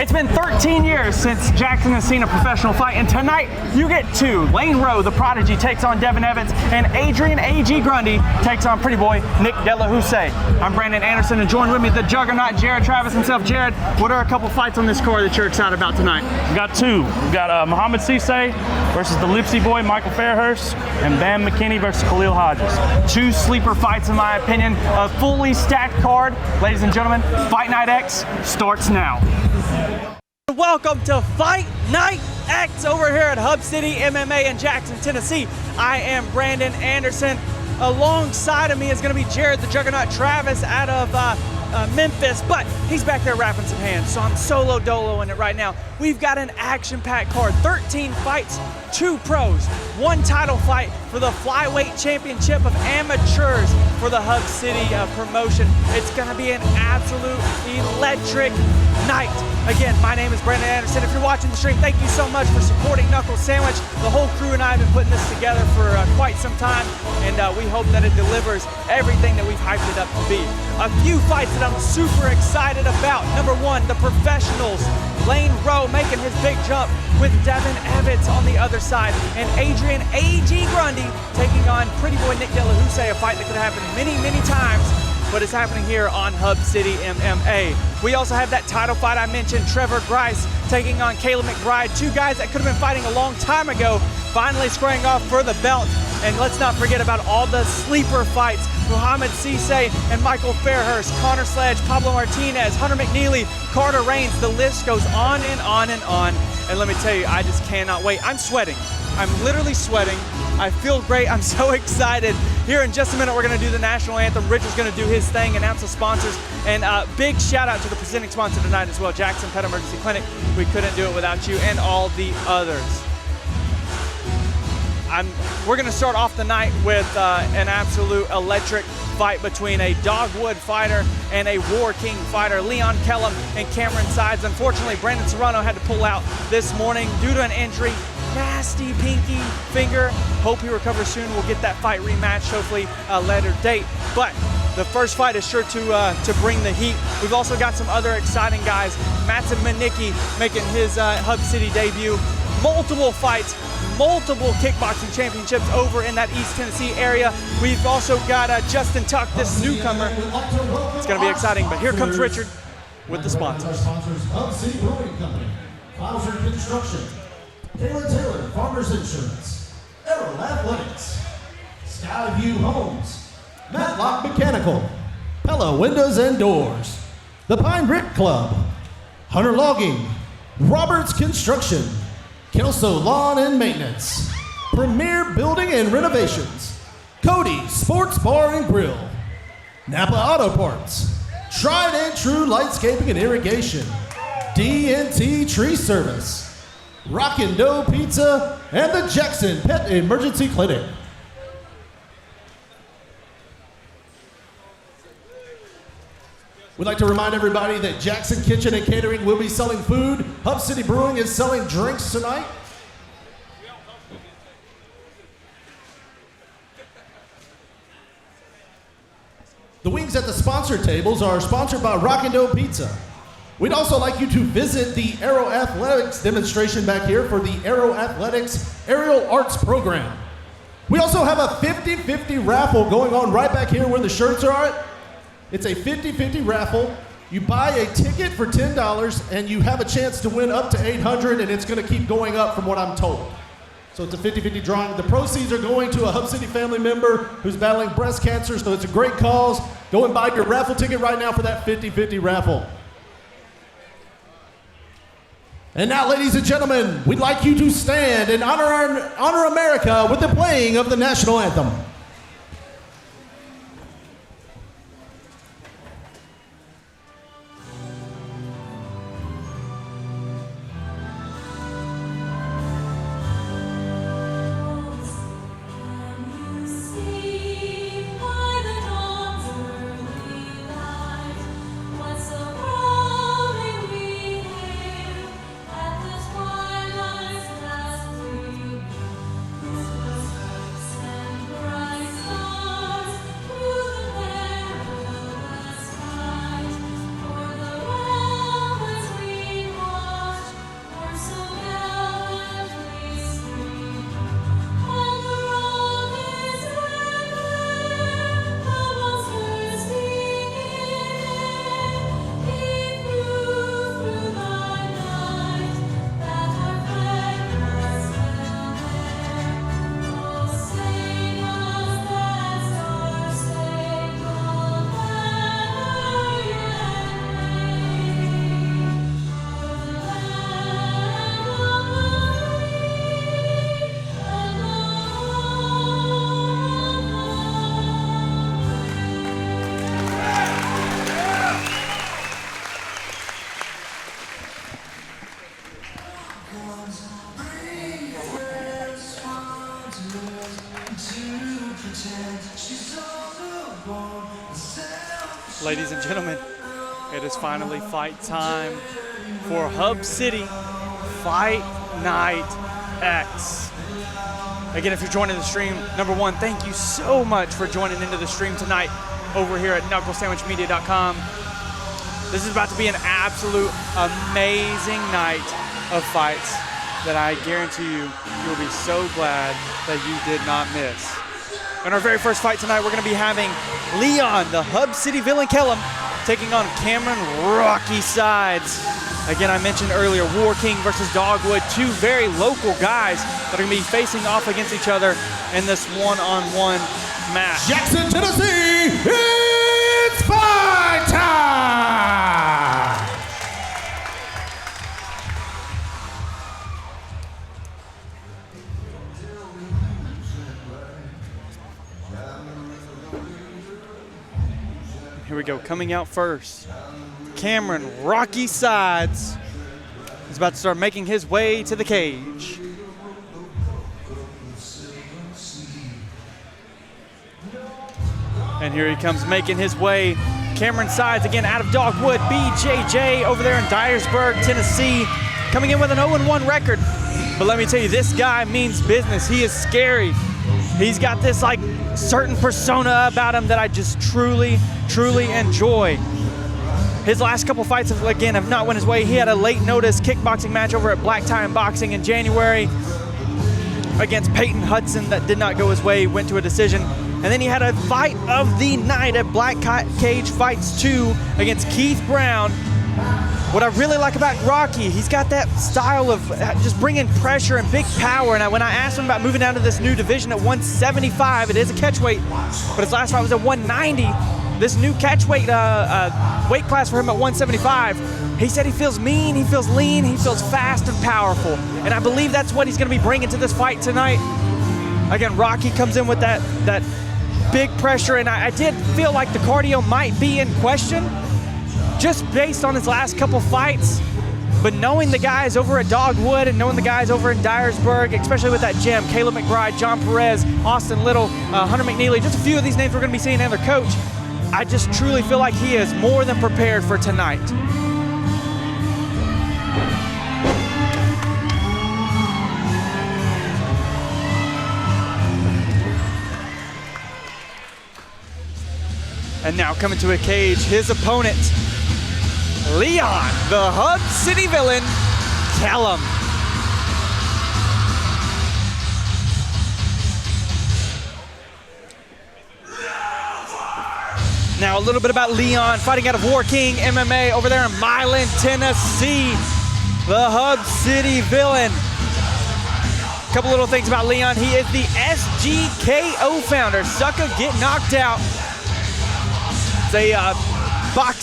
It's been 13 years since Jackson has seen a professional fight, and tonight you get two. Lane Rowe, the Prodigy, takes on Devin Evans, and Adrian A.G. Grundy takes on pretty boy Nick Delahousse. I'm Brandon Anderson, and joined with me the juggernaut Jared Travis himself. Jared, what are a couple fights on this card that you're excited about tonight? We got two. We got Muhammad Cisse versus the Lipsy boy Michael Fairhurst, and Bam McKinney versus Khalil Hodges. Two sleeper fights, in my opinion. A fully stacked card. Ladies and gentlemen, Fight Night X starts now. Welcome to Fight Night X over here at Hub City MMA in Jackson, Tennessee. I am Brandon Anderson. Alongside of me is going to be Jared the Juggernaut Travis out of Memphis, but he's back there wrapping some hands, so I'm solo doloing it right now. We've got an action-packed card, 13 fights, 2 pros, 1 title fight for the Flyweight Championship of Amateurs for the Hub City promotion. It's going to be an absolute electric night. Again, my name is Brandon Anderson. If you're watching the stream, thank you so much for supporting Knuckle Sandwich. The whole crew and I have been putting this together for quite some time, and we hope that it delivers everything that we've hyped it up to be. A few fights that I'm super excited about. Number 1, the professionals. Lane Rowe making his big jump with Devin Evans on the other side, and Adrian A.G. Grundy taking on pretty boy Nick Delahousse, a fight that could happen many, many times, but it's happening here on Hub City MMA. We also have that title fight I mentioned, Trevor Grice taking on Caleb McBride, 2 guys that could have been fighting a long time ago, finally squaring off for the belt. And let's not forget about all the sleeper fights, Muhammad Cisse and Michael Fairhurst, Connor Sledge, Pablo Martinez, Hunter McNeely, Carter Reigns. The list goes on and on and on. And let me tell you, I just cannot wait. I'm sweating. I'm literally sweating. I feel great. I'm so excited. Here in just a minute, we're going to do the national anthem. Rich is going to do his thing, announce the sponsors, and big shout out to the presenting sponsor tonight as well, Jackson Pet Emergency Clinic. We couldn't do it without you and all the others. We're going to start off the night with an absolute electric fight between a Dogwood fighter and a War King fighter, Leon Kellum and Cameron Sides. Unfortunately, Brandon Serrano had to pull out this morning due to an injury. Nasty pinky finger. Hope he recovers soon. We'll get that fight rematched, hopefully a later date. But the first fight is sure to bring the heat. We've also got some other exciting guys. Matson Manicki making his Hub City debut. Multiple fights, multiple kickboxing championships over in that East Tennessee area. We've also got Justin Tuck, this newcomer. It's going to be exciting, but here comes Richard with the sponsors. Hub City Brewing Company, Bowser Construction, Taylor Farmers Insurance, Arrow Athletics, Skyview Homes, Matlock Mechanical, Pella Windows and Doors, the Pine Brick Club, Hunter Logging, Roberts Construction, Kelso Lawn and Maintenance, Premier Building and Renovations, Cody Sports Bar and Grill, Napa Auto Parts, Tried and True Lightscaping and Irrigation, D&T Tree Service, Rockin' Dough Pizza, and the Jackson Pet Emergency Clinic. We'd like to remind everybody that Jackson Kitchen and Catering will be selling food. Hub City Brewing is selling drinks tonight. The wings at the sponsor tables are sponsored by Rockin' Dough Pizza. We'd also like you to visit the Aero Athletics demonstration back here for the Aero Athletics Aerial Arts program. We also have a 50-50 raffle going on right back here where the shirts are at. It's a 50-50 raffle. You buy a ticket for $10 and you have a chance to win up to $800, and it's gonna keep going up from what I'm told. So it's a 50-50 drawing. The proceeds are going to a Hub City family member who's battling breast cancer, so it's a great cause. Go and buy your raffle ticket right now for that 50-50 raffle. And now, ladies and gentlemen, we'd like you to stand and honor America with the playing of the national anthem. Bright Ladies and gentlemen, it is finally fight time for Hub City Fight Night X. Again, if you're joining the stream, number one, thank you so much for joining into the stream tonight over here at knucklesandwichmedia.com. This is about to be an absolute amazing night of fights that I guarantee you'll be so glad that you did not miss. In our very first fight tonight, we're going to be having Leon, the Hub City villain Kellum, taking on Cameron Rocky Sides. Again, I mentioned earlier, War King versus Dogwood, two very local guys that are going to be facing off against each other in this one-on-one match. Jackson, Tennessee, it's fight time! Here we go, coming out first, Cameron Rocky Sides is about to start making his way to the cage. And here he comes making his way. Cameron Sides, again, out of Dogwood, BJJ over there in Dyersburg, Tennessee, coming in with an 0-1 record. But let me tell you, this guy means business. He is scary. He's got this like certain persona about him that I just truly enjoy. His last couple fights, have not went his way. He had a late notice kickboxing match over at Black Tie and Boxing in January against Peyton Hudson that did not go his way, went to a decision. And then he had a fight of the night at Black Cage Fights 2 against Keith Brown. What I really like about Rocky, he's got that style of just bringing pressure and big power. And when I asked him about moving down to this new division at 175, it is a catchweight, but his last fight was at 190. This new catchweight weight class for him at 175, he said he feels mean, he feels lean, he feels fast and powerful. And I believe that's what he's going to be bringing to this fight tonight. Again, Rocky comes in with that big pressure, and I did feel like the cardio might be in question, just based on his last couple fights. But knowing the guys over at Dogwood and knowing the guys over in Dyersburg, especially with that gym, Caleb McBride, John Perez, Austin Little, Hunter McNeely, just a few of these names we're going to be seeing in their coach, I just truly feel like he is more than prepared for tonight. And now coming to a cage, his opponent, Leon, the Hub City villain, Kellum. Now a little bit about Leon, fighting out of War King MMA over there in Milan, Tennessee. The Hub City villain. A couple little things about Leon. He is the SGKO founder, Sucker Get Knocked Out. It's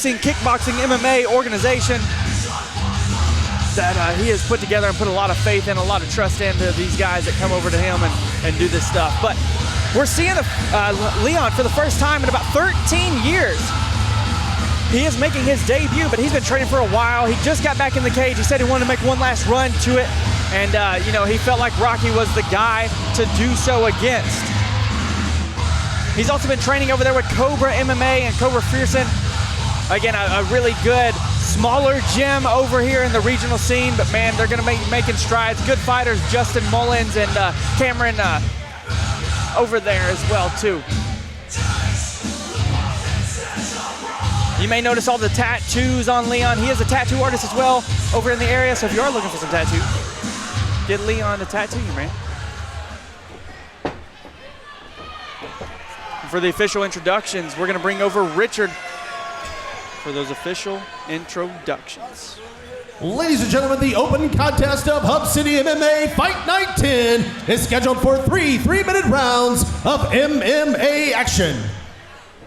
a kickboxing MMA organization that he has put together and put a lot of faith in, a lot of trust into these guys that come over to him and do this stuff. But we're seeing Leon for the first time in about 13 years. He is making his debut, but he's been training for a while. He just got back in the cage. He said he wanted to make one last run to it. And, he felt like Rocky was the guy to do so against. He's also been training over there with Cobra MMA and Cobra Fearson. Again, a really good, smaller gym over here in the regional scene, but man, they're gonna be making strides. Good fighters, Justin Mullins and Cameron over there as well too. You may notice all the tattoos on Leon. He is a tattoo artist as well over in the area, so if you are looking for some tattoos, get Leon to tattoo you, man. For the official introductions, we're gonna bring over Richard for those official introductions. Ladies and gentlemen, the open contest of Hub City MMA Fight Night 10 is scheduled for three-minute rounds of MMA action.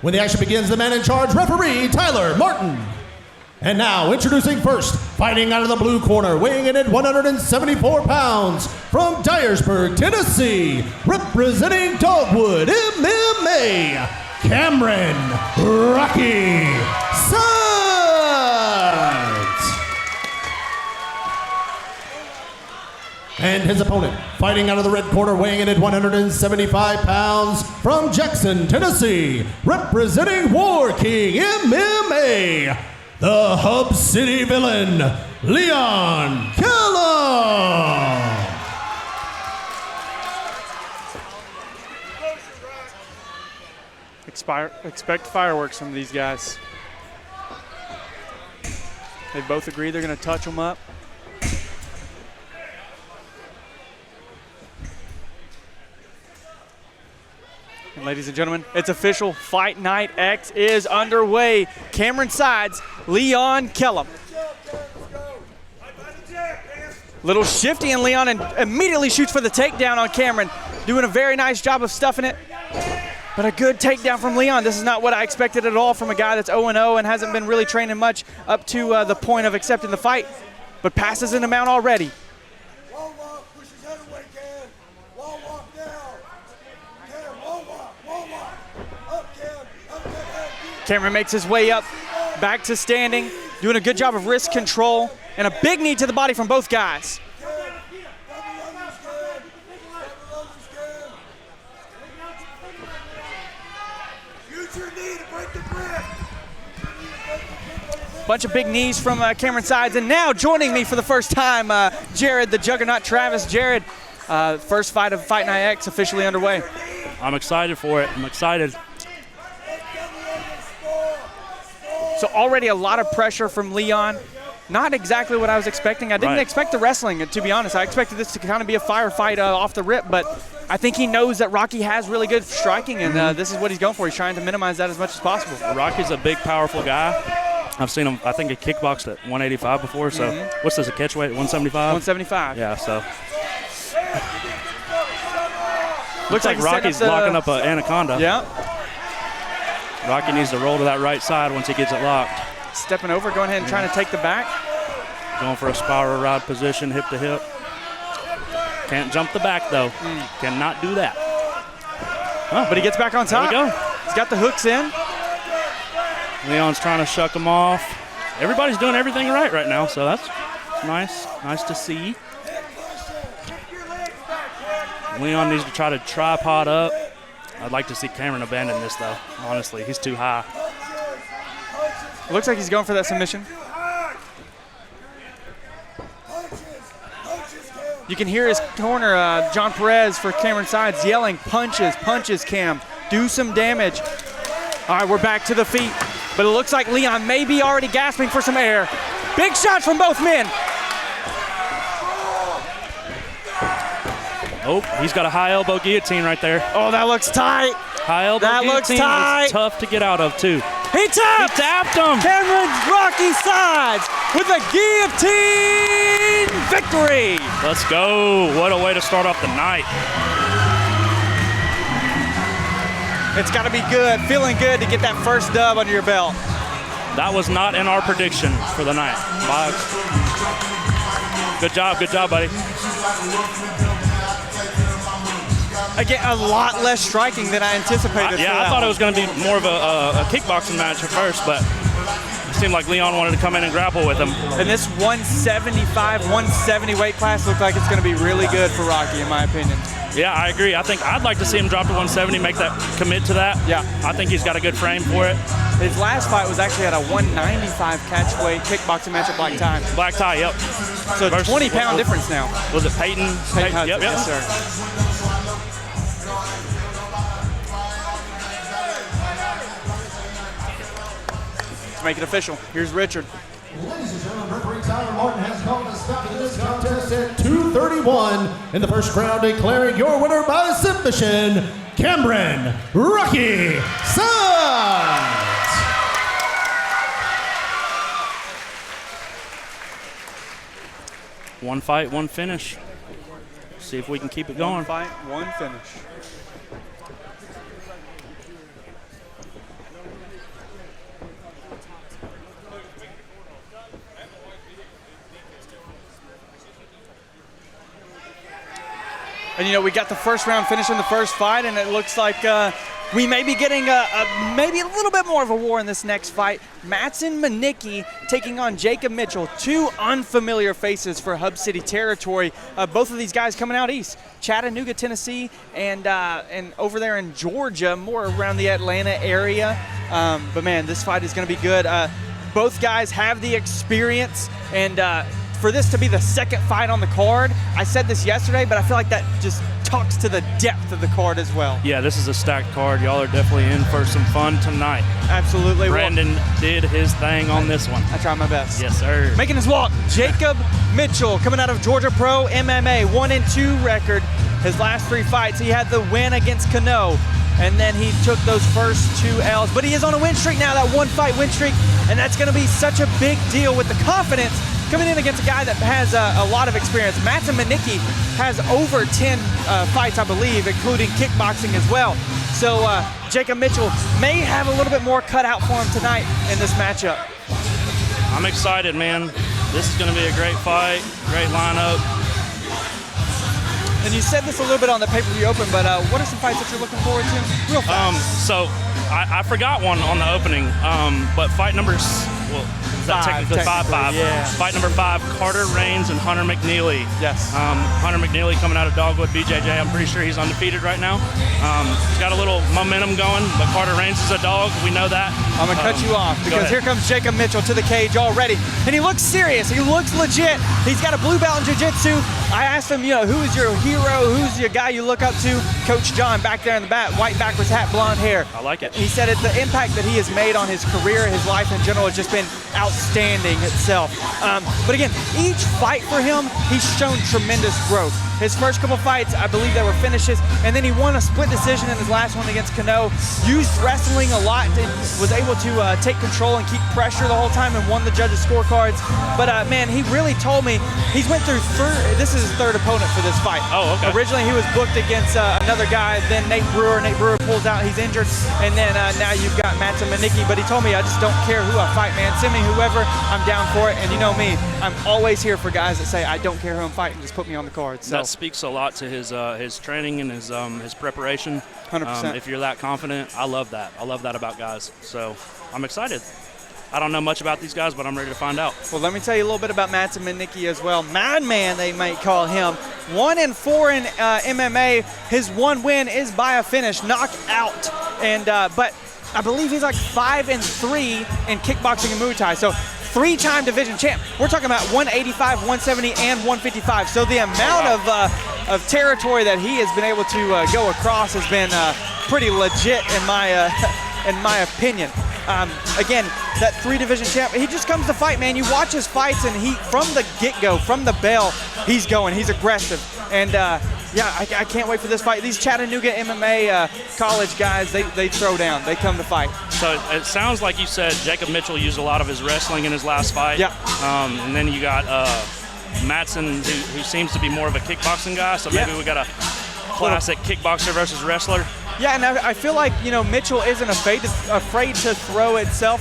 When the action begins, the man in charge, referee Tyler Martin. And now, introducing first, fighting out of the blue corner, weighing in at 174 pounds, from Dyersburg, Tennessee, representing Dogwood MMA, Cameron Rocky Sides. And his opponent, fighting out of the red corner, weighing in at 175 pounds, from Jackson, Tennessee, representing War King MMA, the Hub City villain, Leon Kellum. Expect fireworks from these guys. They both agree they're going to touch them up. And ladies and gentlemen, it's official. Fight Night X is underway. Cameron Sides, Leon Kellum. Little shifty in Leon and immediately shoots for the takedown on Cameron. Doing a very nice job of stuffing it. But a good takedown from Leon. This is not what I expected at all from a guy that's 0-0 and hasn't been really training much up to the point of accepting the fight, but passes in amount already. Cameron makes his way up, back to standing, doing a good job of wrist control, and a big knee to the body from both guys. Bunch of big knees from Cameron Sides, and now joining me for the first time, Jared the Juggernaut Travis. Jared, first fight of Fight Night X officially underway. I'm excited for it. I'm excited. So already a lot of pressure from Leon. Not exactly what I was expecting. I didn't expect the wrestling, to be honest. I expected this to kind of be a firefight off the rip, but I think he knows that Rocky has really good striking, and this is what he's going for. He's trying to minimize that as much as possible. Rocky's a big, powerful guy. I've seen him, I think he kickboxed at 185 before, so what's this, a catch weight, 175? 175. Yeah, so. Looks like Rocky's locking up an anaconda. Yeah. Rocky needs to roll to that right side once he gets it locked. Stepping over, going ahead and trying to take the back. Going for a spiral rod position, hip to hip. Can't jump the back, though. Cannot do that. Oh, but he gets back on top. There we go. He's got the hooks in. Leon's trying to shuck him off. Everybody's doing everything right now, so that's nice. Nice to see. Leon needs to try to tripod up. I'd like to see Cameron abandon this, though. Honestly, he's too high. Looks like he's going for that submission. You can hear his corner, John Perez for Cameron Sides, yelling, punches, punches, Cam. Do some damage. All right, we're back to the feet. But it looks like Leon may be already gasping for some air. Big shots from both men. Oh, he's got a high elbow guillotine right there. Oh, that looks tight. High elbow guillotine is tough to get out of, too. He tapped him. Cameron Rocky Sides with a guillotine victory. Let's go. What a way to start off the night. It's got to be good, feeling good to get that first dub under your belt. That was not in our prediction for the night. Good job, buddy. Again, a lot less striking than I anticipated. I thought it was going to be more of a kickboxing match at first, but it seemed like Leon wanted to come in and grapple with him. And this 175, 170 weight class looks like it's going to be really good for Rocky, in my opinion. Yeah, I agree. I think I'd like to see him drop to 170, make that commit to that. Yeah. I think he's got a good frame for it. His last fight was actually at a 195 catchweight kickboxing match at Black Tie. Black Tie, yep. So 20-pound difference now. Was it Peyton? Peyton Hudson, yep. Yes, sir. Let's make it official. Here's Richard. Ladies and gentlemen, referee Tyler Martin has called a stop to this contest at 2:31 in the first round, declaring your winner by submission, Cameron Rocky Sides. One fight, one finish. See if we can keep it going. One fight, one finish. And, you know, we got the first round finish in the first fight, and it looks like we may be getting maybe a little bit more of a war in this next fight. Matson Manicki taking on Jacob Mitchell, two unfamiliar faces for Hub City territory. Both of these guys coming out east, Chattanooga, Tennessee, and over there in Georgia, more around the Atlanta area. But man, this fight is going to be good. Both guys have the experience, and for this to be the second fight on the card, I said this yesterday, but I feel like that just talks to the depth of the card as well. Yeah, this is a stacked card. Y'all are definitely in for some fun tonight. Absolutely. Brandon did his thing on this one. I tried my best. Yes, sir. Making his walk, Jacob Mitchell, coming out of Georgia Pro MMA, 1-2 record. His last 3 fights, he had the win against Cano, and then he took those first 2 L's. But he is on a win streak now, that 1-fight win streak, and that's going to be such a big deal with the confidence coming in against a guy that has a lot of experience. Matson Manicki has over 10 fights, I believe, including kickboxing as well. So Jacob Mitchell may have a little bit more cut out for him tonight in this matchup. I'm excited, man. This is going to be a great fight, great lineup. And you said this a little bit on the pay-per-view open, but what are some fights that you're looking forward to? Real fast. So I forgot one on the opening, but fight numbers, well, is that technically 5-5? Yeah. Fight number 5, Carter Raines and Hunter McNeely. Yes. Hunter McNeely coming out of Dogwood BJJ. I'm pretty sure he's undefeated right now. He's got a little momentum going, but Carter Raines is a dog. We know that. I'm going to cut you off because here comes Jacob Mitchell to the cage already. And he looks serious. He looks legit. He's got a blue belt in jiu-jitsu. I asked him, who is your hero? Who's your guy you look up to? Coach John back there in the back, white backwards hat, blonde hair. I like it. He said the impact that he has made on his career, his life in general, has just been outstanding itself. But again, each fight for him, he's shown tremendous growth. His first couple fights, I believe they were finishes, and then he won a split decision in his last one against Cano, used wrestling a lot, and was able to take control and keep pressure the whole time and won the judges' scorecards. But man, he really told me he's went through this is his 3rd opponent for this fight. Oh, okay. Originally he was booked against another guy, then Nate Brewer. Nate Brewer pulls out, he's injured, and then now you've got Matson Manicki. But he told me, I just don't care who I fight, man. Send me whoever, I'm down for it. And you know me, I'm always here for guys that say I don't care who I'm fighting, just put me on the card. So that speaks a lot to his training and his preparation. 100%. If you're that confident, I love that. I love that about guys. So I'm excited. I don't know much about these guys, but I'm ready to find out. Well, let me tell you a little bit about Matson Manicki as well. Madman, they might call him. 1-4 in MMA. His one win is by a finish, knockout. And but I believe he's like 5-3 in kickboxing and Muay Thai. So 3-time division champ. We're talking about 185, 170, and 155. So the amount of territory that he has been able to go across has been pretty legit in my opinion. Again, that 3-division champ, he just comes to fight, man. You watch his fights, and he, from the get-go, from the bell, he's going. He's aggressive. And, yeah, I can't wait for this fight. These Chattanooga MMA college guys, they throw down. They come to fight. So it sounds like you said Jacob Mitchell used a lot of his wrestling in his last fight. Yeah. And then you got Matson, who seems to be more of a kickboxing guy. So maybe we got a classic kickboxer versus wrestler. Yeah, and I feel like, Mitchell isn't afraid to throw itself.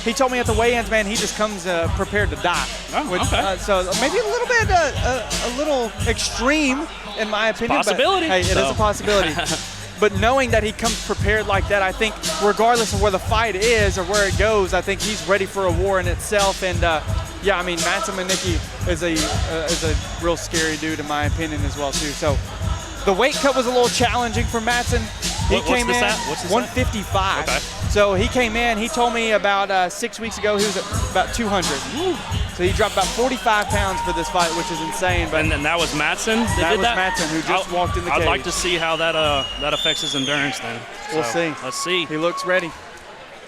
He told me at the weigh-ins, man, he just comes prepared to die. Oh, okay. So maybe a little bit, a little extreme, in my opinion. Possibility. But, hey, it is a possibility. But knowing that he comes prepared like that, I think regardless of where the fight is or where it goes, I think he's ready for a war in itself. And yeah, I mean, Matson Manicki is a real scary dude in my opinion as well too. So the weight cut was a little challenging for Matson. He came in 155. Okay. So he came in. He told me about 6 weeks ago he was at about 200. Woo. So he dropped about 45 pounds for this fight, which is insane. But and then that was Matson. That was Matson who just walked in the cage. I'd like to see how that affects his endurance then. We'll see. Let's see. He looks ready.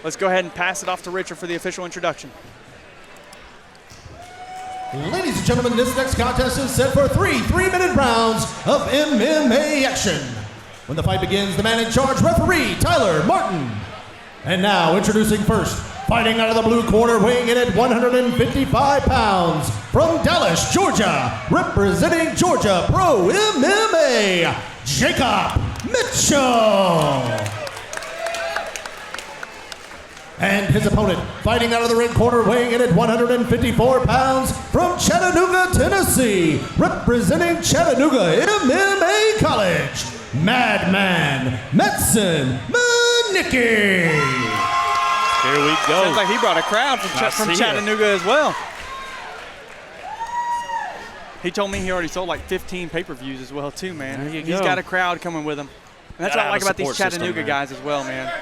Let's go ahead and pass it off to Richard for the official introduction. Ladies and gentlemen, this next contest is set for 3 3-minute rounds of MMA action. When the fight begins, the man in charge, referee Tyler Martin. And now, introducing first, fighting out of the blue corner, weighing in at 155 pounds, from Dallas, Georgia, representing Georgia Pro MMA, Jacob Mitchell. And his opponent, fighting out of the red corner, weighing in at 154 pounds, from Chattanooga, Tennessee, representing Chattanooga MMA College, Madman Matson Manicki. Nicky. Here we go. Sounds like he brought a crowd from Chattanooga as well. He told me he already sold like 15 pay-per-views as well too, man. There you He's go. got a crowd coming with him. And that's what I like about these Chattanooga guys as well, man.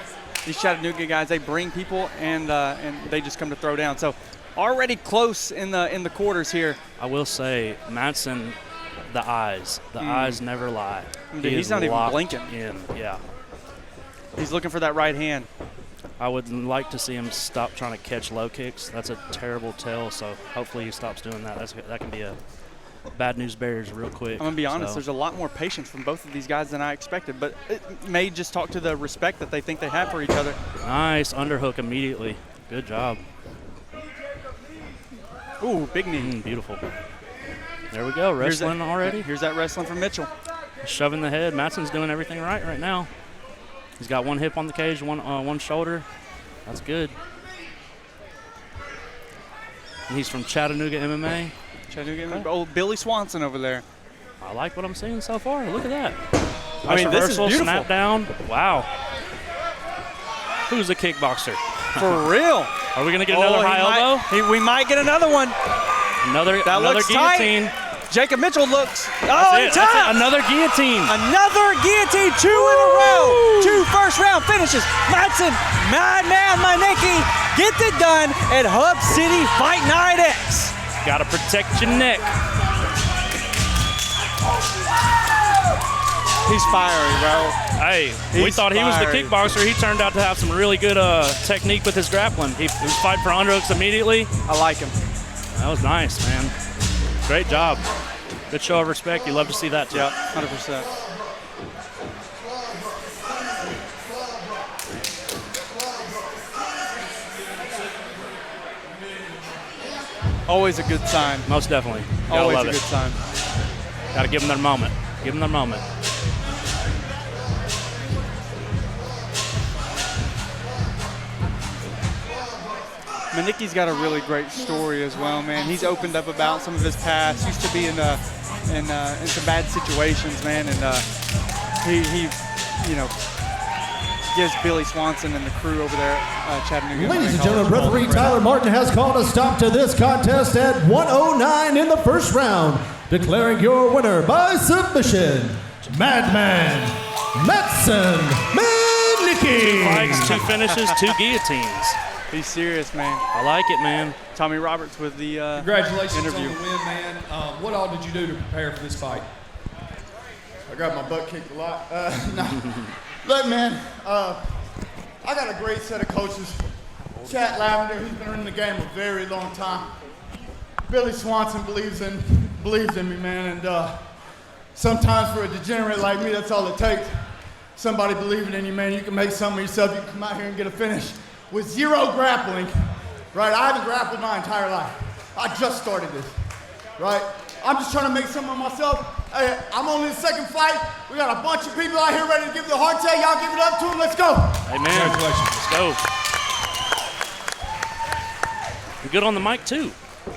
These Chattanooga guys, they bring people and they just come to throw down. So already close in the quarters here. I will say, Madsen, the eyes never lie. Dude, he's not even blinking. Yeah. He's looking for that right hand. I would like to see him stop trying to catch low kicks. That's a terrible tell, so hopefully he stops doing that. That can be a bad news bears real quick. I'm going to be honest, there's a lot more patience from both of these guys than I expected, but it may just talk to the respect that they think they have for each other. Nice underhook immediately. Good job. Ooh, big knee. Beautiful. There we go, wrestling already. Here's that wrestling from Mitchell. Shoving the head. Madsen's doing everything right now. He's got one hip on the cage, one shoulder. That's good. And he's from Chattanooga MMA. Old Billy Swanson over there. I like what I'm seeing so far. Look at that. I mean, this is beautiful. Snap down. Wow. Who's the kickboxer? For real. Are we going to get another high elbow? We might get another one. Another guillotine. Tight. Jacob Mitchell looks. That's it. Another guillotine. Another guillotine. 2 in a row. 2 first-round finishes. Madsen, Madman Nicky gets it done at Hub City Fight Night X. Got to protect your neck. He's fiery, bro. Hey, we thought he was the kickboxer. He turned out to have some really good technique with his grappling. He was fighting for underhooks immediately. I like him. That was nice, man. Great job. Good show of respect. You love to see that, too. Yep, 100%. Always a good sign. Most definitely. Always a good sign. Got to give them their moment. Give them their moment. Manicki's got a really great story as well, man. He's opened up about some of his past. Used to be in some bad situations, man, and he gives Billy Swanson and the crew over there at Chattanooga. Ladies and gentlemen, referee Tyler Martin has called a stop to this contest at 1:09 in the first round, declaring your winner by submission, Madman Madsen Nicky. 2 fights, 2 finishes, 2 guillotines. He's serious, man. I like it, man. Tommy Roberts with the Congratulations interview. on the win, man. What all did you do to prepare for this fight? I got my butt kicked a lot. No. Look, man, I got a great set of coaches. Chat Lavender, he's been in the game a very long time. Billy Swanson believes in me, man, and sometimes for a degenerate like me, that's all it takes. Somebody believing in you, man. You can make something of yourself. You can come out here and get a finish with 0 grappling, right? I haven't grappled my entire life. I just started this, right? I'm just trying to make something of myself. Hey, I'm only the second fight. We got a bunch of people out here ready to give the heart tag. Y'all give it up to them. Let's go. Amen. Let's go. You're good on the mic, too.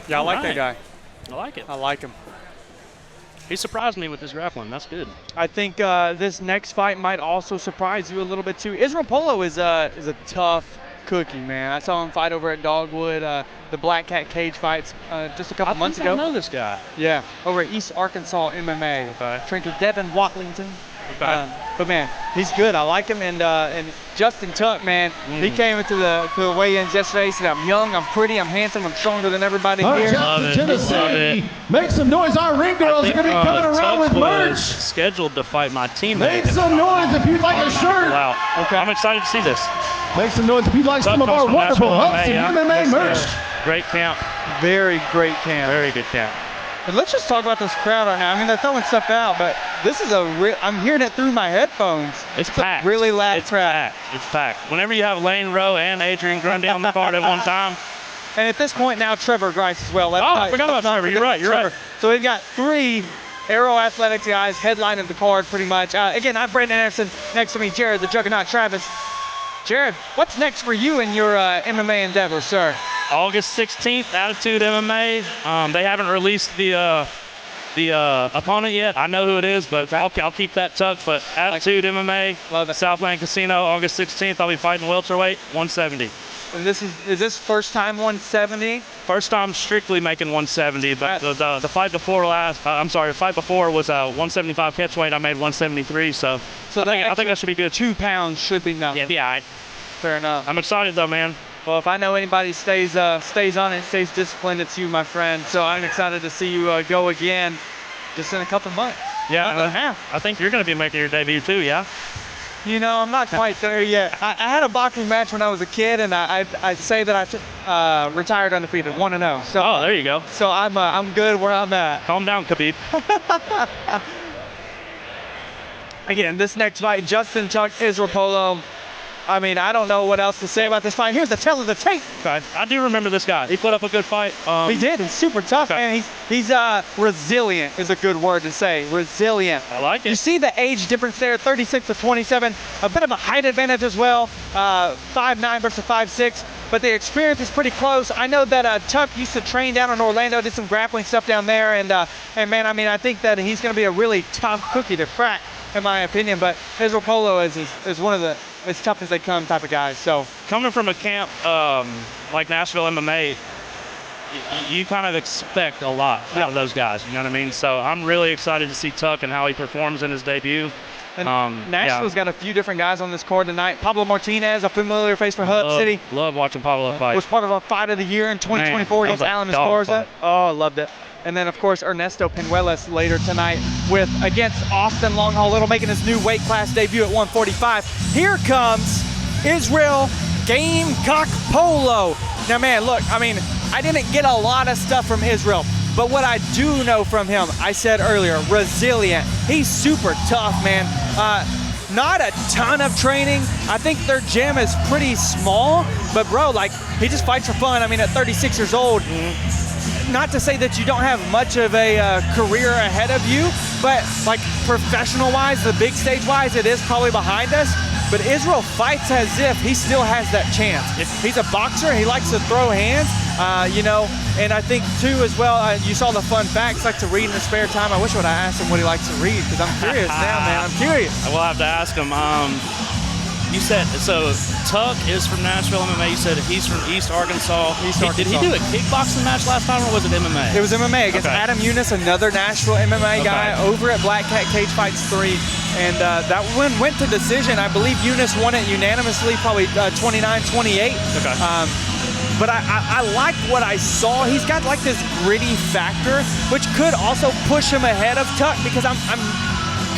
Yeah, I like that guy. I like it. I like him. He surprised me with his grappling. That's good. I think this next fight might also surprise you a little bit, too. Israel Polo is a tough cookie, man. I saw him fight over at Dogwood, the Black Cat Cage fights just a couple months ago. I know this guy. Yeah, over at East Arkansas MMA. Okay. Trained with Devin Watlington. Okay. But man, he's good. I like him. And Justin Tuck, man, he came into the weigh-ins yesterday. He said, "I'm young, I'm pretty, I'm handsome, I'm stronger than everybody here." Love it. Tennessee. Make some noise. Our ring girls are going to be coming around with merch. Scheduled to fight my teammate. Make some noise if you'd like a shirt. Wow. Okay. I'm excited to see this. Make some noise if you'd like some of our wonderful Hub City MMA merch. Great camp. Very great camp. Very good camp. And let's just talk about this crowd right now. I mean, they're throwing stuff out, but this is I'm hearing it through my headphones. It's packed. Really loud It's crowd. packed. It's packed. Whenever you have Lane Rowe and Adrian Grundy on the card at one time. And at this point now, Trevor Grice as well. I forgot about Trevor. You're right. You're right. So we've got 3 Aero Athletics guys headlining the card pretty much. Again, I'm Brandon Anderson. Next to me, Jared, the Juggernaut Travis. Jared, what's next for you in your MMA endeavor, sir? August 16th, Attitude MMA. They haven't released the the opponent yet. I know who it is, but I'll keep that tucked. But Attitude MMA, Southland Casino, August 16th. I'll be fighting welterweight, 170. And is this first time 170? First time strictly making 170, but the fight before the fight before was 175 catchweight. I made 173, so I think that should be good. 2 pounds should be enough. Yeah, all right. Fair enough. I'm excited though, man. Well, if I know anybody stays on it, stays disciplined, it's you, my friend. So I'm excited to see you go again, just in a couple months. Yeah, I think you're going to be making your debut too, yeah? You know, I'm not quite there yet. I had a boxing match when I was a kid, and I'd say that I retired undefeated, 1-0. So, there you go. So I'm good where I'm at. Calm down, Khabib. Again, this next fight, Justin Tuck, Israel Polo. I mean, I don't know what else to say about this fight. Here's the tell of the tape. Okay. I do remember this guy. He put up a good fight. He did. He's super tough, man. He's resilient is a good word to say. Resilient. I like it. You see the age difference there, 36 to 27. A bit of a height advantage as well. 5'9" versus 5'6". But the experience is pretty close. I know that Tuck used to train down in Orlando, did some grappling stuff down there. And man, I mean, I think that he's going to be a really tough cookie to crack, in my opinion. But Israel Polo is one of the as tough as they come type of guys. So coming from a camp like Nashville MMA, you kind of expect a lot out of those guys. You know what I mean? So I'm really excited to see Tuck and how he performs in his debut. And Nashville's got a few different guys on this card tonight. Pablo Martinez, a familiar face for Hub City. Love watching Pablo fight. Was part of a fight of the year in 2024 against Alan Esparza. Oh, I loved it. And then, of course, Ernesto Penuelas later tonight against Austin Longhaul Little, making his new weight class debut at 145. Here comes Israel Gamecock Polo. Now, man, look, I mean, I didn't get a lot of stuff from Israel, but what I do know from him, I said earlier, resilient. He's super tough, man. Not a ton of training. I think their gym is pretty small, but bro, like, he just fights for fun. I mean, at 36 years old, not to say that you don't have much of a career ahead of you, but like professional-wise, the big stage-wise, it is probably behind us. But Israel fights as if he still has that chance. He's a boxer. He likes to throw hands, you know. And I think, too, as well, you saw the fun facts, like to read in his spare time. I wish I would have asked him what he likes to read, because I'm curious now, man. I'm curious. I will have to ask him. You said, so Tuck is from Nashville MMA. You said he's from East Arkansas. Did he do a kickboxing match last time, or was it MMA? It was MMA against Adam Eunice, another Nashville MMA guy, over at Black Cat Cage Fights 3. And that one went to decision. I believe Eunice won it unanimously, probably 29-28. Okay. But I like what I saw. He's got like this gritty factor, which could also push him ahead of Tuck, because I'm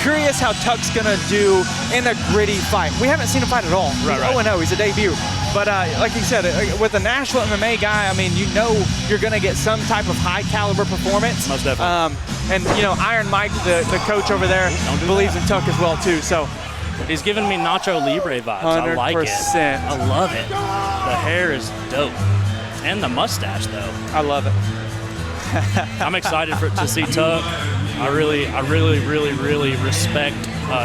curious how Tuck's gonna do in a gritty fight. We haven't seen him fight at all. He's 0-0, he's a debut. But like you said, with a Nashville MMA guy, I mean, you know you're gonna get some type of high caliber performance. Most definitely. And you know, Iron Mike, the coach over there, believes in Tuck as well too. So he's giving me Nacho Libre vibes. 100%. I like it. I love it. The hair is dope. And the mustache, though. I love it. I'm excited to see Tuck. I really respect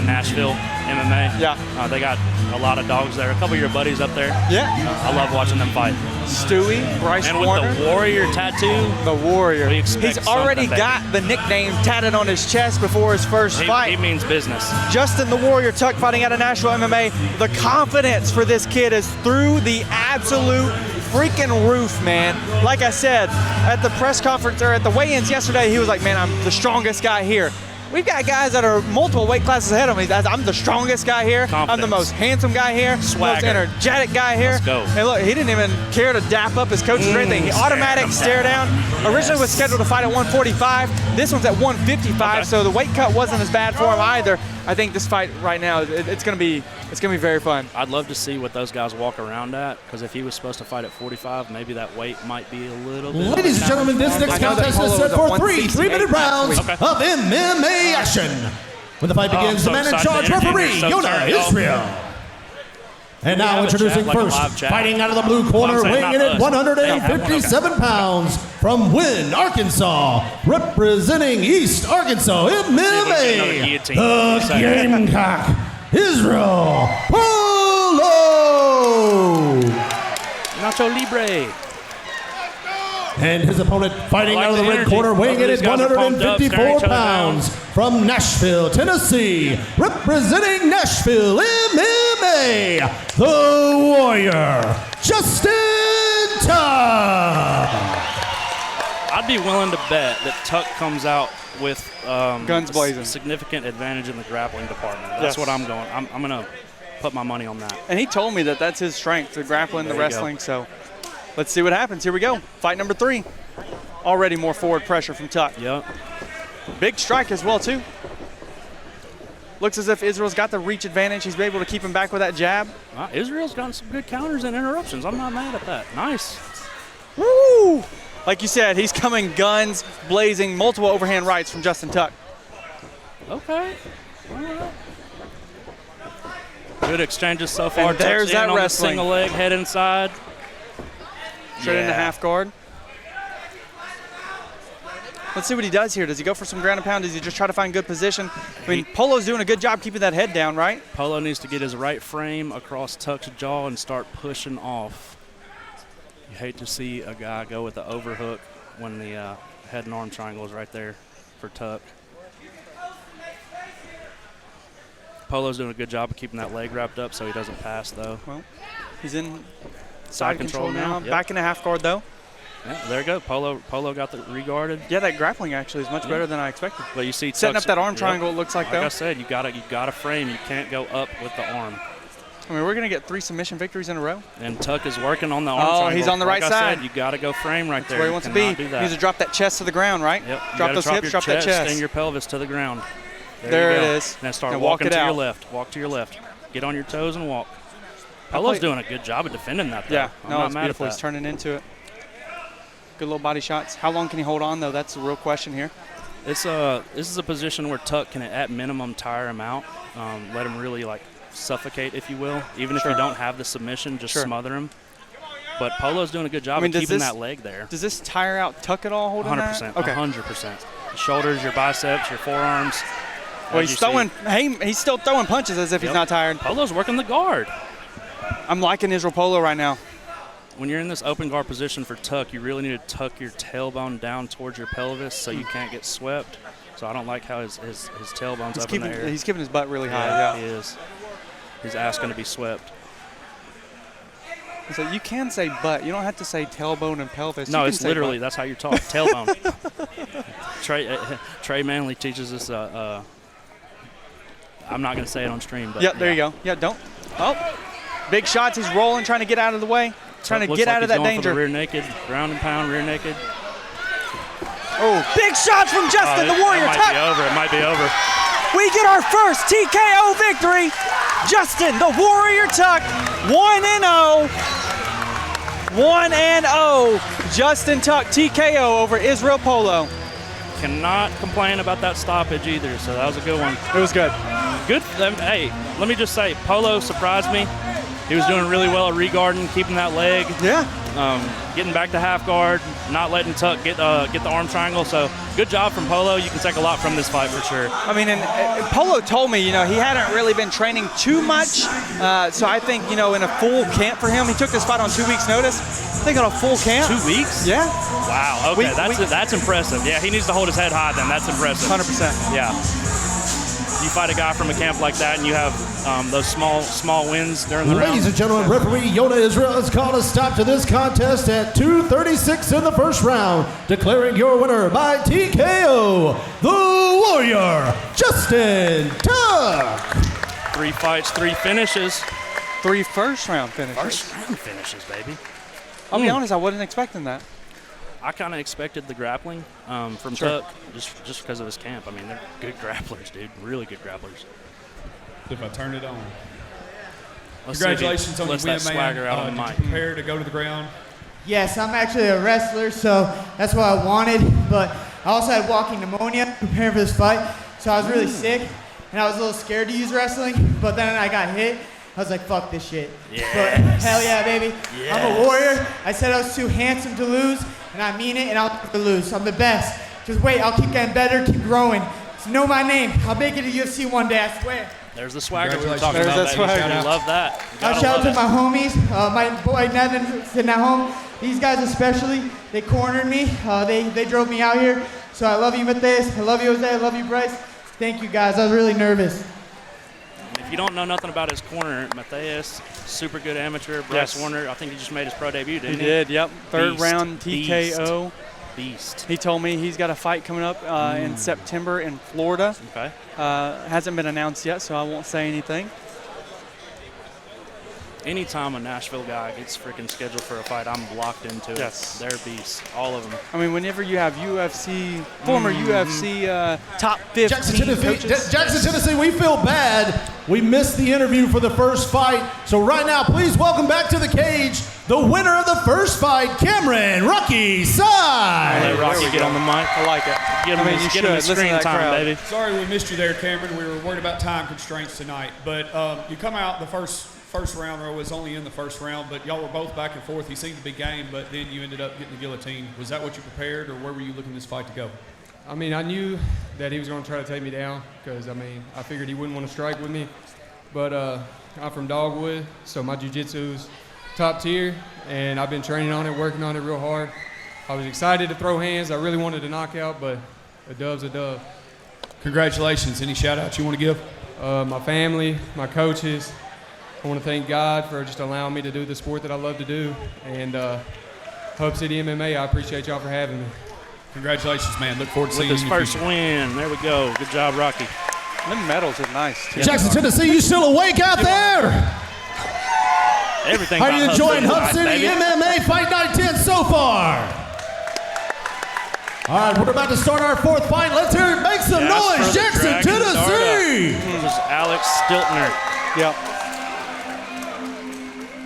Nashville MMA. Yeah. They got a lot of dogs there. A couple of your buddies up there. Yeah. I love watching them fight. Stewie, Bryce Warner. And with the Warrior tattoo. The Warrior. He's already got the nickname tatted on his chest before his first fight. He means business. Justin the Warrior Tuck fighting out of Nashville MMA. The confidence for this kid is through the absolute freaking roof, man. Like I said, at the press conference or at the weigh-ins yesterday, he was like, man, I'm the strongest guy here. We've got guys that are multiple weight classes ahead of me. I'm the strongest guy here. Confidence. I'm the most handsome guy here. Swagger. Most energetic guy here. Let's go. And look, he didn't even care to dap up his coaches or anything. He automatic stare down. Originally was scheduled to fight at 145. This one's at 155, so the weight cut wasn't as bad for him either. I think this fight right now, it's gonna be very fun. I'd love to see what those guys walk around at, because if he was supposed to fight at 45, maybe that weight might be a little bit. Ladies and gentlemen, this next contest is set for 3 3-minute rounds of MMA action. When the fight begins, the man in charge, referee, Yona Israel. And now introducing first, fighting out of the blue corner, weighing in at 157 pounds, from Wynn, Arkansas, representing East Arkansas MMA, the Gamecock, Israel Polo. Nacho Libre. And his opponent fighting I like out of the the red energy. corner, weighing Both in of at these guys are pumped up, staring 154 each other down. pounds, from Nashville, Tennessee, representing Nashville MMA, the Warrior, Justin Tuck. I'd be willing to bet that Tuck comes out with Guns blazing. a significant advantage in the grappling department. That's what I'm going. I'm going to put my money on that. And he told me that that's his strength, the grappling, the There you go. wrestling. So let's see what happens. Here we go. Fight number 3. Already more forward pressure from Tuck. Yep. Big strike as well, too. Looks as if Israel's got the reach advantage. He's able to keep him back with that jab. Israel's gotten some good counters and interruptions. I'm not mad at that. Nice. Woo! Like you said, he's coming guns blazing, multiple overhand rights from Justin Tuck. Okay. All right. Good exchanges so far. And there's Tuck's that in on the wrestling. single leg, head inside. Straight into half guard. Let's see what he does here. Does he go for some ground and pound? Does he just try to find good position? I mean, Polo's doing a good job keeping that head down, right? Polo needs to get his right frame across Tuck's jaw and start pushing off. You hate to see a guy go with the overhook when the head and arm triangle is right there for Tuck. Polo's doing a good job of keeping that leg wrapped up so he doesn't pass, though. Well, he's in side control now. Yep. Back into half guard, though. Yeah, there you go. Polo got the regarded. Yeah, that grappling actually is much better than I expected. But you see Setting up Tuck's- that arm yep. triangle, it looks like, though. Like I said, you gotta frame. You can't go up with the arm. I mean, we're going to get 3 submission victories in a row. And Tuck is working on the arm Oh, triangle. he's on the right Like I side. said, you got to go frame right there. Where he You wants to be. cannot do He that. needs to drop that chest to the ground, right? Yep. You Drop gotta those hips, your drop that chest. and your pelvis to the ground. There you it go. is. Now start Now walk walking it to your out. left. Walk to your left. Get on your toes and walk. Polo's doing a good job of defending that, though. Yeah, I'm no, not it's mad beautiful. at He's that. turning into it. Good little body shots. How long can he hold on, though? That's the real question here. This is a position where Tuck can, at minimum, tire him out. Let him really, like, suffocate, if you will. Even if you don't have the submission, just smother him. But Polo's doing a good job of keeping that leg there. Does this tire out Tuck at all holding 100%. that? Okay. 100%. Your shoulders, your biceps, your forearms. Well, As he's you throwing. see. Hey, he's still throwing punches as if he's not tired. Polo's working the guard. I'm liking Israel Polo right now. When you're in this open guard position for Tuck, you really need to tuck your tailbone down towards your pelvis so you can't get swept. So I don't like how his tailbone's up in the air. He's keeping his butt really high. Yeah, Yeah. he is. He's asking to be swept. So you can say butt. You don't have to say tailbone and pelvis. No, You it's can say literally, butt. that's how you're taught, tailbone. Trey Manley teaches us, I'm not going to say it on stream, but Yeah, there you go. Yeah, don't. Oh, big shots. He's rolling, trying to get out of the way, trying to Looks get like out of he's that going for the danger. rear naked, ground and pound, rear naked. Oh, big shots from Justin, the Warrior. It might be over. We get our first TKO victory. Justin, the Warrior Tuck, 1-0. 1-0. Justin Tuck, TKO over Israel Polo. Cannot complain about that stoppage either, so that was a good one. It was good. Good. Hey, let me just say, Polo surprised me. He was doing really well at regarding, keeping that leg. Yeah. Getting back to half guard, not letting Tuck get the arm triangle. So good job from Polo. You can take a lot from this fight for sure. I mean, and Polo told me, he hadn't really been training too much. So I think, in a full camp for him, he took this fight on 2 weeks' notice. I think on a full camp. 2 weeks? Yeah. Wow. Okay, that's impressive. Yeah, he needs to hold his head high then. That's impressive. 100%. Yeah. You fight a guy from a camp like that, and you have those small wins during the round. Ladies and gentlemen, referee Yona Israel has called a stop to this contest at 2:36 in the first round, declaring your winner by TKO, the Warrior, Justin Tuck. 3 fights, 3 finishes. 3 first-round finishes. First round finishes, baby. I'll be honest, I wasn't expecting that. I kind of expected the grappling from Tuck just because of his camp. I mean, they're good grapplers, dude. Really good grapplers. If I turn it on. Let's see if he Congratulations on your lets win, that swagger out on man. the Did mic. you prepare to go to the ground? Yes, I'm actually a wrestler, so that's what I wanted. But I also had walking pneumonia preparing for this fight, so I was really sick, and I was a little scared to use wrestling. But then I got hit. I was like, fuck this shit. Yes. But hell yeah, baby. Yes. I'm a warrior. I said I was too handsome to lose, and I mean it, and I'll never lose. I'm the best. Just wait, I'll keep getting better, keep growing. So know my name. I'll make it to UFC one day, I swear. There's the swagger we were Congratulations. talking There's about. that baby. swagger. We love that. You I'll gotta shout out love to it. my homies, my boy Nevin sitting at home. these guys especially, they cornered me. They drove me out here. So I love you, Mateus. I love you, Jose. I love you, Bryce. Thank you, guys. I was really nervous. If you don't know nothing about his corner, Mateus, super good amateur. Bryce Warner, I think he just made his pro debut, didn't he? He did, yep. Third Beast. round TKO. Beast. He told me he's got a fight coming up in September in Florida. Okay. Hasn't been announced yet, so I won't say anything. Anytime a Nashville guy gets freaking scheduled for a fight, I'm locked into it. Yes. They're beasts, all of them. I mean, whenever you have UFC, former UFC top 15 Jackson, Tennessee, we feel bad. We missed the interview for the first fight. So right now, please welcome back to the cage the winner of the first fight, Cameron Rocky Side. Let Rocky get on the mic. I like it. Get him, you get him his should. Listen to screen that time, crowd. baby. Sorry we missed you there, Cameron. We were worried about time constraints tonight. But you come out the first round, or was only in the first round, but y'all were both back and forth. He seemed to be game, but then you ended up getting the guillotine. Was that what you prepared, or where were you looking this fight to go? I mean, I knew that he was going to try to take me down because, I mean, I figured he wouldn't want to strike with me. But I'm from Dogwood, so my jiu-jitsu's top tier, and I've been training on it, working on it real hard. I was excited to throw hands. I really wanted to knock out, but a dove's a dove. Congratulations. Any shout-outs you want to give? My family, my coaches. I want to thank God for just allowing me to do the sport that I love to do. And Hub City MMA, I appreciate y'all for having me. Congratulations, man. Look forward to With seeing his you in the first future. win. There we go. Good job, Rocky. Them medals are nice, too. Jackson, Tennessee, you still awake out there? Everything How are you about enjoying Hub Hub City baby. MMA Fight Night 10 so far? All right, we're about to start our fourth fight. Let's hear it. Make some Jasper noise, the Jackson, Dragon Tennessee. This is Alex Stiltner. Yep.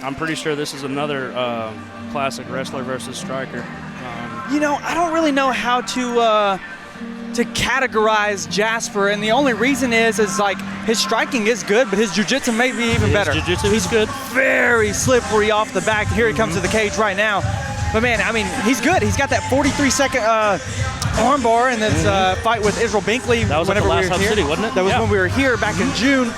I'm pretty sure this is another classic wrestler versus striker. You know, I don't really know how to categorize Jasper, and the only reason is like his striking is good, but his jiu-jitsu may be even better. His jiu-jitsu is good. Very slippery off the back. Here he comes to the cage right now. But man, I mean, he's good. He's got that 43-second armbar in this fight with Israel Binkley. That was at the whenever last we were Hub here. City, wasn't it? That was Yeah. when we were here back in June.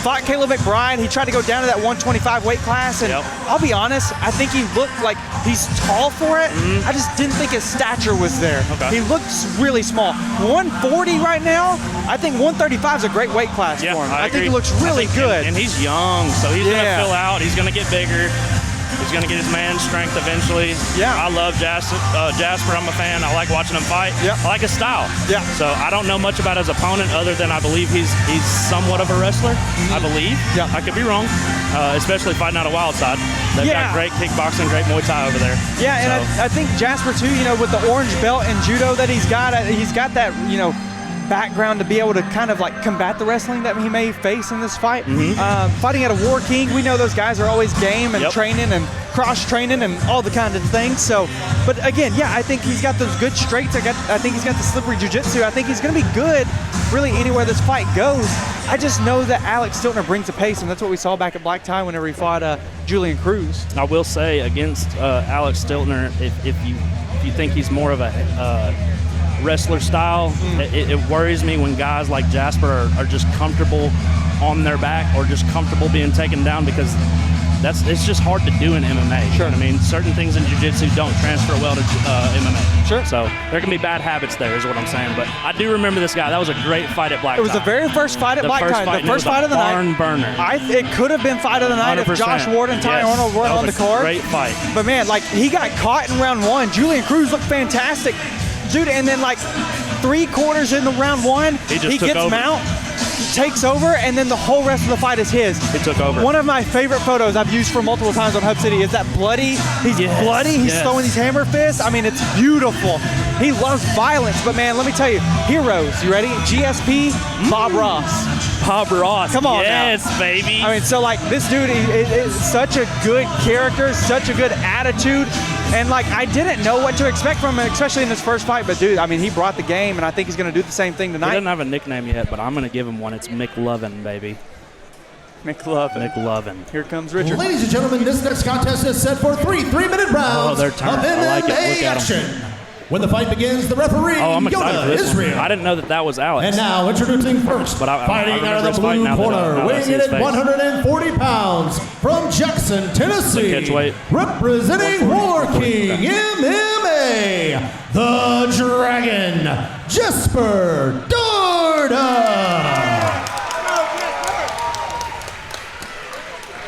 Fought Caleb McBride. He tried to go down to that 125 weight class, and Yep. I'll be honest, I think he looked like he's tall for it. I just didn't think his stature was there. Okay. He looks really small. 140 right now. I think 135 is a great weight class Yeah, for him. I think he agree. looks really I think- good. And he's young, so he's going to Yeah. fill out. He's going to get bigger. He's going to get his man strength eventually. Yeah. I love Jasper. I'm a fan. I like watching him fight. Yeah. I like his style. Yeah. So I don't know much about his opponent other than I believe he's somewhat of a wrestler. I believe. Yeah. I could be wrong, especially fighting out of Wild Side. They've Yeah. got great kickboxing, great Muay Thai over there. Yeah, and So- I think Jasper too, you know, with the orange belt in judo that he's got that, you know, background to be able to kind of like combat the wrestling that he may face in this fight. Fighting at a War King, we know those guys are always game and Yep. training and cross-training and all the kind of things. So, but again, yeah, I think he's got those good straights. I think he's got the slippery jiu-jitsu. I think he's going to be good really anywhere this fight goes. I just know that Alex Stiltner brings the pace, and that's what we saw back at Black Tie whenever he fought Julian Cruz. I will say against Alex Stiltner, if you think he's more of a wrestler style, it worries me when guys like Jasper are just comfortable on their back or just comfortable being taken down, because it's just hard to do in MMA. Sure. I mean, certain things in jiu-jitsu don't transfer well to MMA. Sure. So there can be bad habits there, is what I'm saying. But I do remember this guy. That was a great fight at Black It was Tie. the very first fight at The Black first Tie, fight, the and it first was a fight of the night. barn burner. It could have been fight of the night if 100%. Josh Ward and Ty Yes. Arnold weren't That on the was a card. great fight. But man, like he got caught in round one. Julian Cruz looked fantastic, dude. And then like 3/4 in the round one, He just he took gets over. him out, takes over, and then the whole rest of the fight is his. He took over. One of my favorite photos I've used for multiple times on Hub City is that bloody. He's Yes, bloody. He's yes. throwing these hammer fists. I mean, it's beautiful. He loves violence, but man, let me tell you, heroes. You ready? GSP, Bob Ross. Bob Ross. Come on now. Yes, baby. I mean, so like this dude is such a good character, such a good attitude, and like I didn't know what to expect from him, especially in his first fight. But dude, I mean, he brought the game, and I think he's going to do the same thing He tonight. doesn't have a nickname yet, but I'm going to give him one. It's McLovin, baby. McLovin. McLovin. Here comes Richard. Ladies and gentlemen, this next contest is set for 3 3-minute rounds Oh, they're turned. of I MMA like it. Look at 'em. action. When the fight begins, the referee, I'm excited for Yona this one. Israel. I didn't know that was Alex. And now introducing first, But I fighting remember out of his the fight blue now that I corner, see weighing his in at face. 140 pounds, from Jackson, Tennessee, Catch weight. representing War King MMA, the Dragon, Jasper Dorda.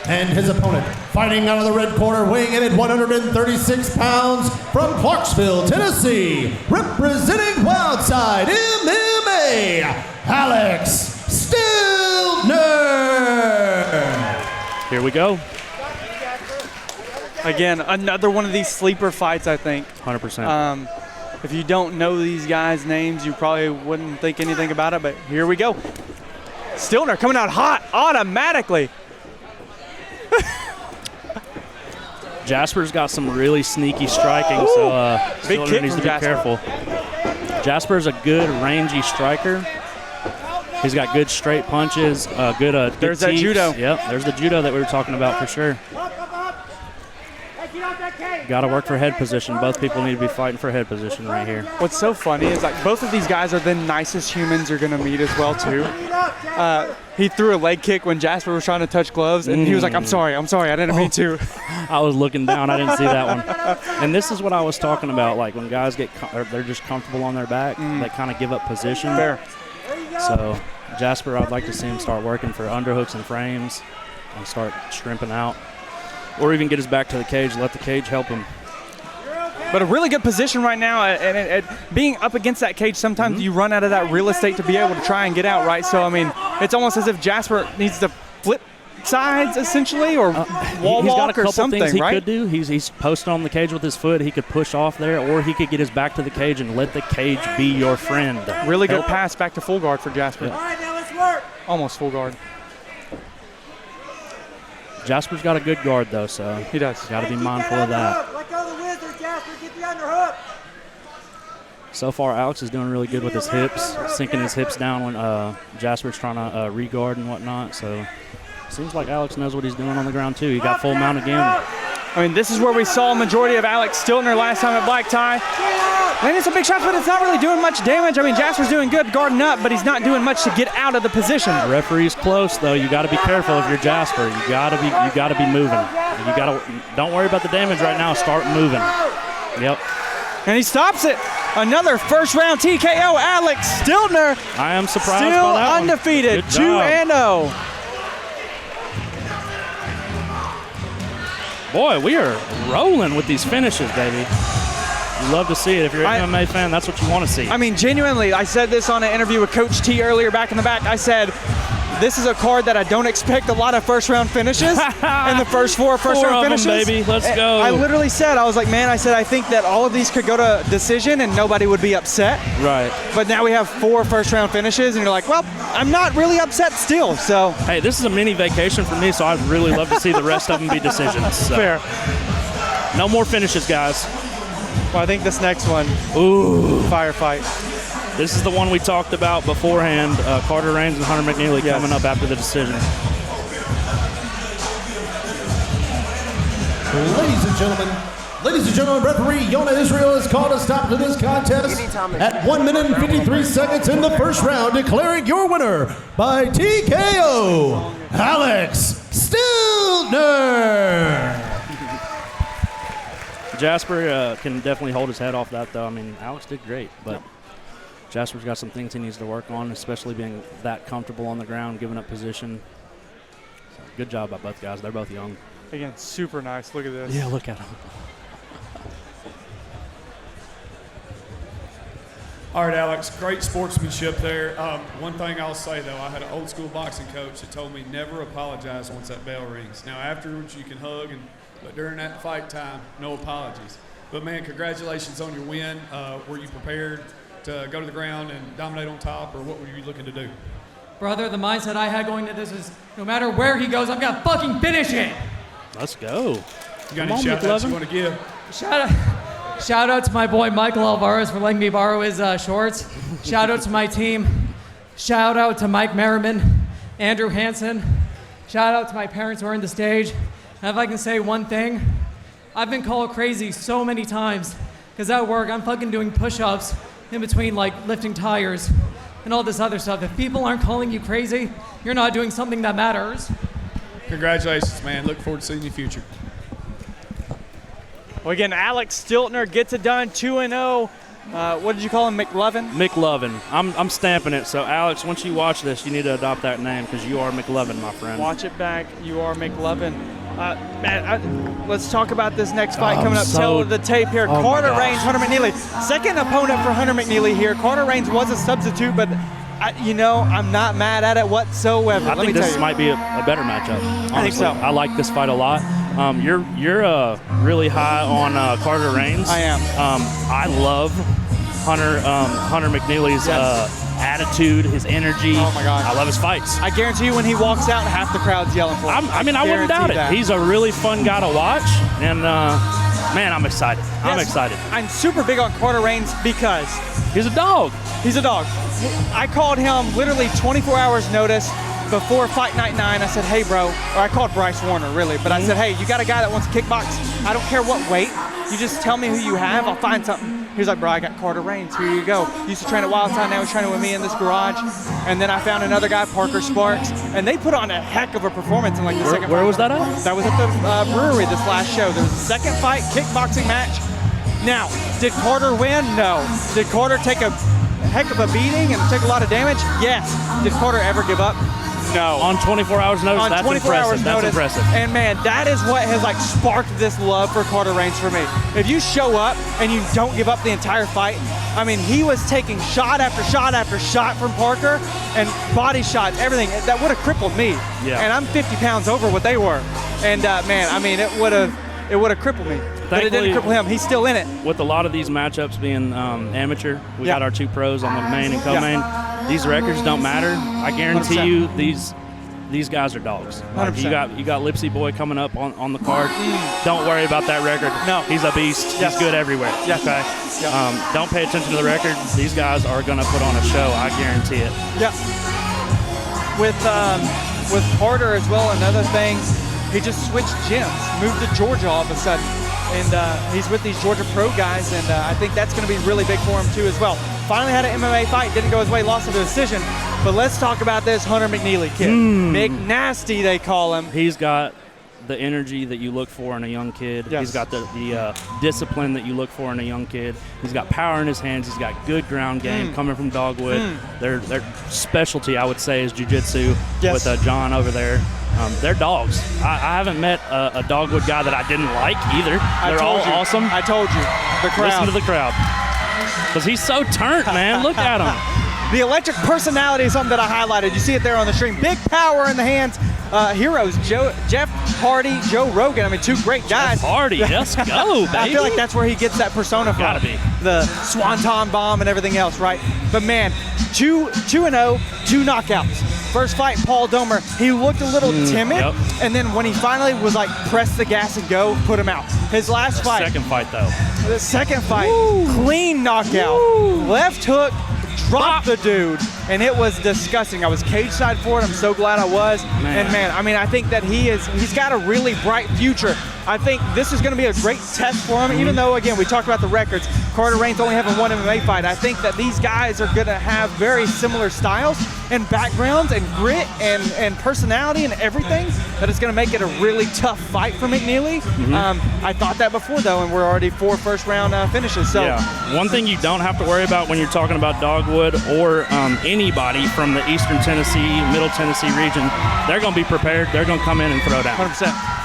And his opponent, fighting out of the red corner, weighing in at 136 pounds, from Clarksville, Tennessee, representing Wildside MMA, Alex Stilner. Here we go. Again, another one of these sleeper fights, I think. 100%. If you don't know these guys' names, you probably wouldn't think anything about it, but here we go. Stilner coming out hot automatically. Jasper's got some really sneaky striking, so Big Stilner kick needs to from be Jasper. careful. Jasper's a good rangy striker. He's got good straight punches, good There's that teeps. judo. Yep, there's the judo that we were talking about for sure. Got to work for head position. Both people need to be fighting for head position right here. What's so funny is like both of these guys are the nicest humans you're gonna meet as well too. He threw a leg kick when Jasper was trying to touch gloves, and he was like, I'm sorry, I didn't mean to. I was looking down. I didn't see that one. And this is what I was talking about. Like when guys they're just comfortable on their back, they kind of give up position. Fair. So Jasper, I'd like to see him start working for underhooks and frames and start shrimping out. Or even get his back to the cage, let the cage help him. But a really good position right now, and being up against that cage, sometimes you run out of that real estate to be able to try and get out, right? So, I mean, it's almost as if Jasper needs to flip sides, essentially, or wall he's got a walk or couple something, things he right? could do. He's posted on the cage with his foot. He could push off there, or he could get his back to the cage and let the cage be your friend. Really good pass back to full guard for Jasper. Yeah. All right, now let's work. Almost full guard. Jasper's got a good guard, though, so he does. Got to be mindful of that. Let go of the wizard, Jasper. Get the underhook. So far, Alex is doing really good with his hips, sinking his hips down when Jasper's trying to re-guard and whatnot. So seems like Alex knows what he's doing on the ground, too. He got full mount again. I mean, this is where we saw a majority of Alex Stilner last time at black tie. Landing some big shots, but it's not really doing much damage. I mean, Jasper's doing good guarding up, but he's not doing much to get out of the position. The referee's close, though. You got to be careful if you're Jasper. You got to be moving. Don't worry about the damage right now. Start moving. Yep. And he stops it. Another first round TKO, Alex Stilner. I am surprised Still by that undefeated, one. Good job. 2-0. Boy, we are rolling with these finishes, baby. You love to see it. If you're an MMA fan, that's what you want to see. I mean, genuinely, I said this on an interview with Coach T earlier back in the back. I said, this is a card that I don't expect a lot of first-round finishes. And the first four first-round finishes. baby. Let's go. I literally said, I was like, man, I think that all of these could go to decision and nobody would be upset. Right. But now we have 4 first-round finishes, and you're like, well, I'm not really upset still, so. Hey, this is a mini vacation for me, so I'd really love to see the rest of them be decisions. So. Fair. No more finishes, guys. Well, I think this next one, firefight. This is the one we talked about beforehand. Carter Raines and Hunter McNeely coming up after the decision. Ladies and gentlemen, referee Yona Israel has called a stop to this contest at 1 minute and 53 seconds in the first round, declaring your winner by TKO, Alex Stilner. Jasper can definitely hold his head off that, though. I mean, Alex did great, but Jasper's got some things he needs to work on, especially being that comfortable on the ground, giving up position. So, good job by both guys. They're both young. Again, super nice. Look at this. Yeah, look at him. All right, Alex, great sportsmanship there. One thing I'll say, though, I had an old-school boxing coach that told me never apologize once that bell rings. Now, afterwards, you can hug, but during that fight time, no apologies. But, man, congratulations on your win. Were you prepared to go to the ground and dominate on top, or what were you looking to do? Brother, the mindset I had going into this is no matter where he goes, I'm going to fucking finish it. Let's go. You got any shout-outs you want to give? Shout out to my boy Michael Alvarez for letting me borrow his shorts. Shout out to my team. Shout out to Mike Merriman, Andrew Hansen. Shout out to my parents who are in the stage. And if I can say one thing, I've been called crazy so many times Because at work, I'm fucking doing push-ups in between like lifting tires and all this other stuff. If people aren't calling you crazy, you're not doing something that matters. Congratulations, man. Look forward to seeing you in the future. Well, again, Alex Stiltner gets it done, 2-0. What did you call him, McLovin? McLovin. I'm stamping it. So, Alex, once you watch this, you need to adopt that name because you are McLovin, my friend. Watch it back. You are McLovin. Let's talk about this next fight coming up. Tell the tape here. Carter Raines, Hunter McNeely. Second opponent for Hunter McNeely here. Carter Raines was a substitute, but I'm not mad at it whatsoever. I think this might be a better matchup. Honestly. I think so. I like this fight a lot. You're really high on Carter Raines. I am. I love Hunter McNeely's attitude, his energy. Oh my God. I love his fights. I guarantee you when he walks out, half the crowd's yelling for him. I wouldn't doubt it. He's a really fun guy to watch, and man, I'm excited. Yes, I'm excited. I'm super big on Carter Raines because he's a dog. He's a dog. I called him literally 24 hours notice before Fight Night 9. I said, hey, bro, or I called Bryce Warner, really, but I said, hey, you got a guy that wants to kickbox? I don't care what weight. You just tell me who you have. I'll find something. He was like, bro, I got Carter Raines. Here you go. Used to train at Wildside. Now he's training with me in this garage. And then I found another guy, Parker Sparks, and they put on a heck of a performance in like the second fight. Where was that at? That was at the brewery this last show. There was a second fight, kickboxing match. Now, did Carter win? No. Did Carter take a heck of a beating and take a lot of damage? Yes. Did Carter ever give up? No. On 24 hours notice, on that's 24 impressive. hours That's notice. impressive. And man, that is what has like sparked this love for Carter Raines for me. If you show up and you don't give up the entire fight, I mean, he was taking shot after shot after shot from Parker and body shots, everything. That would have crippled me. Yeah. And I'm 50 pounds over what they were. And man, I mean, it would have crippled me. But it didn't cripple him. He's still in it. With a lot of these matchups being amateur, we got our two pros on the main and co-main. Yeah. These records don't matter. I guarantee 100%. you these guys are dogs. Like 100%. you got Lipsy Boy coming up on the card. Don't worry about that record. No. He's a beast. Yes. He's good everywhere. Yes. Okay. Yep. Don't pay attention to the record. These guys are going to put on a show. I guarantee it. Yeah. With Carter as well, another thing, he just switched gyms, moved to Georgia all of a sudden. And he's with these Georgia pro guys, and I think that's going to be really big for him too as well. Finally had an MMA fight, didn't go his way, lost to the decision. But let's talk about this Hunter McNeely kid. McNasty, they call him. He's got the energy that you look for in a young kid. Yes. He's got the discipline that you look for in a young kid. He's got power in his hands. He's got good ground game coming from Dogwood. Their specialty, I would say, is jiu-jitsu with John over there. They're dogs. I haven't met a Dogwood guy that I didn't like either. They're all awesome. I told you. The crowd. Listen to the crowd. Because he's so turnt, man. Look at him. The electric personality is something that I highlighted. You see it there on the stream. Big power in the hands. Heroes, Jeff Hardy, Joe Rogan. I mean, two great guys. Jeff Hardy, let's go, baby. I feel like that's where he gets that persona from. Gotta be. The Swanton bomb and everything else, right? But man, 2-0, 2 knockouts. First fight, Paul Domer, he looked a little timid, and then when he finally was like, press the gas and go, put him out. His last fight. Second fight, though. The second fight, clean knockout. Left hook, dropped the dude, and it was disgusting. I was cage side for it. I'm so glad I was. And man, I mean, I think that he's got a really bright future. I think this is going to be a great test for him, even though, again, we talked about the records. Carter Raines only having one MMA fight. I think that these guys are going to have very similar styles and backgrounds and grit and personality and everything that is going to make it a really tough fight for McNeely. I thought that before, though, and we're already 4 first-round finishes. So, one thing you don't have to worry about when you're talking about Dogwood or anybody from the Eastern Tennessee, Middle Tennessee region, they're going to be prepared. They're going to come in and throw down. 100%.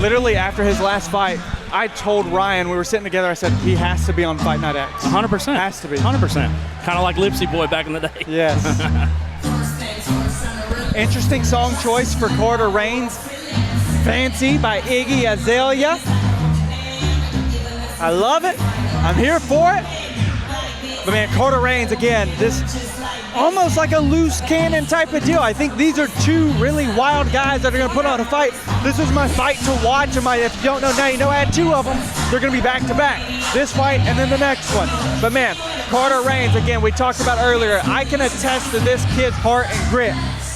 Literally after his last fight, I told Ryan, we were sitting together, I said, he has to be on Fight Night X. 100%. Has to be. 100%. Kind of like Lipsy Boy back in the day. Yes. Interesting song choice for Carter Raines. Fancy by Iggy Azalea. I love it. I'm here for it. But man, Carter Raines, again, this almost like a loose cannon type of deal. I think these are two really wild guys that are going to put on a fight. This was my fight to watch. If you don't know now, you know I had 2 of them. They're going to be back-to-back. This fight and then the next one. But man, Carter Raines, again, we talked about earlier, I can attest to this kid's heart and grit.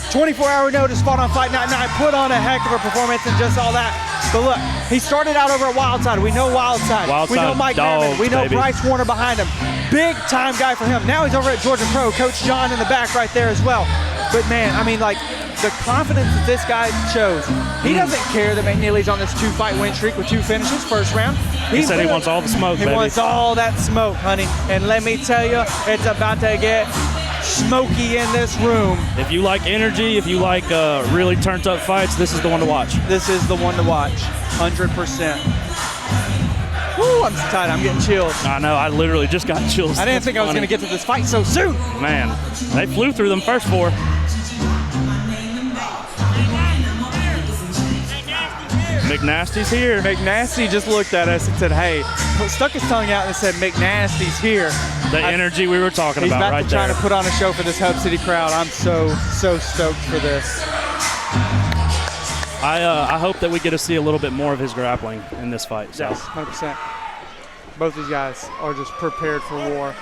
24-hour notice, fought on Fight Night 9, put on a heck of a performance and just all that. But look, he started out over at Wildside. We know Wildside. We know Mike Merriman. We know baby. Bryce Warner behind him. Big time guy for him. Now he's over at Georgia Pro. Coach John in the back right there as well. But man, I mean, like, the confidence that this guy shows, he doesn't care that McNeely's on this 2-fight win streak with 2 finishes first round. He said he wants all the smoke, baby. He wants all that smoke, honey. And let me tell you, it's about to get smoky in this room. If you like energy, if you like really turned up fights, this is the one to watch. This is the one to watch, 100%. Woo, I'm so tired, I'm getting chills. I know, I literally just got chills. I didn't think I was going to get to this fight so soon. Man, they flew through them first 4. McNasty's here. McNasty just looked at us and said, hey, stuck his tongue out and said, McNasty's here. The energy we were talking about right there. He's trying to put on a show for this Hub City crowd. I'm so stoked for this. I hope that we get to see a little bit more of his grappling in this fight. So. Yes, 100%. Both these guys are just prepared for war.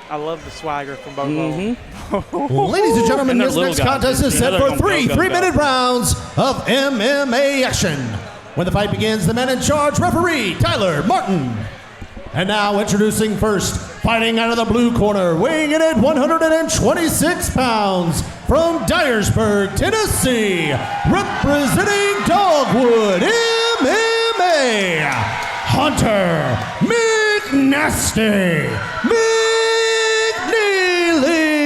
I love the swagger from both of them. Ladies and gentlemen, this next contest is set for 3 3-minute rounds of MMA action. When the fight begins, the man in charge, referee Tyler Martin. And now introducing first, fighting out of the blue corner, weighing in at 126 pounds, from Dyersburg, Tennessee, representing Dogwood MMA, Hunter McNasty McNeely.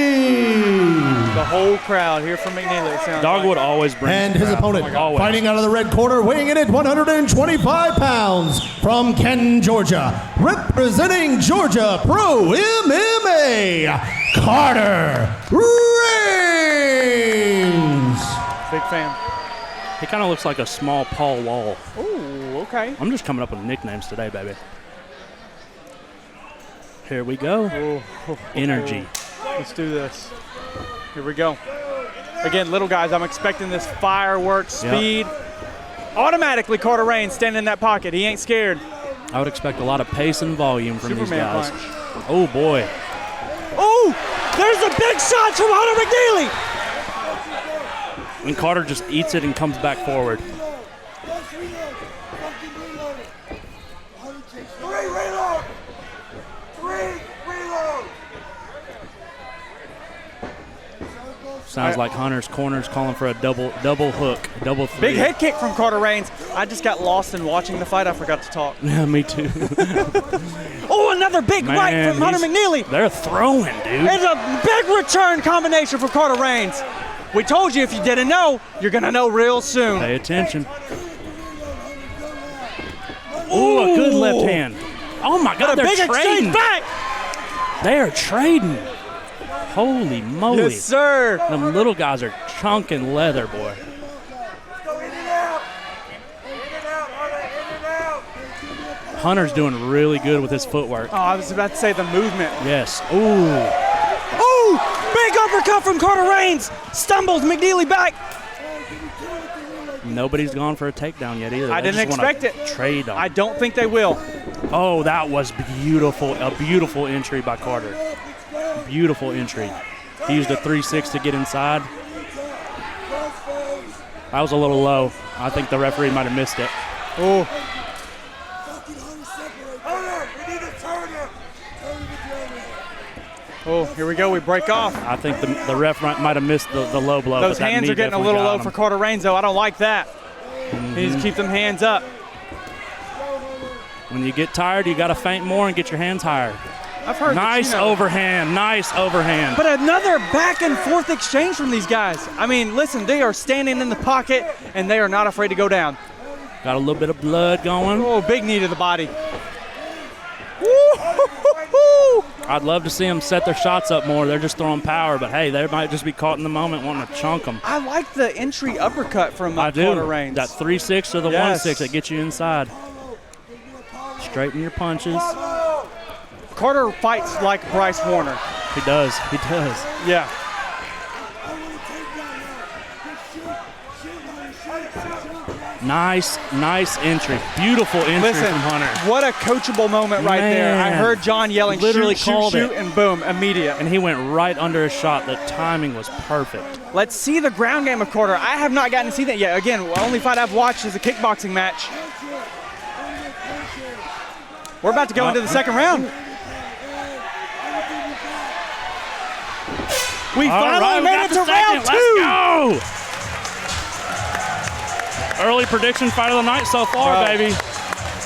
The whole crowd here from McNeely. It sounds Dogwood always brings. And his opponent, fighting out of the red corner, weighing in at 125 pounds, from Canton, Georgia, representing Georgia Pro MMA, Carter Reigns. Big fan. He kind of looks like a small Paul Wall. Ooh, okay. I'm just coming up with nicknames today, baby. Here we go. Energy. Let's do this. Here we go. Again, little guys, I'm expecting this fireworks speed. Automatically, Carter Reigns standing in that pocket. He ain't scared. I would expect a lot of pace and volume from these guys. Punch. Oh, boy. Oh, there's a big shot from Hunter McNeely. And Carter just eats it and comes back forward. Sounds like Hunter's corner's calling for a double hook, double 3. Big head kick from Carter Reigns. I just got lost in watching the fight. I forgot to talk. Yeah, me too. Oh, another big right from Hunter McNeely. They're throwing, dude. It's a big return combination for Carter Reigns. We told you if you didn't know, you're going to know real soon. Pay attention. Ooh, a good left hand. Oh, my God, they're big trading. Back. They are trading. Holy moly. Yes, sir. Them little guys are chunking leather, boy. Hunter's doing really good with his footwork. Oh, I was about to say the movement. Yes. Ooh. Ooh, big uppercut from Carter Reigns. Stumbles McNeely back. Nobody's gone for a takedown yet either. I didn't expect it. Trade on. I don't think they will. Oh, that was beautiful. A beautiful entry by Carter. Beautiful entry. He used a 3-6 to get inside. That was a little low. I think the referee might have missed it. Oh. Oh, here we go. We break off. I think the ref might have missed the low blow. Those hands are getting a little low for Carter Reigns, though. I don't like that. He needs to keep them hands up. When you get tired, you got to feint more and get your hands higher. I've heard nice overhand, nice overhand. But another back and forth exchange from these guys. I mean, listen, they are standing in the pocket, and they are not afraid to go down. Got a little bit of blood going. Oh, big knee to the body. I'd love to see them set their shots up more. They're just throwing power, but hey, they might just be caught in the moment wanting to chunk them. I like the entry uppercut from Carter Reigns. That 3-6 or the 1-6 that gets you inside. Straighten your punches. Carter fights like Bryce Warner. He does. He does. Yeah. Nice entry. Beautiful entry Listen, from Hunter. what a coachable moment right there. I Man. heard John yelling, Literally shoot, called shoot, it. and boom, immediate. And he went right under his shot. The timing was perfect. Let's see the ground game of Carter. I have not gotten to see that yet. Again, the only fight I've watched is a kickboxing match. We're about to go into the second round. We finally made it to round 2. Let's go! Early prediction fight of the night so far, baby.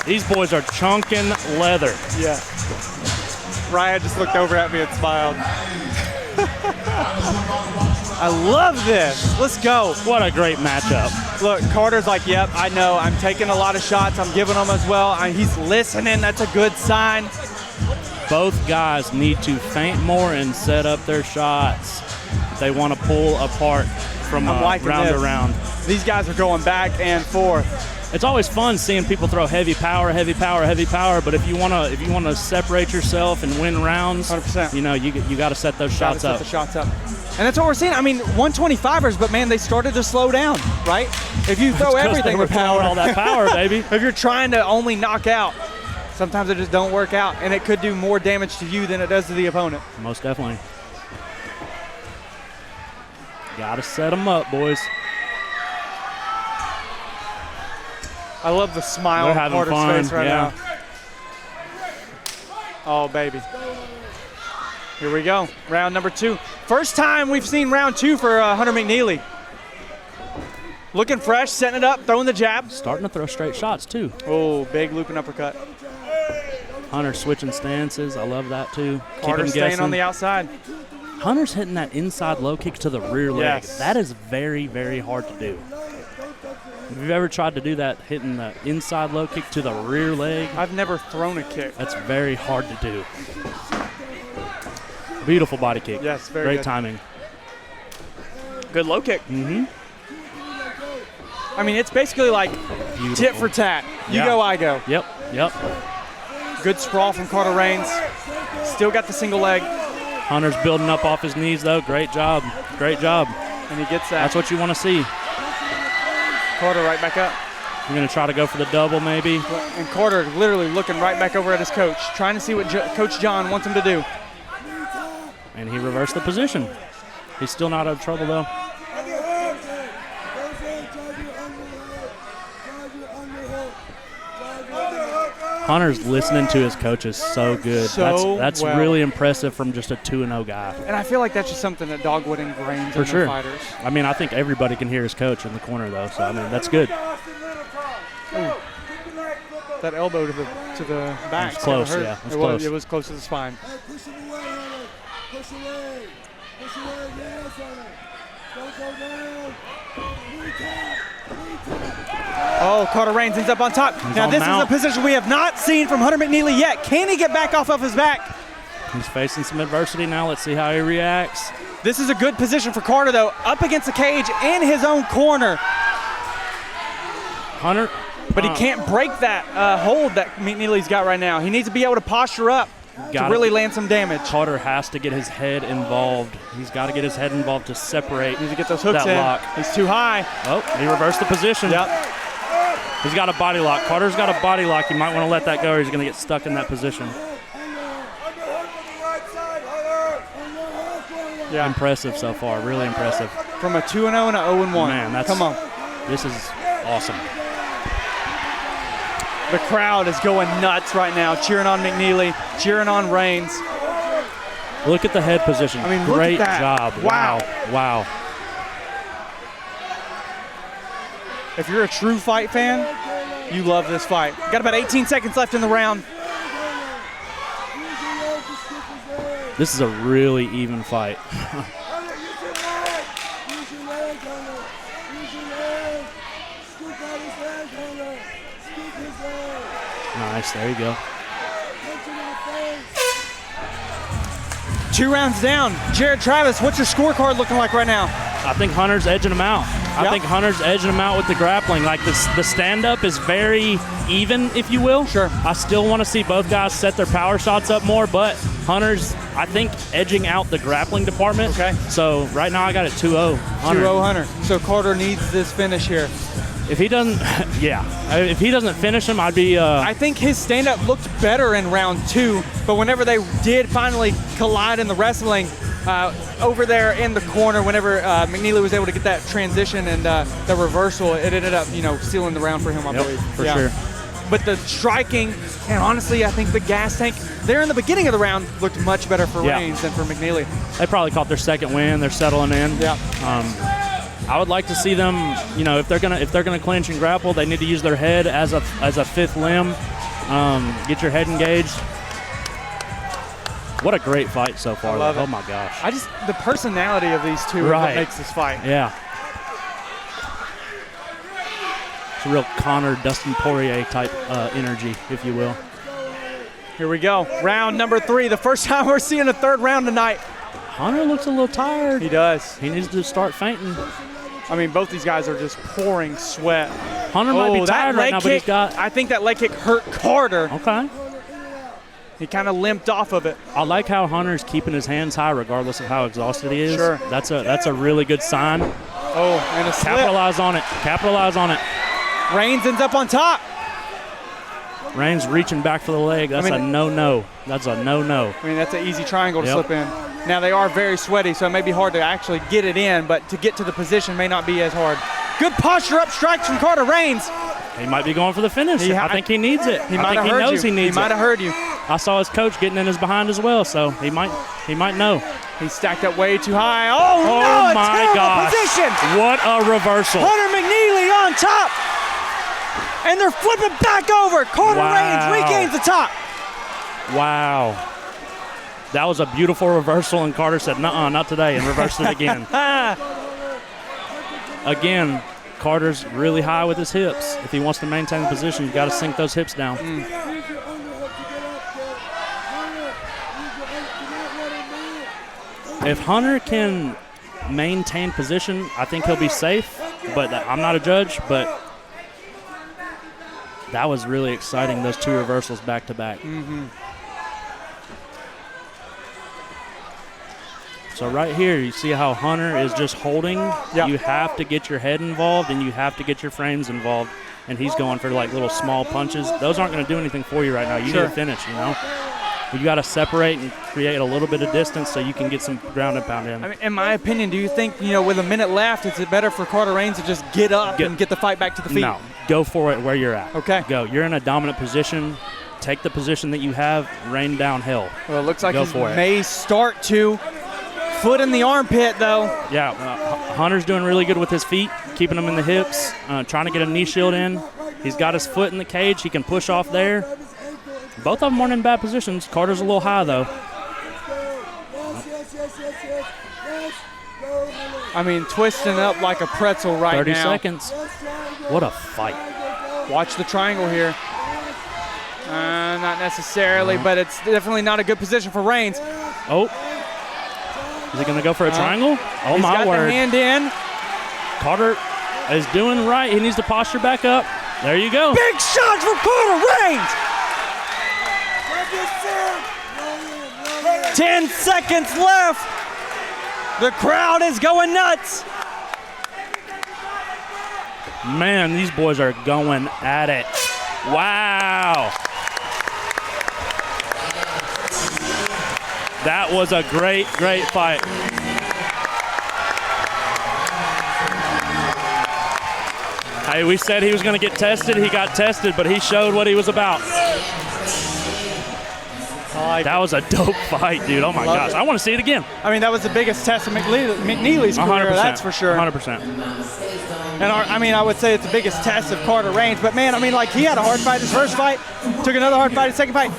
These boys are chunking leather. Yeah. Ryan just looked over at me and smiled. I love this. Let's go. What a great matchup. Look, Carter's like, yep, I know. I'm taking a lot of shots. I'm giving them as well. He's listening. That's a good sign. Both guys need to feint more and set up their shots. They want to pull apart from round to round. These guys are going back and forth. It's always fun seeing people throw heavy power, but if you want to separate yourself and win rounds, 100%. you know, you got to set those shots up. Set the shots up. And that's what we're seeing. I mean, 125ers, but man, they started to slow down, right? If you throw everything with power, all that power, baby. If you're trying to only knock out, sometimes it just don't work out, and it could do more damage to you than it does to the opponent. Most definitely. Got to set them up, boys. I love the smile on Carter's face right now. Oh, baby. Here we go. Round number 2. First time we've seen round 2 for Hunter McNeely. Looking fresh, setting it up, throwing the jab. Starting to throw straight shots, too. Oh, big looping uppercut. Hunter switching stances. I love that, too. Carter staying on the outside. Hunter's hitting that inside low kick to the rear leg. Yes. That is very, very hard to do. If you've ever tried to do that, hitting the inside low kick to the rear leg, I've never thrown a kick. That's very hard to do. Beautiful body kick. Yes, very Great good. timing. Good low kick. Mm-hmm. I mean, it's basically like Beautiful. tit for tat. You go, I go. Yep. Good sprawl from Carter Raines. Still got the single leg. Hunter's building up off his knees, though. Great job. And he gets that. That's what you want to see. Carter right back up. You're going to try to go for the double, maybe. And Carter literally looking right back over at his coach, trying to see what Coach John wants him to do. And he reversed the position. He's still not out of trouble, though. Hunter's listening to his coaches so good. That's well. really impressive from just a 2-0 guy. And I feel like that's just something that Dogwood ingrains in their fighters. I mean, I think everybody can hear his coach in the corner, though. So, I mean, that's good. Ooh. That elbow to the back. It was close, yeah. It was close to the spine. Oh, Carter Raines ends up on top. Now this is a position we have not seen from Hunter McNeely yet. Can he get back off of his back? He's facing some adversity now. Let's see how he reacts. This is a good position for Carter, though, up against the cage in his own corner. Hunter. But he can't break that hold that McNeely's got right now. He needs to be able to posture up to really land some damage. Carter has to get his head involved. He's got to get his head involved to separate. Needs to get those hooks in. Lock. He's too high. Oh, he reversed the position. Yep. He's got a body lock. Carter's got a body lock. You might want to let that go or he's going to get stuck in that position. Yeah. Impressive so far. Really impressive. From a 2-0 and a 0-1. Man, Come on. This is awesome. The crowd is going nuts right now, cheering on McNeely, cheering on Raines. Look at the head position. I mean, great look at that. job. Wow. If you're a true fight fan, you love this fight. Got about 18 seconds left in the round. This is a really even fight. Nice, there you go. 2 rounds down. Jared Travis, what's your scorecard looking like right now? I think Hunter's edging him out. I think Hunter's edging him out with the grappling. Like the stand-up is very even, if you will. Sure. I still want to see both guys set their power shots up more, but Hunter's, I think, edging out the grappling department. Okay. So right now I got it 2-0 Hunter. 2-0 Hunter. So Carter needs this finish here. If he doesn't, if he doesn't finish him, I'd be. I think his stand-up looked better in round 2, but whenever they did finally collide in the wrestling, over there in the corner, whenever McNeely was able to get that transition and the reversal, it ended up, sealing the round for him, I believe. For sure. But the striking, and honestly, I think the gas tank there in the beginning of the round looked much better for Reigns than for McNeely. They probably caught their second win. They're settling in. Yeah. I would like to see them, if they're gonna clinch and grapple, they need to use their head as a fifth limb. Get your head engaged. What a great fight so far. I love it. Oh my gosh. The personality of these two is what makes this fight. Yeah. It's a real Conor, Dustin Poirier type energy, if you will. Here we go. Round number 3. The first time we're seeing a third round tonight. Hunter looks a little tired. He does. He needs to start fainting. I mean, both these guys are just pouring sweat. Hunter might be tired right now, but he's got. I think that leg kick hurt Carter. Okay. He kind of limped off of it. I like how Hunter's keeping his hands high regardless of how exhausted he is. Sure. That's a really good sign. Oh, and a slip. Capitalize on it. Capitalize on it. Reigns ends up on top. Reigns reaching back for the leg. That's a no-no. That's a no-no. I mean, that's an easy triangle to slip in. Now, they are very sweaty, so it may be hard to actually get it in, but to get to the position may not be as hard. Good posture up strikes from Carter Reigns. He might be going for the finish. I think he needs it. He might have heard you. He might have heard you. I saw his coach getting in his behind as well, so he might know. He stacked up way too high. Oh no, my gosh. Position. What a reversal. Hunter McNeely on top. And they're flipping back over. Carter Reigns regains the top. Wow. That was a beautiful reversal, and Carter said, nuh-uh, not today, and reversed it again. Again, Carter's really high with his hips. If he wants to maintain the position, you've got to sink those hips down. If Hunter can maintain position, I think he'll be safe, but I'm not a judge, but that was really exciting, those two reversals back-to-back. So right here, you see how Hunter is just holding. Yep. You have to get your head involved, and you have to get your frames involved. And he's going for like little small punches. Those aren't going to do anything for you right now. You need to finish, You got to separate and create a little bit of distance so you can get some ground and pound in. I mean, in my opinion, do you think, with a minute left, is it better for Carter Reigns to just get up and get the fight back to the feet? No, go for it where you're at. Okay. Go. You're in a dominant position. Take the position that you have, rain downhill. Well, it looks like he may start to. Foot in the armpit, though. Yeah, Hunter's doing really good with his feet, keeping them in the hips, trying to get a knee shield in. He's got his foot in the cage. He can push off there. Both of them aren't in bad positions. Carter's a little high, though. I mean, twisting up like a pretzel right 30 now. 30 seconds. What a fight. Watch the triangle here. Not necessarily, but it's definitely not a good position for Reigns. Oh. Is he going to go for a triangle? Oh, my word. He's got the hand in. Carter is doing right. He needs to posture back up. There you go. Big shot from Carter Reigns. 10 seconds left. The crowd is going nuts. Man, these boys are going at it. Wow. That was a great, great fight. Hey, we said he was going to get tested. He got tested, but he showed what he was about. That was a dope fight, dude. Oh, my gosh. I want to see it again. I mean, that was the biggest test of McNeely's career, 100%, that's for sure. 100%. And I would say it's the biggest test of Carter Reigns. But, man, he had a hard fight his first fight, took another hard fight his second fight.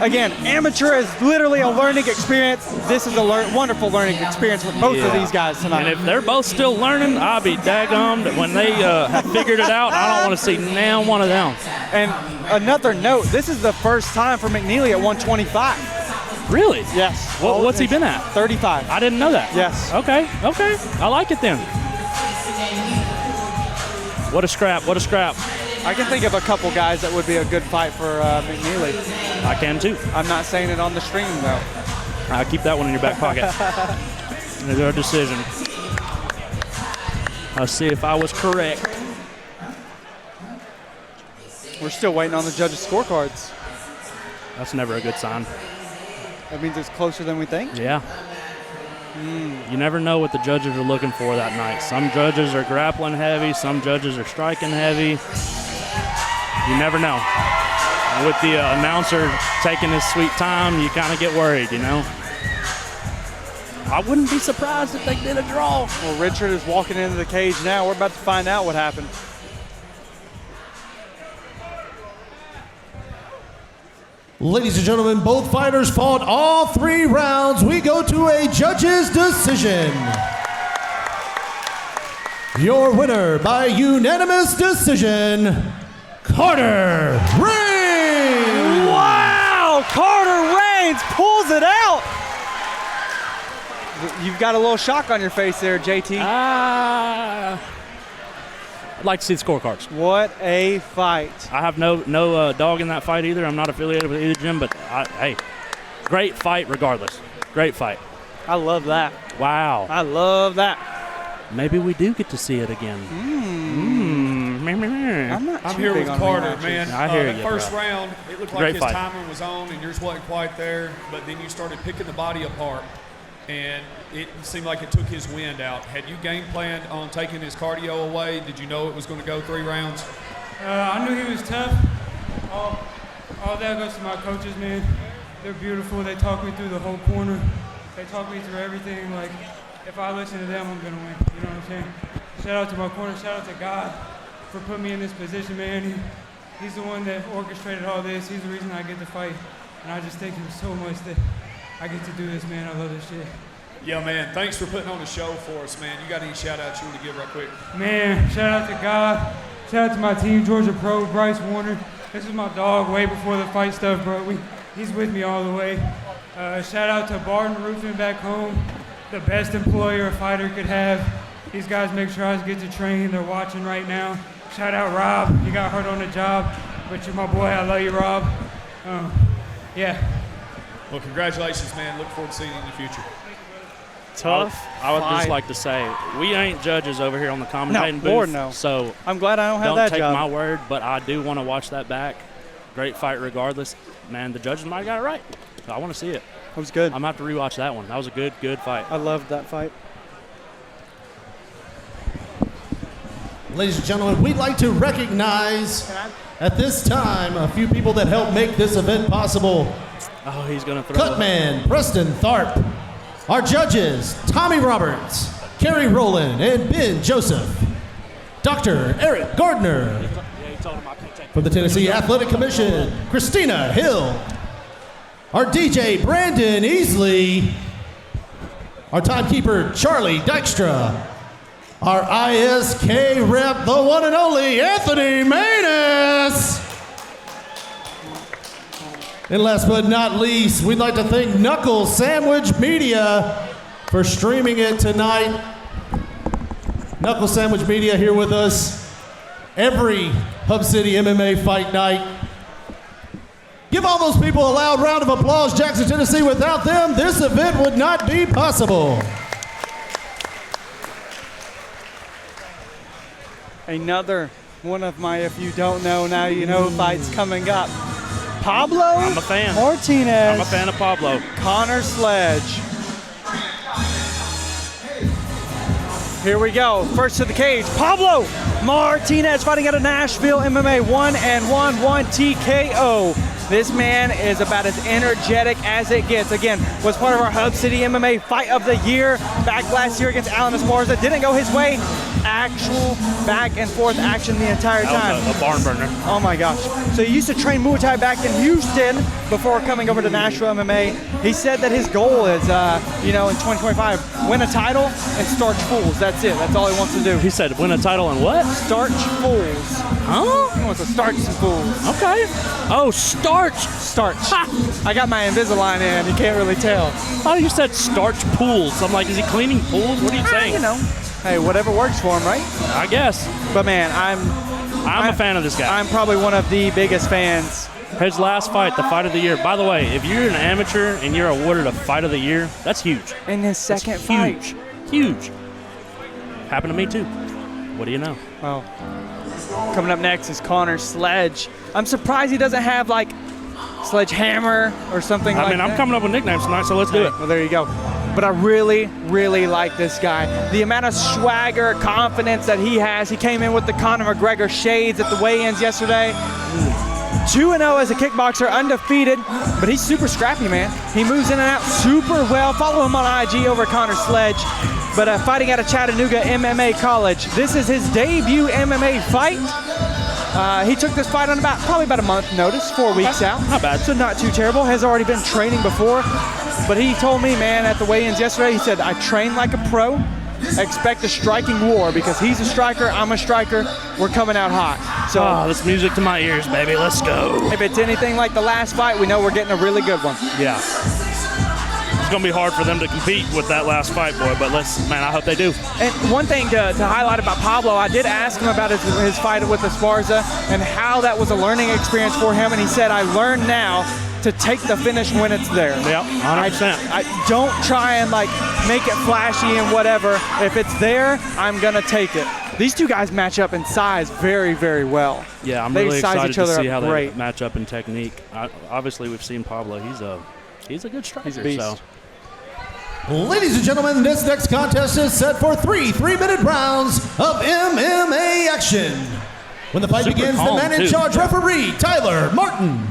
Again, amateur is literally a learning experience. This is a wonderful learning experience with both of these guys tonight. And if they're both still learning, I'll be daggummed when they have figured it out. I don't want to see now one of them. And another note, this is the first time for McNeely at 125. Really? Yes. What's he been at? 35. I didn't know that. Yes. Okay. I like it then. What a scrap. I can think of a couple guys that would be a good fight for McNeely. I can too. I'm not saying it on the stream, though. I'll keep that one in your back pocket. There's our decision. I'll see if I was correct. We're still waiting on the judges' scorecards. That's never a good sign. That means it's closer than we think? Yeah. You never know what the judges are looking for that night. Some judges are grappling heavy. Some judges are striking heavy. You never know. And with the announcer taking his sweet time, you kind of get worried, you know. I wouldn't be surprised if they did a draw. Well, Richard is walking into the cage now. We're about to find out what happened. Ladies and gentlemen, both fighters fought all 3 rounds. We go to a judge's decision. Your winner by unanimous decision, Carter Reigns. Wow! Carter Reigns pulls it out. You've got a little shock on your face there, JT. I'd like to see the scorecards. What a fight. I have no dog in that fight either. I'm not affiliated with either gym, but hey, great fight regardless. Great fight. I love that. Wow. I love that. Maybe we do get to see it again. I'm here with Carter, man. I hear that you, first bro. round, it looked like Great his fight. timing was on and yours wasn't quite there, but then you started picking the body apart, and it seemed like it took his wind out. Had you game planned on taking his cardio away? Did you know it was going to go 3 rounds? I knew he was tough. All that goes to my coaches, man. They're beautiful. They talk me through the whole corner. They talk me through everything. Like, if I listen to them, I'm going to win. You know what I'm saying? Shout out to my corner. Shout out to God for putting me in this position, man. He's the one that orchestrated all this. He's the reason I get to fight. And I just thank him so much that I get to do this, man. I love this shit. Yeah, man. Thanks for putting on the show for us, man. You got any shout-outs you want to give right quick? Man, shout out to God. Shout out to my team, Georgia Pro, Bryce Warner. This is my dog way before the fight stuff, bro. He's with me all the way. Shout out to Barton Roofing back home, the best employer a fighter could have. These guys make sure I get to train. They're watching right now. Shout out Rob. You got hurt on the job, but you're my boy. I love you, Rob. Yeah. Well, congratulations, man. Look forward to seeing you in the future. Tough. I would just like to say, we ain't judges over here on the commentating booth. Lord, no. So I'm glad I don't have that take job. my word, but I do want to watch that back. Great fight regardless. Man, the judges might have got it right. I want to see it. It was good. I'm going to have to rewatch that one. That was a good fight. I loved that fight. Ladies and gentlemen, we'd like to recognize at this time a few people that helped make this event possible. Oh, he's going to throw Cutman, Preston Tharp. Our judges, Tommy Roberts, Kerry Rowland, and Ben Joseph. Dr. Eric Gardner. From the Tennessee Athletic Commission, Christina Hill. Our DJ, Brandon Easley. Our timekeeper, Charlie Dykstra. Our ISK rep, the one and only Anthony Maness. And last but not least, we'd like to thank Knuckle Sandwich Media for streaming it tonight. Knuckle Sandwich Media here with us every Hub City MMA fight night. Give all those people a loud round of applause, Jackson, Tennessee. Without them, this event would not be possible. Another one of my if you don't know, now you know fights coming up. Pablo I'm a fan. Martinez. I'm a fan of Pablo. Connor Sledge. Here we go. First to the cage. Pablo Martinez fighting out of Nashville MMA 1-1 TKO. This man is about as energetic as it gets. Again, was part of our Hub City MMA Fight of the Year back last year against Alan Esparza. Didn't go his way. Actual back and forth action the entire time. That was a barn burner. Oh my gosh. So he used to train Muay Thai back in Houston before coming over to Nashville MMA. He said that his goal is, in 2025, win a title and starch fools. That's it. That's all he wants to do. He said win a title and what? Starch fools. Huh? He wants to starch some fools. Okay. Oh, starch. Starch. I got my Invisalign in. You can't really tell. Oh, you said starch pools. I'm like, is he cleaning pools? What are you saying? Hey, whatever works for him, right? I guess. But man, I'm a fan of this guy. I'm probably one of the biggest fans. His last fight, the fight of the year. By the way, if you're an amateur and you're awarded a fight of the year, that's huge. In his second fight. Huge. Happened to me too. What do you know? Well, coming up next is Connor Sledge I'm surprised he doesn't have like Sledgehammer or something like that. I'm coming up with nicknames tonight, so let's do it. Well, there you go. But I really, really like this guy. The amount of swagger, confidence that he has. He came in with the Conor McGregor shades at the weigh-ins yesterday. 2-0 as a kickboxer, undefeated, but he's super scrappy, man. He moves in and out super well. Follow him on IG over Connor Sledge. But fighting out of Chattanooga MMA College. This is his debut MMA fight. He took this fight on probably about a month notice, 4 weeks out. Not bad. So not too terrible. Has already been training before. But he told me, man, at the weigh-ins yesterday, he said, I train like a pro. Expect a striking war because he's a striker, I'm a striker. We're coming out hot. So that's music to my ears, baby. Let's go. If it's anything like the last fight, we know we're getting a really good one. Yeah. It's going to be hard for them to compete with that last fight, boy, but I hope they do. And one thing to highlight about Pablo, I did ask him about his fight with Esparza and how that was a learning experience for him, and he said, I learned now to take the finish when it's there. Yep, 100%. I don't try and like make it flashy and whatever. If it's there, I'm going to take it. These two guys match up in size very, very well. Yeah, I'm really excited to see how they match up in technique. Obviously, we've seen Pablo. He's a good striker. He's a beast. So. Ladies and gentlemen, this next contest is set for 3 3-minute rounds of MMA action. When the fight begins, the man in charge, referee Tyler Martin.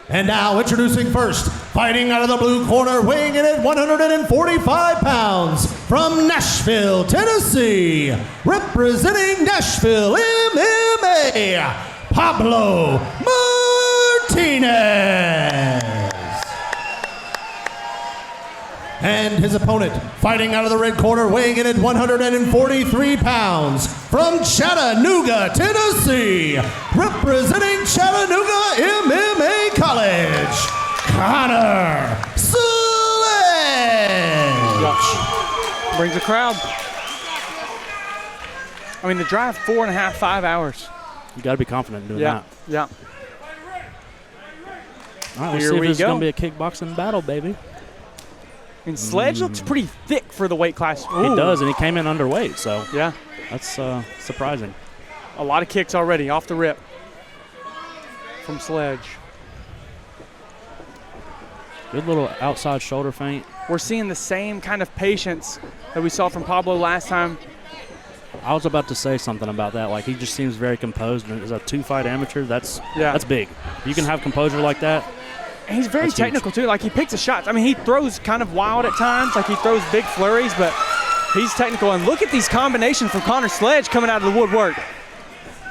And now introducing first, fighting out of the blue corner, weighing in at 145 pounds, from Nashville, Tennessee, representing Nashville MMA, Pablo Martinez. And his opponent, fighting out of the red corner, weighing in at 143 pounds, from Chattanooga, Tennessee, representing Chattanooga MMA College, Connor Sledge. Brings a crowd. I mean, the drive 4.5, 5 hours. You got to be confident in doing that. Yeah. All right, we'll see if it's going to be a kickboxing battle, baby. And Sledge looks pretty thick for the weight class. He does, and he came in underweight, so yeah, that's surprising. A lot of kicks already off the rip from Sledge. Good little outside shoulder feint. We're seeing the same kind of patience that we saw from Pablo last time. I was about to say something about that. Like, he just seems very composed. And as a 2-fight amateur, that's big. You can have composure like that. And he's very technical, too. Like, he picks his shots. I mean, he throws kind of wild at times. Like, he throws big flurries, but he's technical. And look at these combinations from Connor Sledge coming out of the woodwork.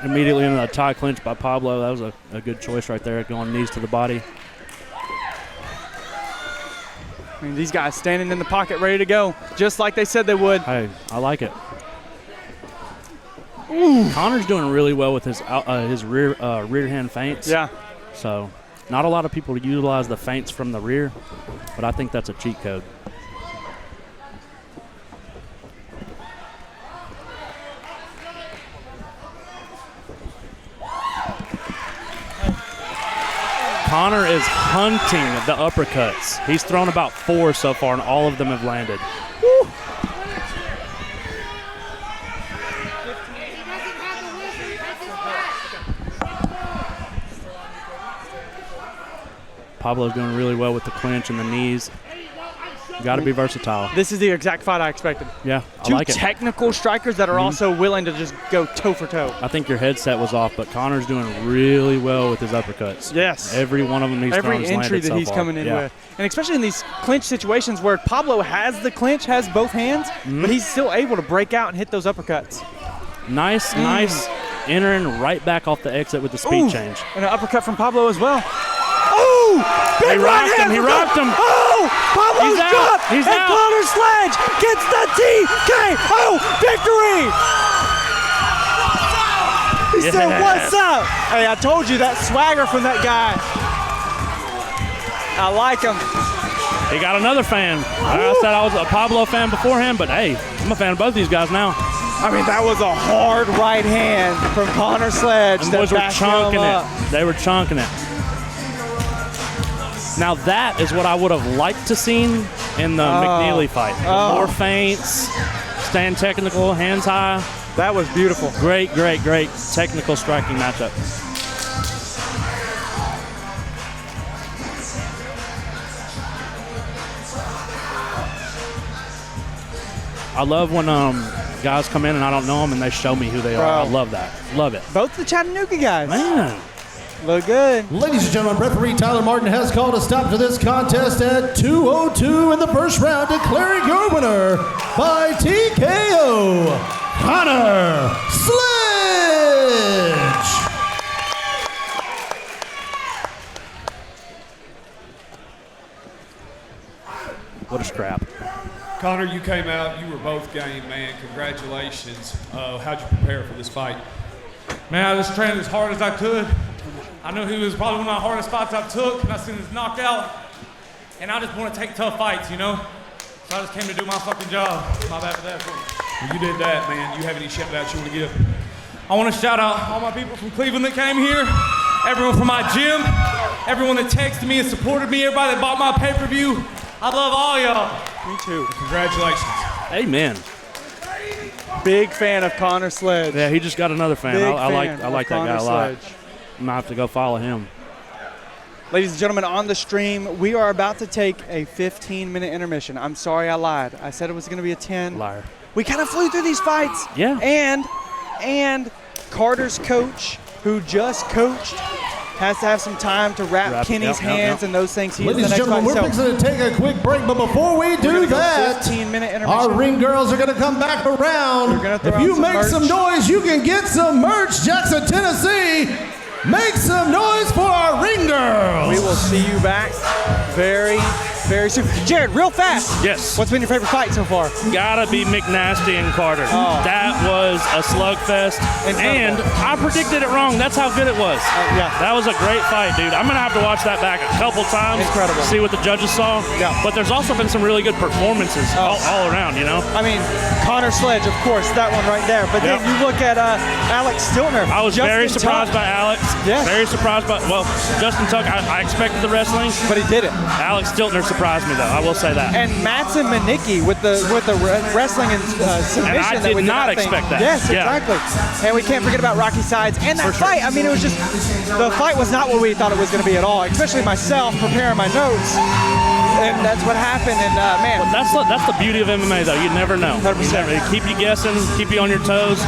Immediately into that tie clinch by Pablo. That was a good choice right there, going knees to the body. I mean, these guys standing in the pocket ready to go, just like they said they would. Hey, I like it. Ooh. Connor's doing really well with his rear hand feints. Yeah. So not a lot of people utilize the feints from the rear, but I think that's a cheat code. Connor is hunting the uppercuts. He's thrown about 4 so far, and all of them have landed. Woo. Pablo's doing really well with the clinch and the knees. You got to be versatile. This is the exact fight I expected. Yeah, I like it. Two technical strikers that are also willing to just go toe for toe. I think your headset was off, but Connor's doing really well with his uppercuts. Yes. Every one of them he's thrown has landed so far. Every entry that he's coming in with. And especially in these clinch situations where Pablo has the clinch, has both hands, but he's still able to break out and hit those uppercuts. Nice entering right back off the exit with the speed change. And an uppercut from Pablo as well. Oh! Big right hand! He rocked him. Oh! Pablo's dropped! He's out! Connor Sledge gets the TKO victory! He said, what's up? Hey, I told you that swagger from that guy. I like him. He got another fan. I said I was a Pablo fan beforehand, but hey, I'm a fan of both these guys now. I mean, that was a hard right hand from Connor Sledge. And boys were chunking it. They were chunking it. Now that is what I would have liked to seen in the McNeely fight. More feints, staying technical, hands high. That was beautiful. Great technical striking matchup. I love when guys come in and I don't know them and they show me who they are. I love that. Love it. Both the Chattanooga guys. Man. Look good. Ladies and gentlemen, referee Tyler Martin has called a stop to this contest at 2:02 in the first round, declaring your winner by TKO, Connor Sledge. What a scrap. Connor, you came out. You were both game, man. Congratulations. How'd you prepare for this fight? Man, I just trained as hard as I could. I knew he was probably one of my hardest fights I've took, and I seen his knockout. And I just want to take tough fights, you know? So I just came to do my fucking job. My bad for that. Well, you did that, man. You have any shout outs you want to give? I want to shout out all my people from Cleveland that came here, everyone from my gym, everyone that texted me and supported me, everybody that bought my pay-per-view. I love all y'all. Me too. Congratulations. Amen. Big fan of Connor Sledge. Yeah, he just got another fan. I like that guy a lot. Sledge. I'm going to have to go follow him. Ladies and gentlemen, on the stream, we are about to take a 15-minute intermission. I'm sorry I lied. I said it was going to be a 10. Liar. We kind of flew through these fights. Yeah. And Carter's coach, who just coached, has to have some time to wrap Kenny's hands and those things. Ladies and gentlemen, we're fixing to take a quick break, but before we do that, 15-minute intermission. our ring girls are going to come back around. Throw If you out some make merch. some noise, you can get some merch. Jackson, Tennessee, make some noise for our ring girls. We will see you back very, very soon. Jared, real fast. Yes. What's been your favorite fight so far? Gotta be McNasty and Carter. Oh. That was a slugfest. And I predicted it wrong. That's how good it was. Yeah. That was a great fight, dude. I'm gonna have to watch that back a couple times. Incredible. See what the judges saw. Yeah. But there's also been some really good performances all around, you know? I mean, Connor Sledge, of course, that one right there. But then you look at Alex Stiltner. I was very surprised by Alex. Yes. Very surprised by, well, Justin Tuck, I expected the wrestling. But he did it. Alex Stiltner surprised me, though. I will say that. And Matson Manicki with the wrestling and submission. And I that we did not think. expect that. Yes, Yeah. exactly. And we can't forget about Rocky Sides and that fight. I mean, it was just, the fight was not what we thought it was going to be at all, especially myself preparing my notes. And that's what happened. And man. Well, that's the beauty of MMA, though. You never know. 100%. It keep you guessing, keep you on your toes.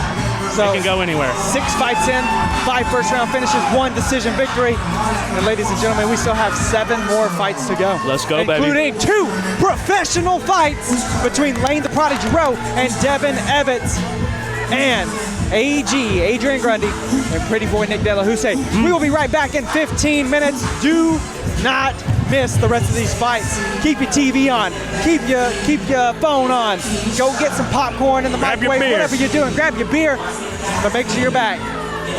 So, it can go anywhere. 6 fights in, 5 first-round finishes, 1 decision victory. And ladies and gentlemen, we still have 7 more fights to go. Let's go, baby. Including 2 professional fights between Lane the Prodigy Rowe and Devin Evans. And AG, Adrian Grundy, and Pretty Boy Nick De La Houssaye. We will be right back in 15 minutes. Do not miss the rest of these fights. Keep your TV on. Keep your phone on. Go get some popcorn in the microwave, whatever you're doing. Grab your beer, but make sure you're back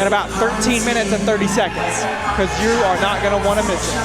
in about 13 minutes and 30 seconds because you are not going to want to miss it.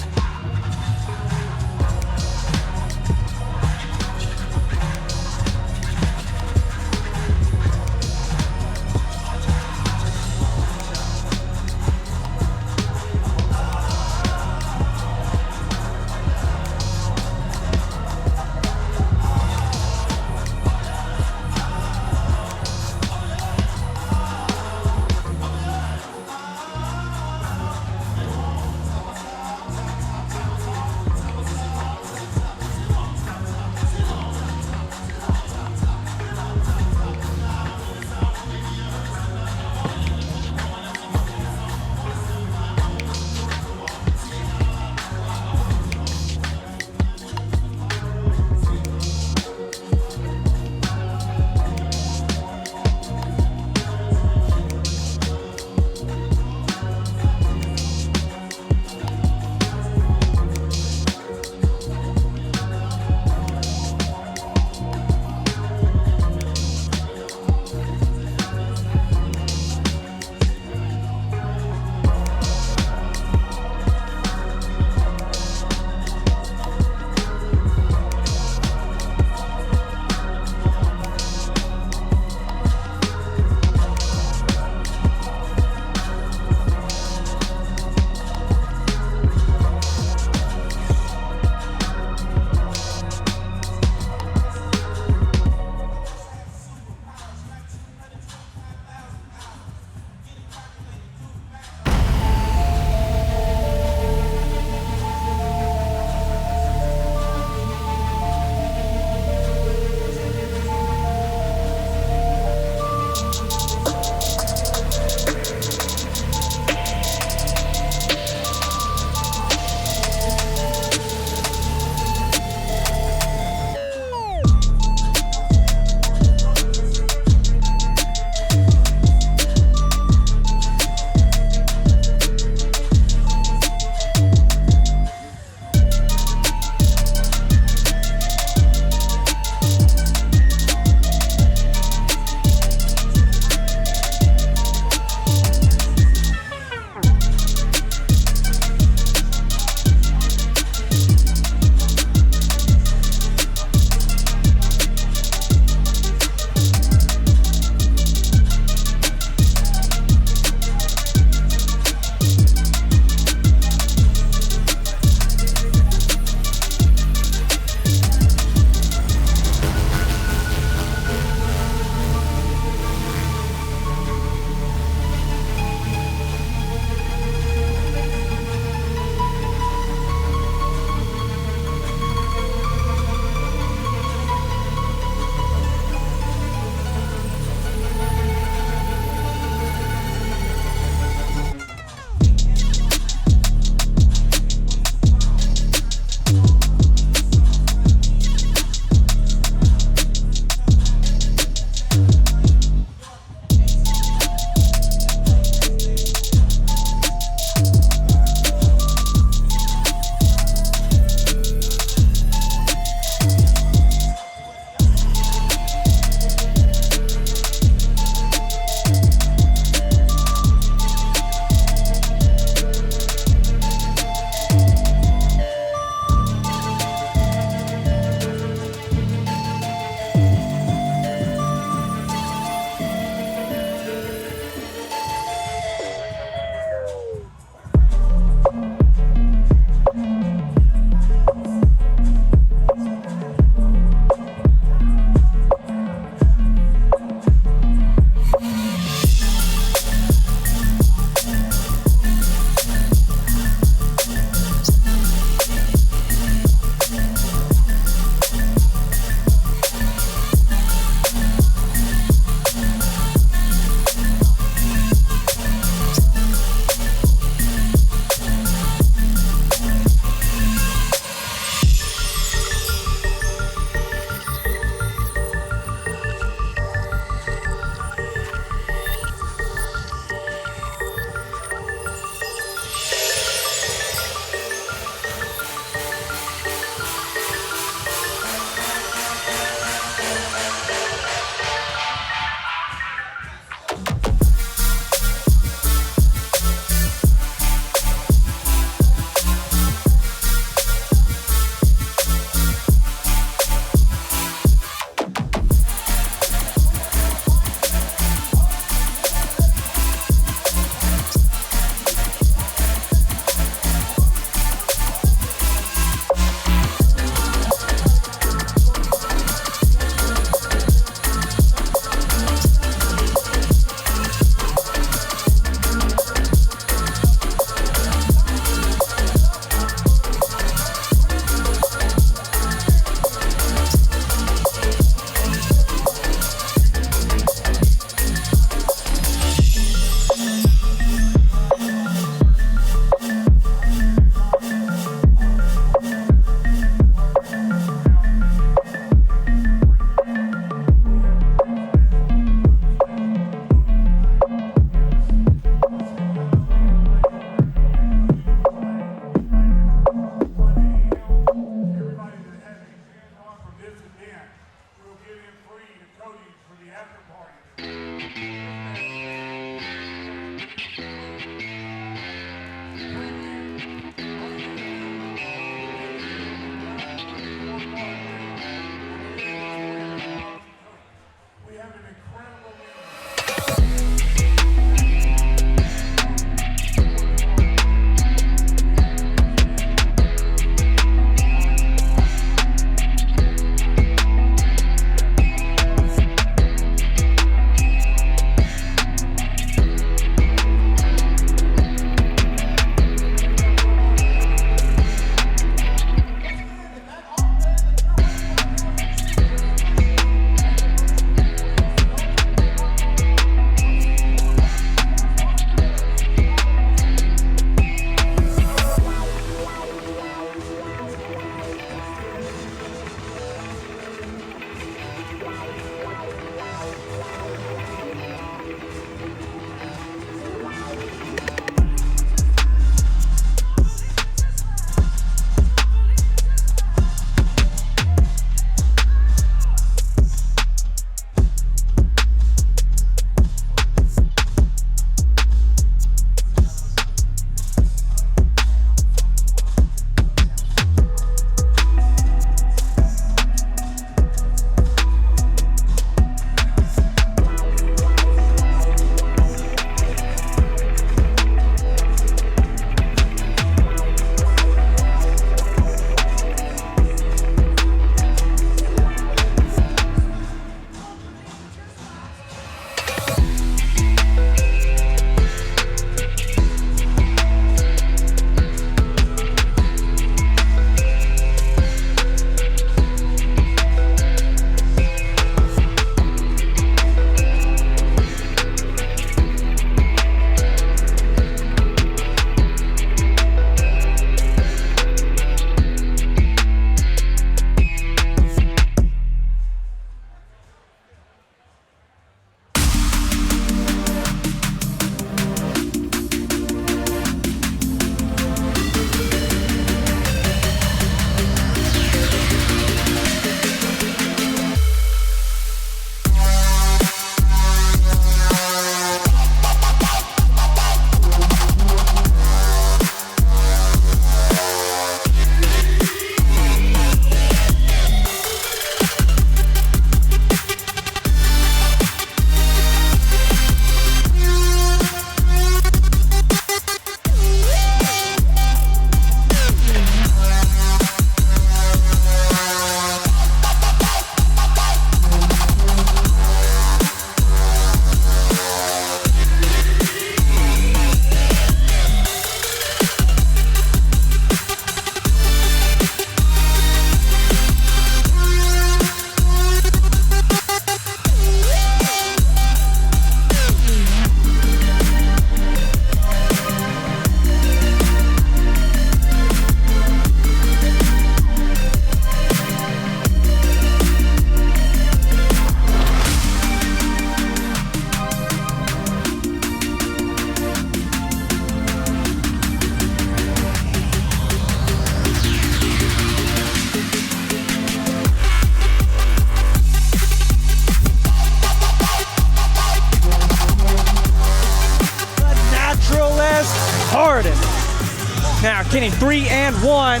reigning 3-1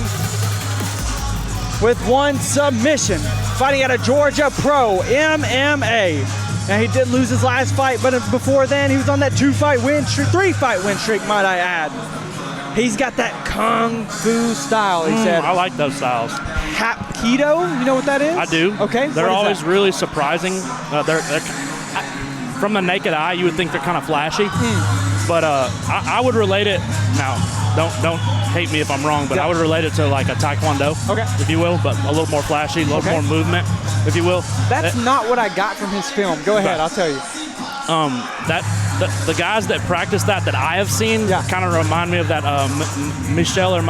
with 1 submission. Fighting out of Georgia Pro MMA. Now, he did lose his last fight, but before then, he was on that 3-fight win streak, might I add. He's got that Kung Fu style, he said. I like those styles. Hapkido, you know what that is? I do. Okay. They're always really surprising. They're from the naked eye, you would think they're kind of flashy, but I would relate it. Now, don't hate me if I'm wrong, but I would relate it to like a taekwondo, if you will, but a little more flashy, a little more movement, if you will. That's not what I got from his film. Go ahead, I'll tell you. The guys that practice that I have seen kind of remind me of that Michel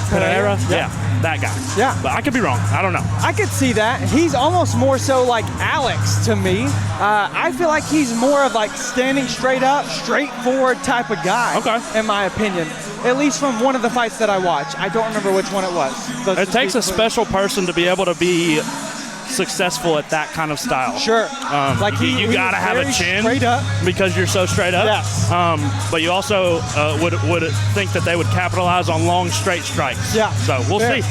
Pereira. Yeah, that guy. Yeah. But I could be wrong. I don't know. I could see that. He's almost more so like Alex to me. I feel like he's more of like standing straight up, straightforward type of guy, in my opinion. At least from one of the fights that I watched. I don't remember which one it was. So it takes a special person to be able to be successful at that kind of style. Sure. Like you gotta have a chin straight up because you're so straight up. Yes. But you also would think that they would capitalize on long straight strikes. Yeah. So we'll see.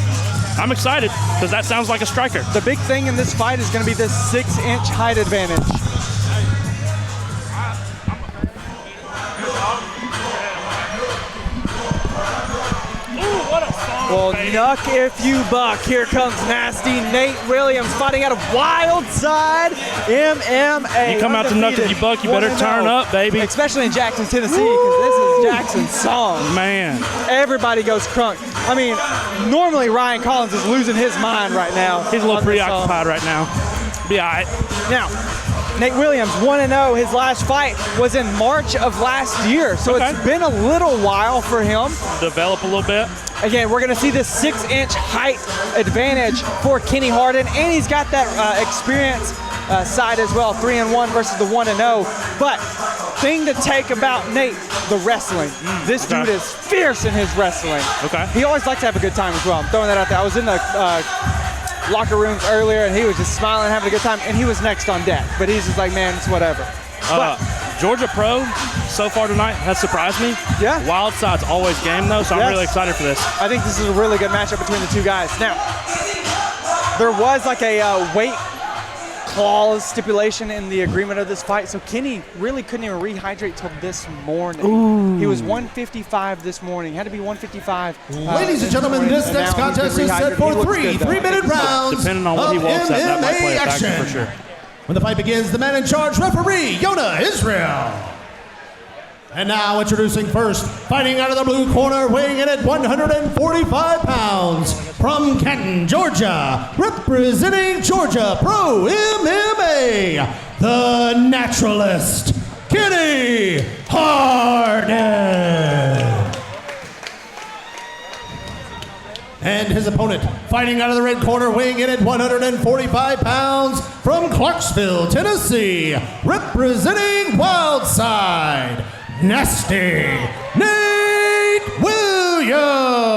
I'm excited because that sounds like a striker. The big thing in this fight is going to be this 6-inch height advantage. Well, knuck if you buck. Here comes nasty Nate Williams fighting out of Wildside MMA. You come out to knuck if you buck, you better turn up, baby. Especially in Jackson, Tennessee, because this is Jackson's song. Man. Everybody goes crunk. I mean, normally Ryan Collins is losing his mind right now. He's a little preoccupied right now. Be all right. Now, Nate Williams, 1-0. His last fight was in March of last year, so it's been a little while for him. Develop a little bit. Again, we're going to see this 6-inch height advantage for Kenny Harden, and he's got that experience side as well, 3-1 versus the 1-0. But thing to take about Nate, the wrestling. This dude is fierce in his wrestling. He always likes to have a good time as well. I'm throwing that out there. I was in the locker rooms earlier, and he was just smiling, having a good time, and he was next on deck. But he's just like, man, it's whatever. Georgia Pro so far tonight has surprised me. Yeah. Wildside's always game though, so I'm really excited for this. I think this is a really good matchup between the two guys. Now, there was like a weight clause stipulation in the agreement of this fight, so Kenny really couldn't even rehydrate till this morning. Ooh. He was 155 this morning. Had to be 155. Ladies and gentlemen, this next contest is set for 3 3-minute rounds. Depending on what he walks at, that might play a factor for sure. When the fight begins, the man in charge, referee, Yona Israel. And now introducing first, fighting out of the blue corner, weighing in at 145 pounds, from Canton, Georgia, representing Georgia Pro MMA, the naturalist, Kenny Harden. And his opponent, fighting out of the red corner, weighing in at 145 pounds, from Clarksville, Tennessee, representing Wildside, Nasty Nate Williams.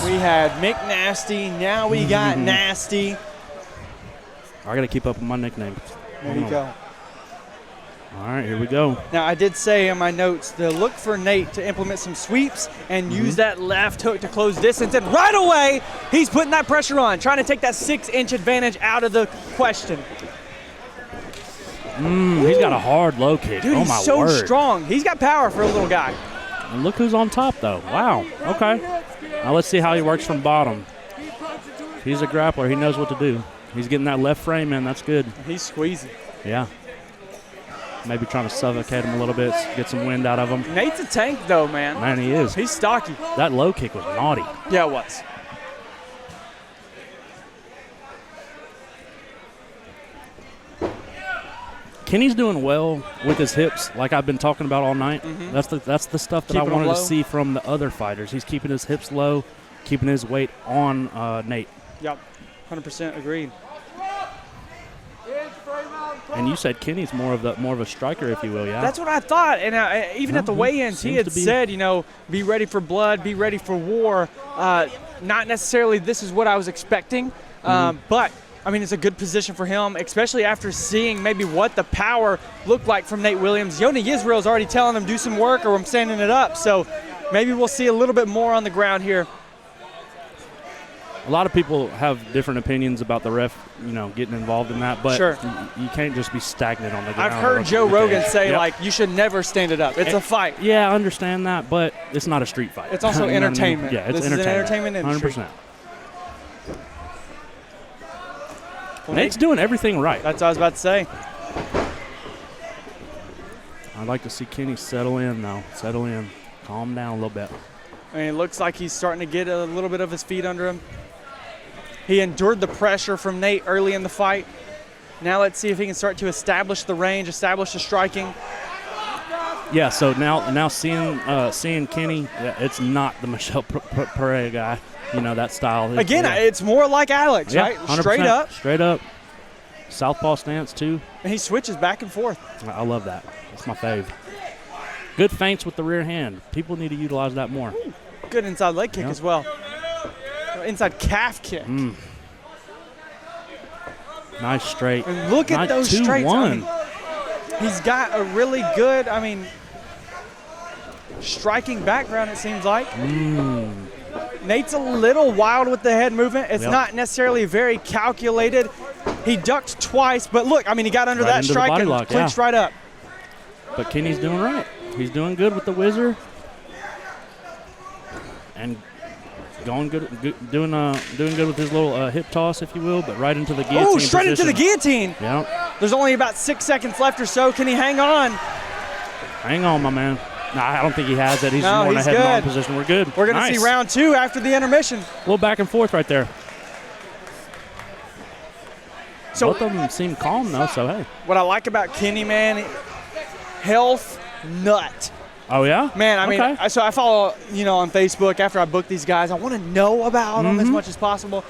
We had Mick Nasty, now we got Nasty. I got to keep up with my nickname. There you go. All right, here we go. Now, I did say in my notes to look for Nate to implement some sweeps and use that left hook to close distance. And right away, he's putting that pressure on, trying to take that 6-inch advantage out of the question. He's got a hard low kick. Dude, he's so strong. He's got power for a little guy. And look who's on top, though. Wow. Okay. Now let's see how he works from bottom. He's a grappler. He knows what to do. He's getting that left frame in. That's good. He's squeezing. Yeah. Maybe trying to suffocate him a little bit, get some wind out of him. Nate's a tank, though, man. Man, he is. He's stocky. That low kick was naughty. Yeah, it was. Kenny's doing well with his hips, like I've been talking about all night. That's the stuff that I wanted to see from the other fighters. He's keeping his hips low, keeping his weight on Nate. Yep, 100% agreed. And you said Kenny's more of a striker, if you will, yeah? That's what I thought. And even at the weigh-ins, he had said, you know, be ready for blood, be ready for war. Not necessarily this is what I was expecting, but I mean, it's a good position for him, especially after seeing maybe what the power looked like from Nate Williams. Yona Israel's already telling him do some work or I'm standing it up. So maybe we'll see a little bit more on the ground here. A lot of people have different opinions about the ref, getting involved in that, but sure. you can't just be stagnant on the ground. I've heard Joe Rogan say, like, you should never stand it up. It's a fight. Yeah, I understand that, but it's not a street fight. It's also entertainment. Yeah, it's this entertainment. Is an entertainment industry. 100%. Nate's doing everything right. That's what I was about to say. I'd like to see Kenny settle in, though. Settle in. Calm down a little bit. I mean, it looks like he's starting to get a little bit of his feet under him. He endured the pressure from Nate early in the fight. Now let's see if he can start to establish the range, establish the striking. Yeah, so now seeing Kenny, it's not the Michel Pereira guy, that style. Again, it's more like Alex, right? 100%. Straight up. Straight up. Southpaw stance, too. And he switches back and forth. I love that. That's my fave. Good feints with the rear hand. People need to utilize that more. Ooh, good inside leg kick as well. Inside calf kick. Nice straight. And look at those straights. He's got a really good, striking background, it seems like. Nate's a little wild with the head movement. It's not necessarily very calculated. He ducked twice, but look, he got under that strike and clinched right up. But Kenny's doing right. He's doing good with the whizzer. And doing good with his little hip toss, if you will, but right into the guillotine. Oh, straight into the guillotine. Yeah. There's only about 6 seconds left or so. Can he hang on? Hang on, my man. No, I don't think he has it. He's more in a head and arm position. We're good. We're going to see round 2 after the intermission. A little back and forth right there. So both of them seem calm, though, so hey. What I like about Kenny, man, health nut. Oh, yeah? Man, so I follow, on Facebook after I book these guys. I want to know about them as much as possible.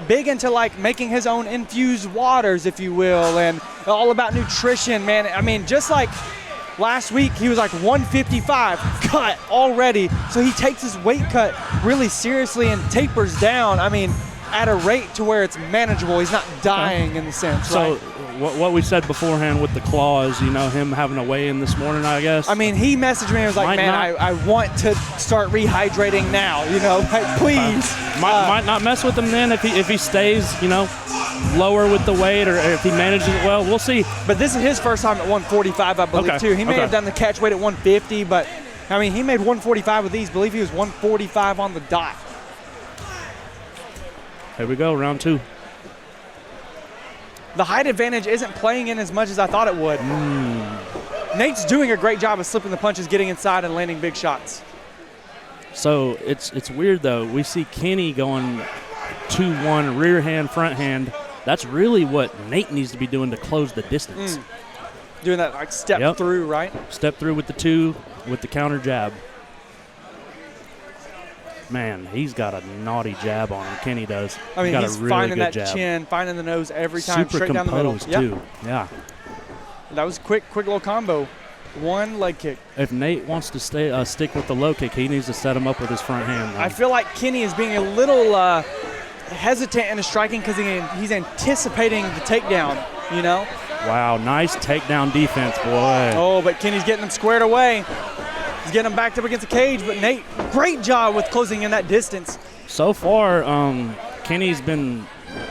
Big into, making his own infused waters, if you will, and all about nutrition, man. Just like last week, he was 155 cut already. So he takes his weight cut really seriously and tapers down, at a rate to where it's manageable. He's not dying in the sense, so, right? What we said beforehand with the claws, him having a weigh-in this morning, I guess. He messaged me and was like, I want to start rehydrating now, please. Might not mess with him then if he stays, lower with the weight or if he manages it well. We'll see. But this is his first time at 145, I believe, too. He may have done the catch weight at 150, but, he made 145 with these. I believe he was 145 on the dot. Here we go, round 2. The height advantage isn't playing in as much as I thought it would. Nate's doing a great job of slipping the punches, getting inside, and landing big shots. So it's weird, though. We see Kenny going 2-1, rear hand, front hand. That's really what Nate needs to be doing to close the distance. Doing that step through, right? Step through with the 2, with the counter jab. Man, he's got a naughty jab on him. Kenny does. He's really finding that jab. chin, finding the nose every time, Super straight down the middle. too. Yeah. That was a quick little combo. One leg kick. If Nate wants to stick with the low kick, he needs to set him up with his front hand. I feel like Kenny is being a little hesitant in his striking because he's anticipating the takedown, Wow, nice takedown defense, boy. Oh, but Kenny's getting them squared away. He's getting them backed up against the cage, but Nate, great job with closing in that distance. So far, Kenny's been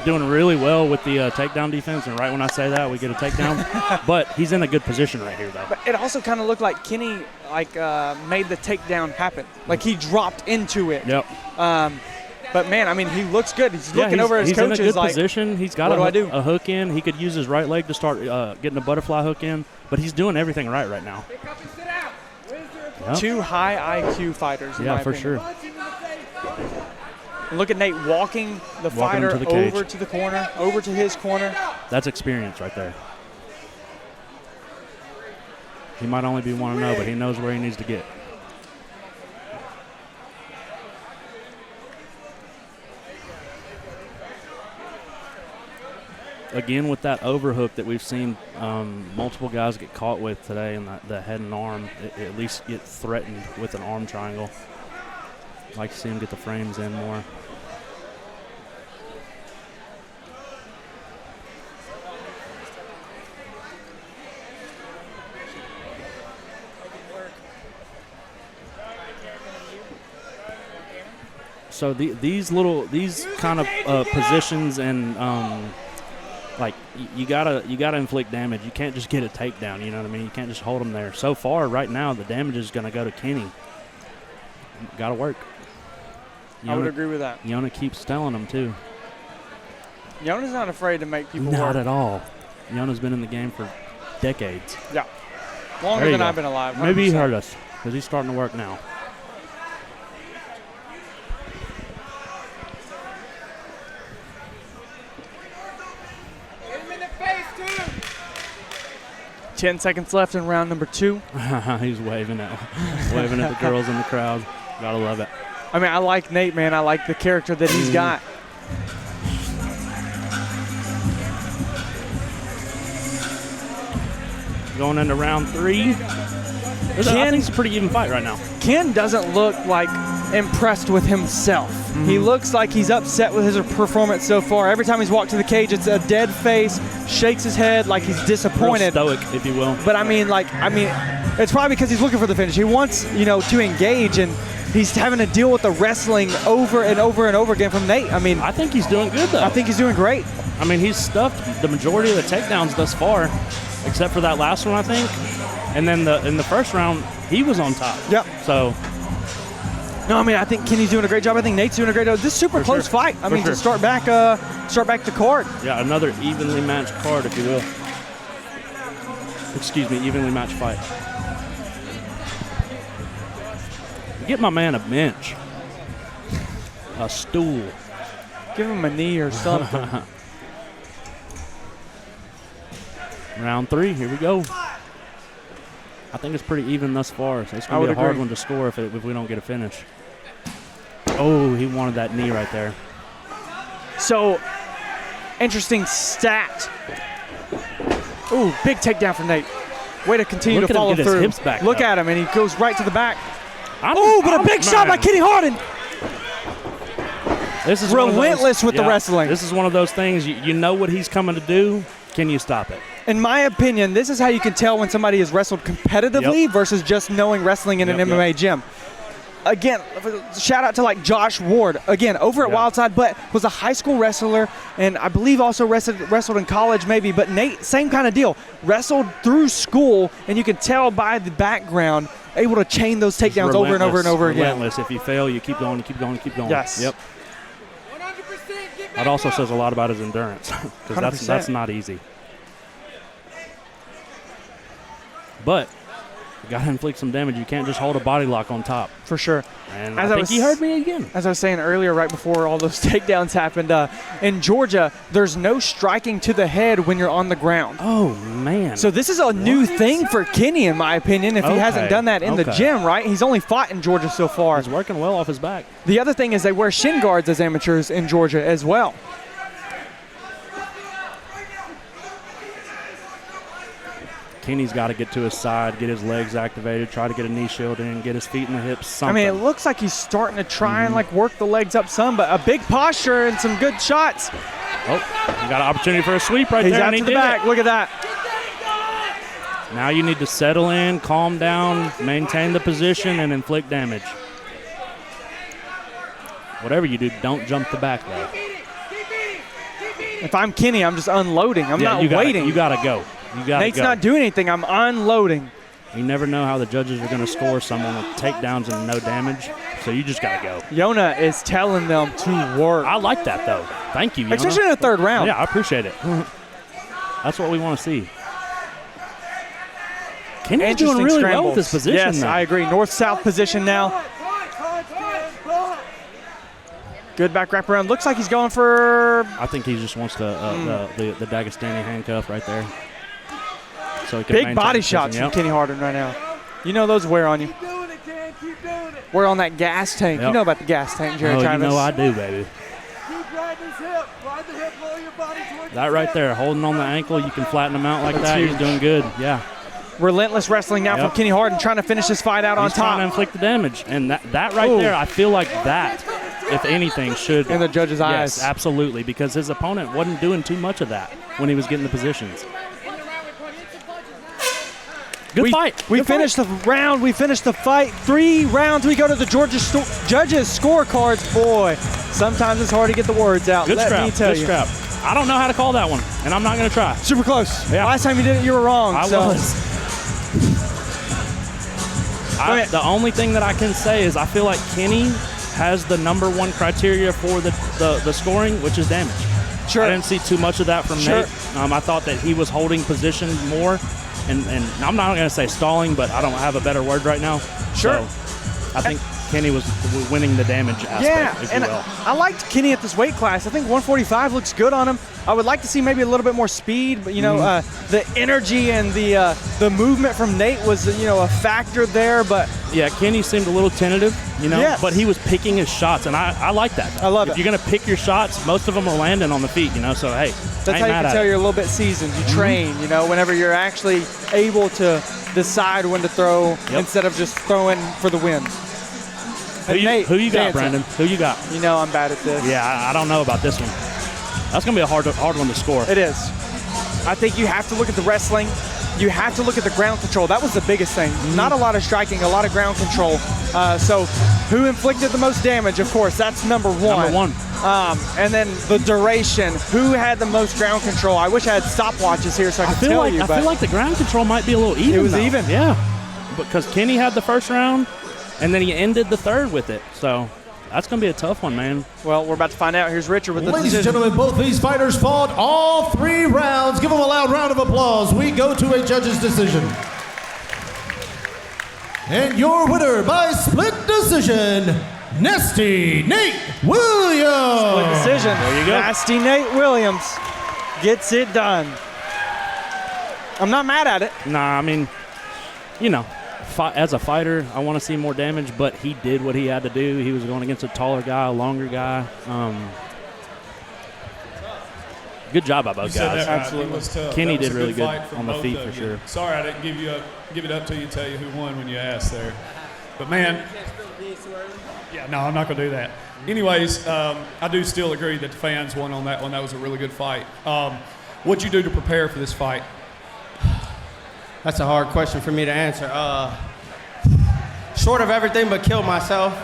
doing really well with the takedown defense, and right when I say that, we get a takedown. But he's in a good position right here, though. But it also kind of looked like Kenny made the takedown happen. He dropped into it. Yep. But, man, he looks good. He's looking over at his coaches. He's in a good position. He's got a hook in. He could use his right leg to start getting a butterfly hook in. But he's doing everything right now. Yep. 2 high IQ fighters, in my opinion. Sure. And look at Nate walking the fighter over to the corner, over to his corner. That's experience right there. He might only be 1-0, but he knows where he needs to get. Again, with that overhook that we've seen multiple guys get caught with today in the head and arm, at least get threatened with an arm triangle. I'd like to see him get the frames in more. So these kind of positions and like you gotta inflict damage. You can't just get a takedown. You know what I mean? You can't just hold them there. So far, right now, the damage is going to go to Kenny. Got to work. I would agree with that. Yona keeps telling him too. Yona's not afraid to make people work. Not at all. Yona's been in the game for decades. Yeah, longer than I've been alive. 100%. Maybe he heard us because he's starting to work now. Hit him in the face, too. 10 seconds left in round number 2. He's waving at the girls in the crowd. Gotta love it. I mean, I like Nate, man. I like the character that he's got. Going into round 3. I think it's a pretty even fight right now. Ken doesn't look like impressed with himself. He looks like he's upset with his performance so far. Every time he's walked to the cage, it's a dead face, shakes his head like he's disappointed. Real stoic, if you will. But I mean, it's probably because he's looking for the finish. He wants, to engage, and he's having to deal with the wrestling over and over and over again from Nate. I mean, I think he's doing good, though. I think he's doing great. I mean, he's stuffed the majority of the takedowns thus far, except for that last one, I think. And then in the first round, he was on top. Yep. So. No, I mean, I think Kenny's doing a great job. I think Nate's doing a great job. This is a super close fight. I mean, to start back the card. Yeah, another evenly matched card, if you will. Excuse me, evenly matched fight. Get my man a bench. A stool. Give him a knee or something. Round 3, here we go. I think it's pretty even thus far. So it's going to be a hard one to score if we don't get a finish. Oh, he wanted that knee right there. So, interesting stat. Ooh, big takedown from Nate. Way to continue to follow through. His hips back Look up. at him, and he goes right to the back. But a big shot by Kenny Harden. This is relentless with the wrestling. This is one of those things, you know what he's coming to do. Can you stop it? In my opinion, this is how you can tell when somebody has wrestled competitively versus just knowing wrestling in an MMA gym. Again, shout out to like Josh Ward, again, over at Wildside, but was a high school wrestler, and I believe also wrestled in college maybe, but Nate, same kind of deal. Wrestled through school, and you can tell by the background, able to chain those takedowns over and over and over again. Relentless. If you fail, you keep going, you keep going, you keep going. Yes. Yep. That also says a lot about his endurance, because that's not easy. But you got to inflict some damage. You can't just hold a body lock on top. For sure. And I think he heard me again. As I was saying earlier, right before all those takedowns happened, in Georgia, there's no striking to the head when you're on the ground. Oh, man. So this is a new thing for Kenny, in my opinion, if he hasn't done that in the gym, right? He's only fought in Georgia so far. He's working well off his back. The other thing is they wear shin guards as amateurs in Georgia as well. Kenny's got to get to his side, get his legs activated, try to get a knee shield in, get his feet in the hips, something. I mean, it looks like he's starting to try and like work the legs up some, but a big posture and some good shots. Oh, you got an opportunity for a sweep right there. He's out to the back. Look at that. Now you need to settle in, calm down, maintain the position, and inflict damage. Whatever you do, don't jump the back though. If I'm Kenny, I'm just unloading. I'm not waiting. You got to go. Nate's not doing anything. I'm unloading. You never know how the judges are going to score someone with takedowns and no damage, so you just got to go. Yona is telling them to work. I like that, though. Thank you, Yona. Especially in the third round. Yeah, I appreciate it. That's what we want to see. Kenny's doing really well with this position. Yes, now. I agree. North-south position now. Good back wraparound. Looks like he's going for... I think he just wants the Dagestani handcuff right there. So he can big body shots from Kenny Harden right now. You know those wear on you. Keep doing it, Ken. Keep doing it. We're on that gas tank. You know about the gas tank, Jerry Travis. You know I do, baby. Keep riding his hip. Ride the hip, roll your body towards that right there, holding on the ankle, you can flatten him out like that. Huge. He's doing good, yeah. Relentless wrestling now from Kenny Harden, trying to finish this fight out on top. He's trying to inflict the damage, and that right there, I feel like that, if anything, should... In the judge's eyes. Yes, absolutely, because his opponent wasn't doing too much of that when he was getting the positions. Good fight. We finished the round. We finished the fight. 3 rounds. We go to the Georgia judges' scorecards. Boy, sometimes it's hard to get the words out. Good Let scrap. me tell Good you. scrap. I don't know how to call that one, and I'm not going to try. Super close. Yeah. Last time you did it, you were wrong. I was. The only thing that I can say is I feel like Kenny has the #1 criteria for the scoring, which is damage. Sure. I didn't see too much of that from Sure. Nate. I thought that he was holding position more, and I'm not going to say stalling, but I don't have a better word right now. Sure. So I think Kenny was winning the damage aspect, Yeah, if and you will. I liked Kenny at this weight class. I think 145 looks good on him. I would like to see maybe a little bit more speed, but the energy and the movement from Nate was a factor there. But yeah, Kenny seemed a little tentative, Yes. but he was picking his shots, and I like that. I love if it. you're going to pick your shots, most of them are landing on the feet, so hey, that's how you can tell you're a little bit seasoned. You train, whenever you're actually able to decide when to throw instead of just throwing for the win. Who you got, Brandon? Who you got? I'm bad at this. Yeah, I don't know about this one. That's going to be a hard one to score. It is. I think you have to look at the wrestling. You have to look at the ground control. That was the biggest thing. Not a lot of striking, a lot of ground control. So who inflicted the most damage? Of course, that's number one. Number one. And then the duration. Who had the most ground control? I wish I had stopwatches here so I could tell you. I feel like the ground control might be a little even. It was though. even. Yeah. Because Kenny had the first round, and then he ended the third with it. So that's going to be a tough one, man. Well, we're about to find out. Here's Richard with the Ladies and decision. gentlemen, both these fighters fought all 3 rounds. Give them a loud round of applause. We go to a judge's decision. And your winner by split decision, Nasty Nate Williams. Split decision. There you go. Nasty Nate Williams gets it done. I'm not mad at it. Nah, I mean, as a fighter, I want to see more damage, but he did what he had to do. He was going against a taller guy, a longer guy. Good job by both guys. Absolutely. It was tough. Kenny That was did a really good fight from on the both feet of for you. sure. Sorry I didn't give it up to you, tell you who won when you asked there. But man, yeah, no, I'm not going to do that. Anyways, I do still agree that the fans won on that one. That was a really good fight. What'd you do to prepare for this fight? That's a hard question for me to answer. Short of everything but kill myself.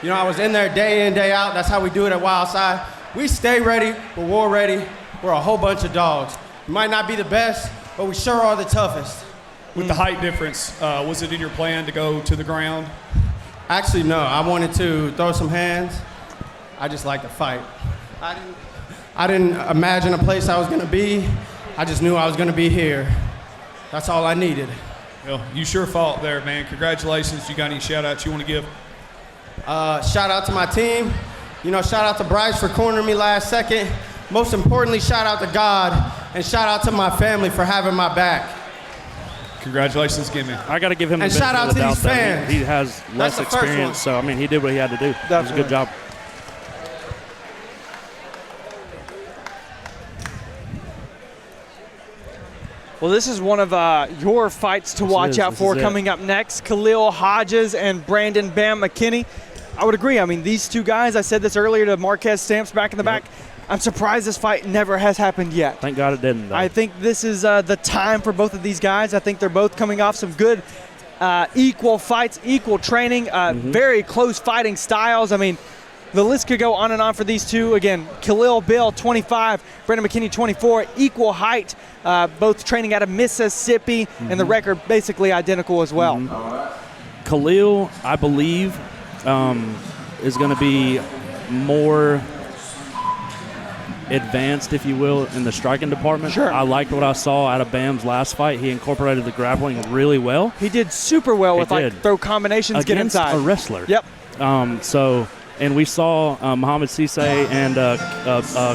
I was in there day in, day out. That's how we do it at Wildside. We stay ready, we're war ready. We're a whole bunch of dogs. We might not be the best, but we sure are the toughest. With the height difference, was it in your plan to go to the ground? Actually, no. I wanted to throw some hands. I just like to fight. I didn't imagine a place I was going to be. I just knew I was going to be here. That's all I needed. Well, you sure fought there, man. Congratulations. You got any shout-outs you want to give? Shout out to my team. Shout out to Bryce for cornering me last second. Most importantly, shout out to God, and shout out to my family for having my back. Congratulations, give me. I got to give him the And benefit shout out of the to doubt these that fans. he has less the first experience, one. so he did what he had to do. It was a good job. Well, this is one of your fights to watch out for coming up next. Khalil Hodges and Brandon Bam McKinney. I would agree. I mean, these two guys, I said this earlier to Marquez Stamps back in the back. I'm surprised this fight never has happened yet. Thank God it didn't, though. I think this is the time for both of these guys. I think they're both coming off some good equal fights, equal training, very close fighting styles. I mean, the list could go on and on for these two. Again, Khalil Bill, 25, Brandon McKinney, 24, equal height, both training out of Mississippi, and the record basically identical as well. Khalil, I believe, is going to be more advanced, if you will, in the striking department. Sure. I liked what I saw out of Bam's last fight. He incorporated the grappling really well. He did super well with like throw combinations, against get inside. a wrestler. Yep. And we saw Muhammad Cisse and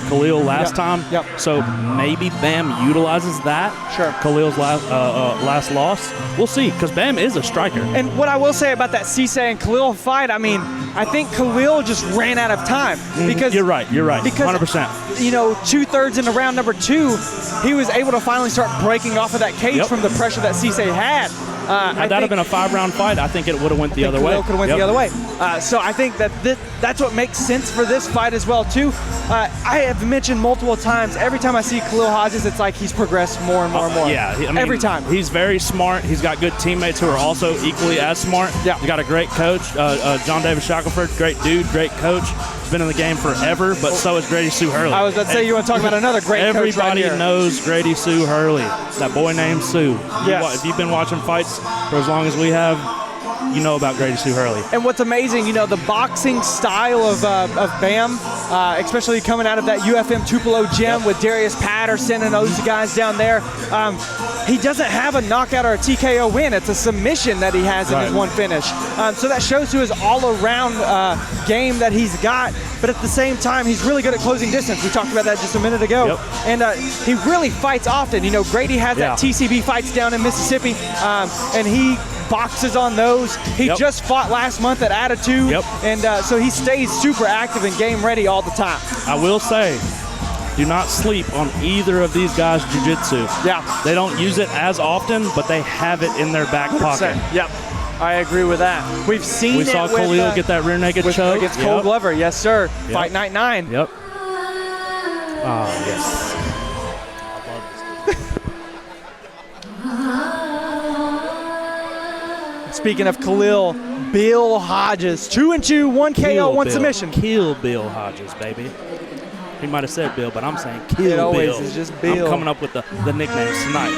Khalil last time. Yep. So maybe Bam utilizes that. Sure. Khalil's last loss. We'll see, because Bam is a striker. And what I will say about that Cisse and Khalil fight, I mean, I think Khalil just ran out of time. Because You're right. Because 100%. 2/3 into round number 2, he was able to finally start breaking off of that cage from the pressure that Cisse had. Had that have been a 5-round fight, I think it would have went the other way. Could have went the other way. So I think that that's what makes sense for this fight as well too. I have mentioned multiple times, every time I see Khalil Hodges, it's like he's progressed more and more and more. Yeah, I mean, every time. He's very smart. He's got good teammates who are also equally as smart. Yeah. He's got a great coach, John David Shackelford, great dude, great coach. He's been in the game forever, but so is Grady Sue Hurley. I was about to say, you want to talk about another great coach right Everybody here. knows Grady Sue Hurley, that boy named Sue. Yes. If you've been watching fights for as long as we have, you know about Grady Sue Hurley. And what's amazing, the boxing style of Bam, especially coming out of that UFM Tupelo gym with Darius Patterson and those guys down there, he doesn't have a knockout or a TKO win. It's a submission that he has in his one finish. So that shows to his all-around game that he's got. But at the same time, he's really good at closing distance. We talked about that just a minute ago. Yep. And he really fights often. Grady has that TCB fights down in Mississippi, and he boxes on those. He just fought last month at Attitude, and so he stays super active and game ready all the time. I will say, do not sleep on either of these guys' jiu-jitsu. Yeah. They don't use it as often, but they have it in their back pocket. Yep. I agree with that. We've seen We saw Khalil get that rear naked choke. Against Cole Glover, yes, sir. Yep. Fight night 9. Yep. Oh, yes. Speaking of Khalil, Bill Hodges, 2-2, 1 KO, 1 submission. Kill Bill Hodges, baby. He might have said Bill, but I'm saying Kill It always Bill. is just Bill. I'm coming up with the nicknames tonight.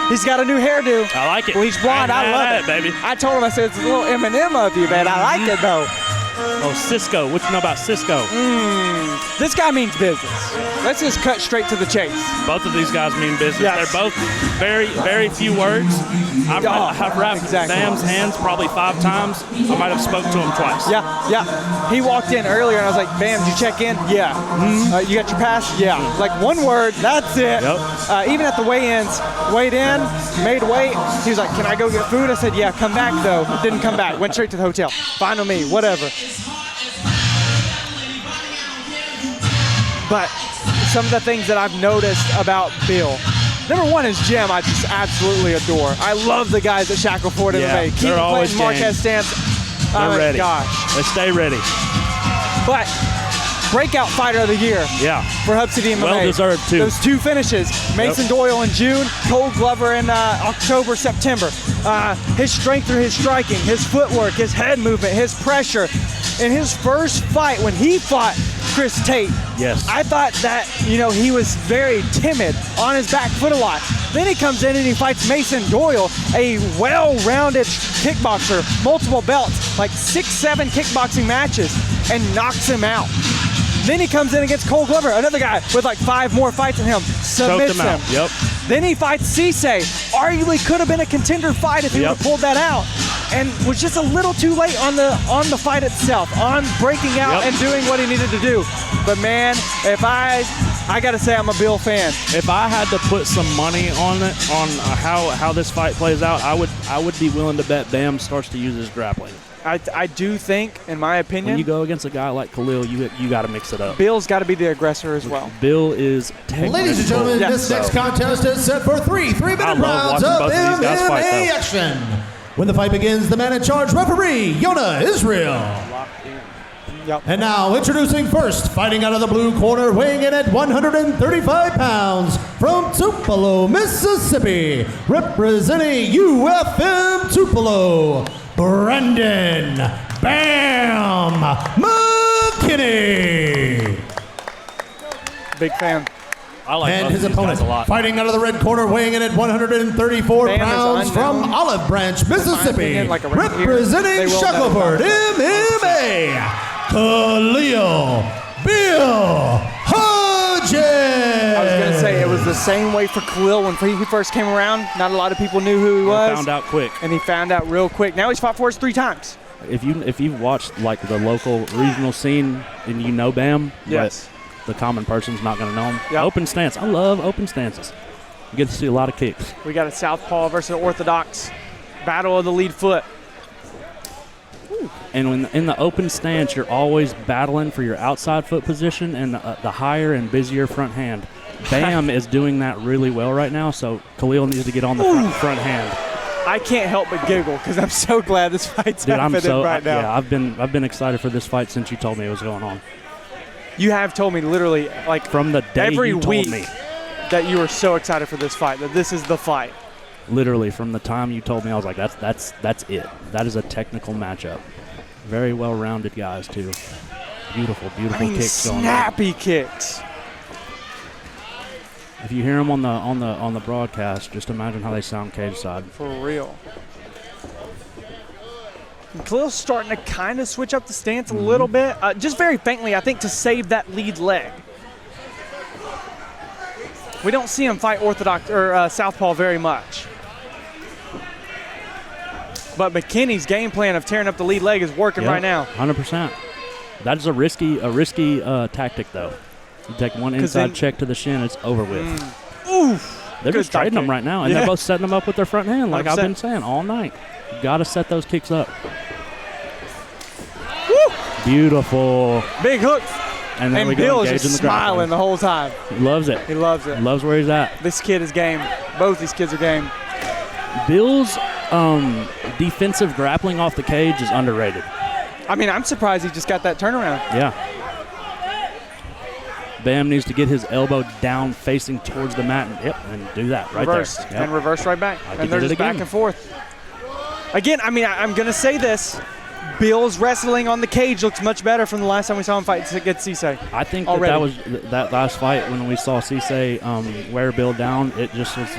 He's got a new hairdo. I like it. Bleach blonde, I love it, baby. I told him, I said, it's a little Eminem of you, man. I like it, though. Oh, Cisco. What you know about Cisco? This guy means business. Let's just cut straight to the chase. Both of these guys mean business. Yes. They're both very, very few words. I've wrapped Bam's hands probably 5 times. I might have spoke to him twice. Yeah. He walked in earlier, and I was like, Bam, did you check in? Yeah. You got your pass? Yeah. Like, 1 word, that's it. Yep. Even at the weigh-ins, weighed in, made weight. He was like, can I go get food? I said, yeah, come back, though. Didn't come back. Went straight to the hotel. Fine with me, whatever. But some of the things that I've noticed about Bill. Number 1 is Jim. I just absolutely adore. I love the guys at Shackelford MMA. They're always Marquez Stance. They're ready. Gosh. They stay ready. But breakout fighter of the year. Yeah. For Hub City MMA. Well deserved too. Those 2 finishes. Mason Doyle in June, Cole Glover in October, September. His strength through his striking, his footwork, his head movement, his pressure. In his first fight when he fought Chris Tate, yes, I thought that, he was very timid, on his back foot a lot. Then he comes in and he fights Mason Doyle, a well-rounded kickboxer, multiple belts, like 6-7 kickboxing matches, and knocks him out. Then he comes in against Cole Glover, another guy with like 5 more fights than him, submits him out. Yep. Then he fights Cisse. Arguably could have been a contender fight if he would have pulled that out, and was just a little too late on the fight itself, on breaking out and doing what he needed to do. But man, if I gotta say, I'm a Bill fan. If I had to put some money on it, on how this fight plays out, I would be willing to bet Bam starts to use his grappling. I do think, in my opinion, when you go against a guy like Khalil, you got to mix it up. Bill's got to be the aggressor as well. Bill is technical. Ladies and gentlemen, this next contest is set for 3 3-minute rounds of MMA action. When the fight begins, the man in charge, referee Yona Israel. Yep. And now, introducing first, fighting out of the blue corner, weighing in at 135 pounds, from Tupelo, Mississippi, representing UFM Tupelo, Brendan Bam McKinney. Big fan. I like and both his of these opponent, guys a lot. fighting out of the red corner, weighing in at 134 Bam pounds, from Olive Branch, Mississippi, opinion, like around here, representing they will Shackelford MMA, Khalil Bill Hodges. I was going to say, it was the same way for Khalil when he first came around. Not a lot of people knew who he was. Found out quick. And he found out real quick. Now he's fought for us 3 times. If you've watched like the local regional scene and you know Bam, yes, the common person's not going to know him. Yep. Open stance. I love open stances. You get to see a lot of kicks. We got a southpaw versus orthodox. Battle of the lead foot. And when in the open stance, you're always battling for your outside foot position and the higher and busier front hand. Bam is doing that really well right now, so Khalil needs to get on the front hand. I can't help but giggle because I'm so glad this fight's happening right now. Yeah, I've been excited for this fight since you told me it was going on. You have told me literally like from the day every you told week me that you were so excited for this fight, that this is the fight. Literally from the time you told me, I was like, that's it. That is a technical matchup. Very well-rounded guys too. Beautiful kicks going on. Snappy kicks. If you hear them on the broadcast, just imagine how they sound cage side. For real. And Khalil's starting to kind of switch up the stance a little bit, just very faintly, I think, to save that lead leg. We don't see him fight orthodox or southpaw very much. But McKinney's game plan of tearing up the lead leg is working right now. 100%. That is a risky tactic, though. You take one inside check to the shin, it's over with. Oof. They're just trading them right now, and they're both setting them up with their front hand, like 100%. I've been saying all night. You got to set those kicks up. Woo. Beautiful. Big hook. And then we Bill go is engage just in the smiling the whole time. He loves it. He loves it. Loves where he's at. This kid is game. Both these kids are game. Bill's defensive grappling off the cage is underrated. I mean, I'm surprised he just got that turnaround. Yeah. Bam needs to get his elbow down facing towards the mat and do that right Reversed, there. Yep. and reversed right back. And they're just back and forth. Again, I mean, I'm going to say this. Bill's wrestling on the cage looks much better from the last time we saw him fight against Cisse. I think that was that last fight when we saw Cisse wear Bill down. It just was,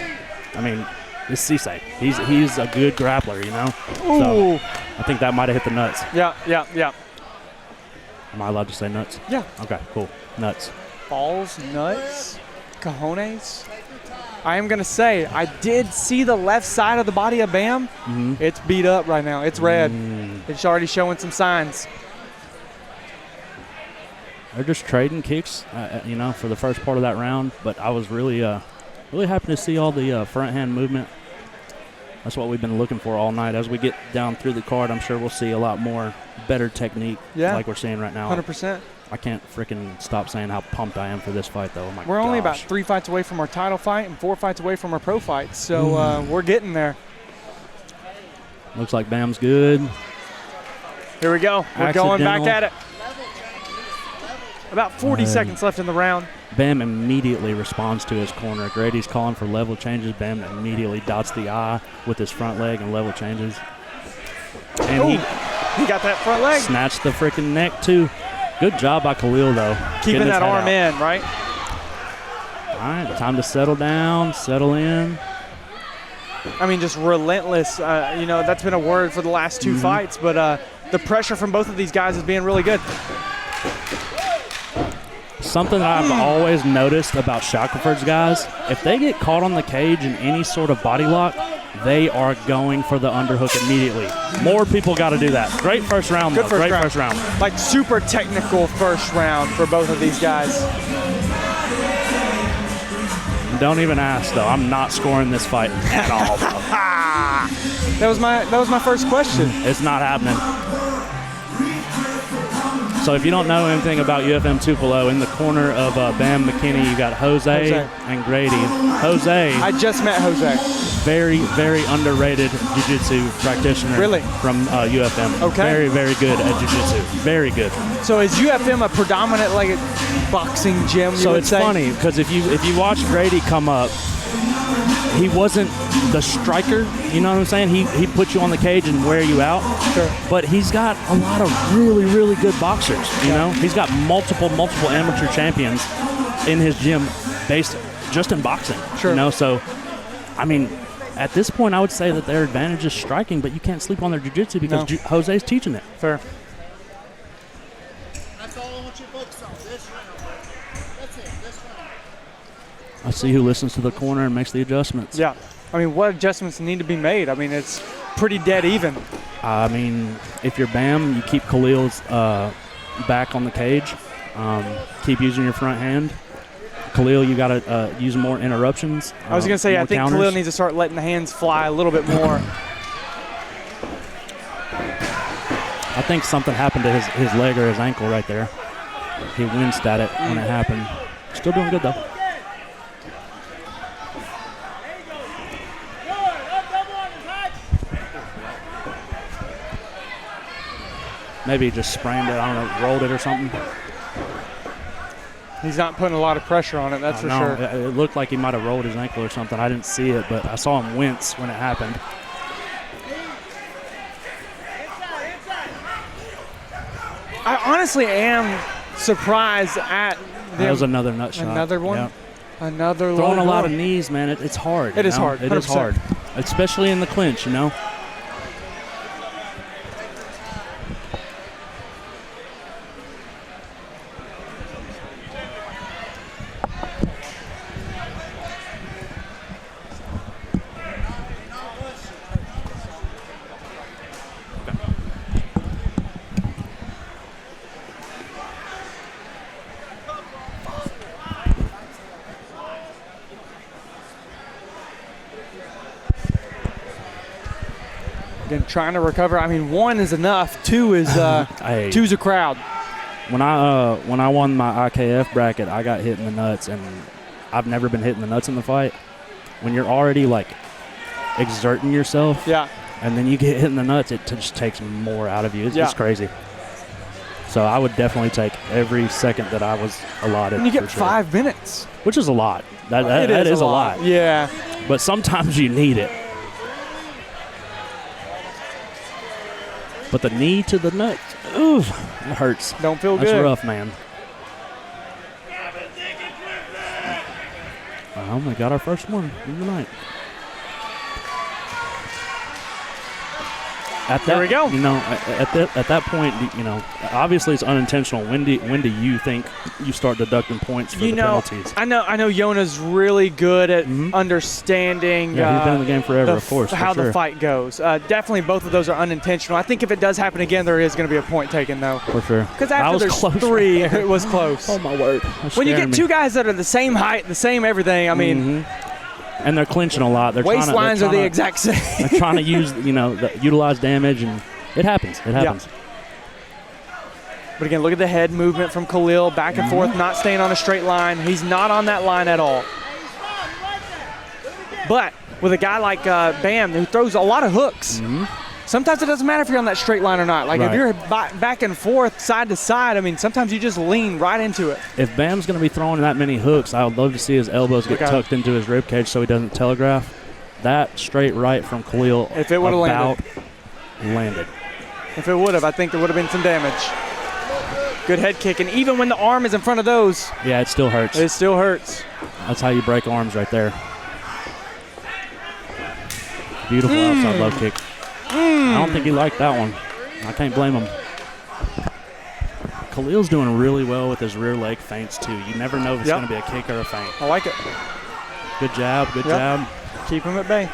I mean, it's Cisse. He's a good grappler, you know? Ooh. So I think that might have hit the nuts. Yeah. Am I allowed to say nuts? Yeah. Okay, cool. Nuts. Balls, nuts, cojones. I am going to say, I did see the left side of the body of Bam. Mm-hmm. It's beat up right now. It's red. It's already showing some signs. They're just trading kicks, you know, for the first part of that round. But I was really happy to see all the front hand movement. That's what we've been looking for all night. As we get down through the card, I'm sure we'll see a lot more better technique like we're seeing right now. 100%. I can't freaking stop saying how pumped I am for this fight, though. Oh my We're only about gosh. 3 fights away from our title fight and 4 fights away from our pro fight. So we're getting there. Looks like Bam's good. Here we go. We're going back at it. About 40 seconds left in the round. Bam immediately responds to his corner. Grady's calling for level changes. Bam immediately dots the I with his front leg and level changes. And he got that front leg. Snatched the freaking neck, too. Good job by Khalil, though. Keeping that arm in, right? All right, time to settle down, settle in. I mean, just relentless. You know, that's been a word for the last 2 fights, but the pressure from both of these guys is being really good. Something that I've always noticed about Shackelford's guys, if they get caught on the cage in any sort of body lock, they are going for the underhook immediately. More people got to do that. Great first round, though. Great first round. Like super technical first round for both of these guys. Don't even ask, though. I'm not scoring this fight at all. That was my first question. It's not happening. So if you don't know anything about UFM Tupelo, in the corner of Bam McKinney, you got Jose and Grady. Jose. I just met Jose. Very, very underrated jiu-jitsu practitioner. Really? From UFM. Okay. Very, very good at jiu-jitsu. Very good. So is UFM a predominant like boxing gym? So it's funny because if you watch Grady come up, he wasn't the striker, you know what I'm saying? He put you on the cage and wear you out. Sure. But he's got a lot of really, really good boxers, you know? He's got multiple amateur champions in his gym based just in boxing. Sure. You know, so, I mean, at this point, I would say that their advantage is striking, but you can't sleep on their jiu-jitsu because Jose's teaching it. Fair. That's all I want you to focus on. This round. That's it. This round. I see who listens to the corner and makes the adjustments. Yeah. I mean, what adjustments need to be made? I mean, it's pretty dead even. I mean, if you're Bam, you keep Khalil's back on the cage. Keep using your front hand. Khalil, you got to use more interruptions. I was going to say, I think counters. Khalil needs to start letting the hands fly a little bit more. I think something happened to his leg or his ankle right there. He winced at it when it happened. Still doing good, though. Maybe he just sprained it. I don't know, rolled it or something. He's not putting a lot of pressure on it, that's for sure. It looked like he might have rolled his ankle or something. I didn't see it, but I saw him wince when it happened. I honestly am surprised at that was another nut shot. Another one? Yep. Another throwing a lot blow. of knees, man. It's hard. It is hard. 100%. It is hard, especially in the clinch, you know. Again, trying to recover. I mean, 1 is enough. 2 is two's a crowd. When I won my IKF bracket, I got hit in the nuts, and I've never been hit in the nuts in the fight. When you're already like exerting yourself, and then you get hit in the nuts, it just takes more out of you. It's crazy. So I would definitely take every second that I was allotted. And you get for sure. 5 minutes, which is a lot. That is a lot. Yeah. But sometimes you need it. But the knee to the nuts, ooh, it hurts. Don't feel good. That's rough, man. Well, we got our first one of the night. There we go. You know, at that point, you know, obviously it's unintentional. When do you think you start deducting points for the penalties? I know Yona's really good at understanding. Yeah, he's been in the game forever, of course. How the fight goes. Definitely, both of those are unintentional. I think if it does happen again, there is going to be a point taken, though. For sure. Because after there's close 3, it was close. Oh my word! When you get 2 guys that are the same height, the same everything, I mean. And they're clinching a lot. Waistlines are the exact same. They're trying to utilize damage, and it happens. It happens. Yeah. But again, look at the head movement from Khalil, back and forth, not staying on a straight line. He's not on that line at all. But with a guy like Bam, who throws a lot of hooks, sometimes it doesn't matter if you're on that straight line or not. Like if you're back and forth, side to side, I mean, sometimes you just lean right into it. If Bam's going to be throwing that many hooks, I would love to see his elbows get tucked into his rib cage so he doesn't telegraph. That straight right from Khalil, if it would have landed. If it would have, I think there would have been some damage. Good head kick, and even when the arm is in front of those. Yeah, it still hurts. It still hurts. That's how you break arms right there. Beautiful outside low kick. I don't think he liked that one. I can't blame him. Khalil's doing really well with his rear leg feints, too. You never know if it's going to be a kick or a feint. I like it. Good jab, good jab. Keep him at bay.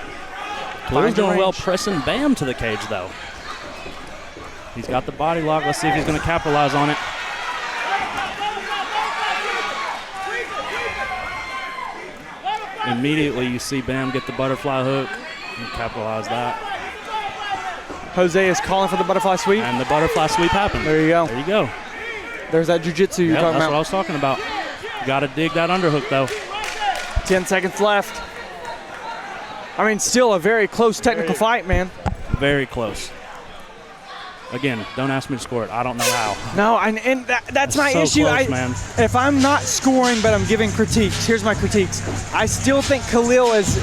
Khalil's doing well pressing Bam to the cage, though. He's got the body lock. Let's see if he's going to capitalize on it. Immediately, you see Bam get the butterfly hook and capitalize that. Jose is calling for the butterfly sweep. And the butterfly sweep happened. There you go. There you go. There's that jiu-jitsu you're talking about. That's what I was talking about. Got to dig that underhook, though. 10 seconds left. I mean, still a very close technical fight, man. Very close. Again, don't ask me to score it. I don't know how. No, and that's my issue. Close, man. If I'm not scoring but I'm giving critiques, here's my critiques. I still think Khalil is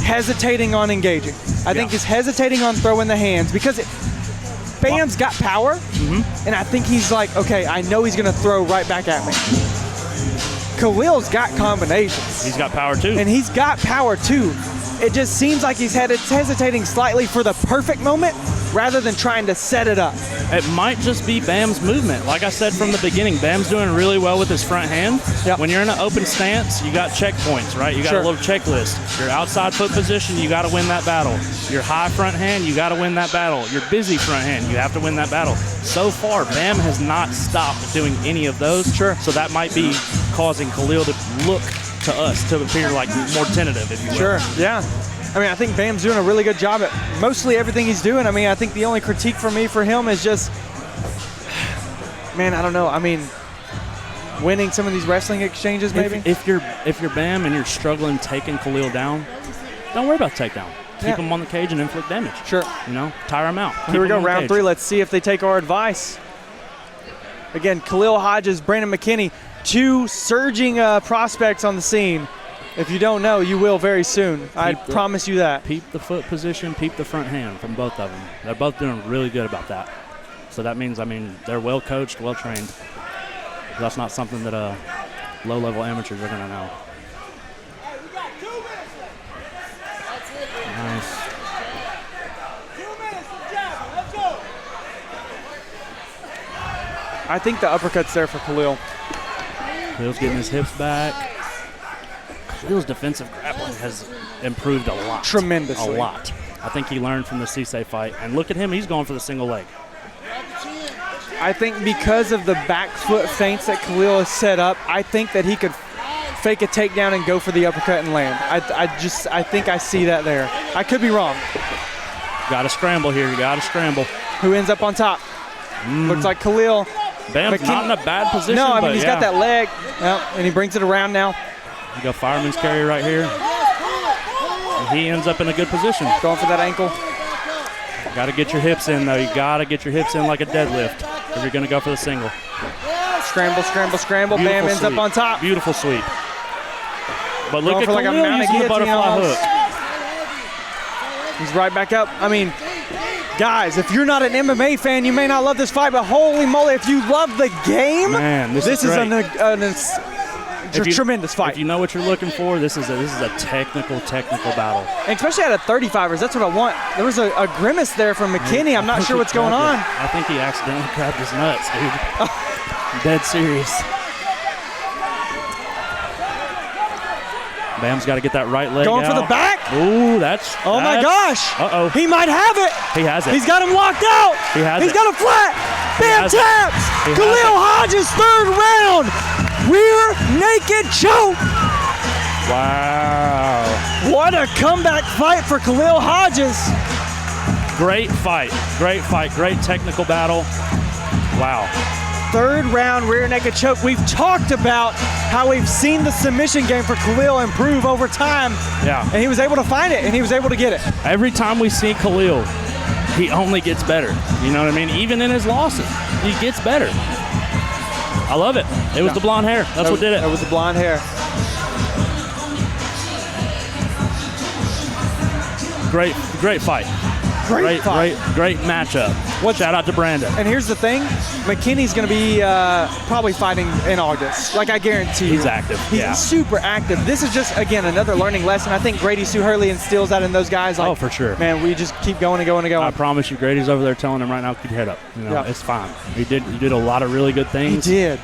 hesitating on engaging. I think he's hesitating on throwing the hands because Bam's got power, and I think he's like, okay, I know he's going to throw right back at me. Khalil's got combinations. He's got power too. And he's got power too. It just seems like he's hesitating slightly for the perfect moment rather than trying to set it up. It might just be Bam's movement. Like I said from the beginning, Bam's doing really well with his front hand. Yep. When you're in an open stance, you got checkpoints, right? You got a little checklist. Your outside foot position, you got to win that battle. Your high front hand, you got to win that battle. Your busy front hand, you have to win that battle. So far, Bam has not stopped doing any of those. Sure. So that might be causing Khalil to look to us to appear like more tentative, if you will. Sure, yeah. I mean, I think Bam's doing a really good job at mostly everything he's doing. I mean, I think the only critique for me for him is just, man, I don't know. I mean, winning some of these wrestling exchanges, maybe. If you're Bam and you're struggling taking Khalil down, don't worry about takedown. Keep him on the cage and inflict damage. Sure. You know, tire him out. Here we go, round 3. Let's see if they take our advice. Again, Khalil Hodges, Brandon McKinney, two surging prospects on the scene. If you don't know, you will very soon. I promise you that. Peep the foot position, peep the front hand from both of them. They're both doing really good about that. So that means, they're well coached, well trained. That's not something that low-level amateurs are going to know. Nice. I think the uppercut's there for Khalil. Khalil's getting his hips back. Khalil's defensive grappling has improved a lot. Tremendously. A lot. I think he learned from the Cisse fight. And look at him, he's going for the single leg. I think because of the back foot feints that Khalil has set up, I think that he could fake a takedown and go for the uppercut and land. I think I see that there. I could be wrong. Got to scramble here. You got to scramble. Who ends up on top? Looks like Khalil. Bam's not in a bad position. No, he's got that leg. Yep, and he brings it around now. You got fireman's carry right here. And he ends up in a good position. Going for that ankle. Got to get your hips in, though. You got to get your hips in like a deadlift if you're going to go for the single. Scramble, scramble, scramble. Beautiful Bam ends sweep. up on top. Beautiful sweep. But look Going at for Khalil using the butterfly hook. He's right back up. Guys, if you're not an MMA fan, you may not love this fight, but holy moly, if you love the game, man, this is a tremendous fight. If you know what you're looking for, this is a technical battle. And especially out of 35ers, that's what I want. There was a grimace there from McKinney. I'm not sure what's going on. I think he accidentally grabbed his nuts, dude. Dead serious. Bam's got to get that right leg Going out. for the back. Ooh, Oh my gosh. Uh-oh. He might have it. He has it. He's got him locked out. He has He's it. got a flat. Bam taps. He has Khalil it. Hodges, third round. Rear naked choke. Wow. What a comeback fight for Khalil Hodges. Great fight. Great fight. Great technical battle. Wow. Third round rear naked choke. We've talked about how we've seen the submission game for Khalil improve over time. Yeah. And he was able to find it, and he was able to get it. Every time we see Khalil, he only gets better. You know what I mean? Even in his losses, he gets better. I love it. It was the blonde hair. That's what did it. It was the blonde hair. Great fight. Great matchup. Shout out to Brandon. And here's the thing, McKinney's going to be probably fighting in August. Like, I guarantee you. He's active. He's super active. This is just, again, another learning lesson. I think Grady Sue Hurley instills that in those guys. Like, oh, for sure. Man, we just keep going and going and going. I promise you, Grady's over there telling him right now, keep your head up. You know, it's fine. He did a lot of really good things. He did.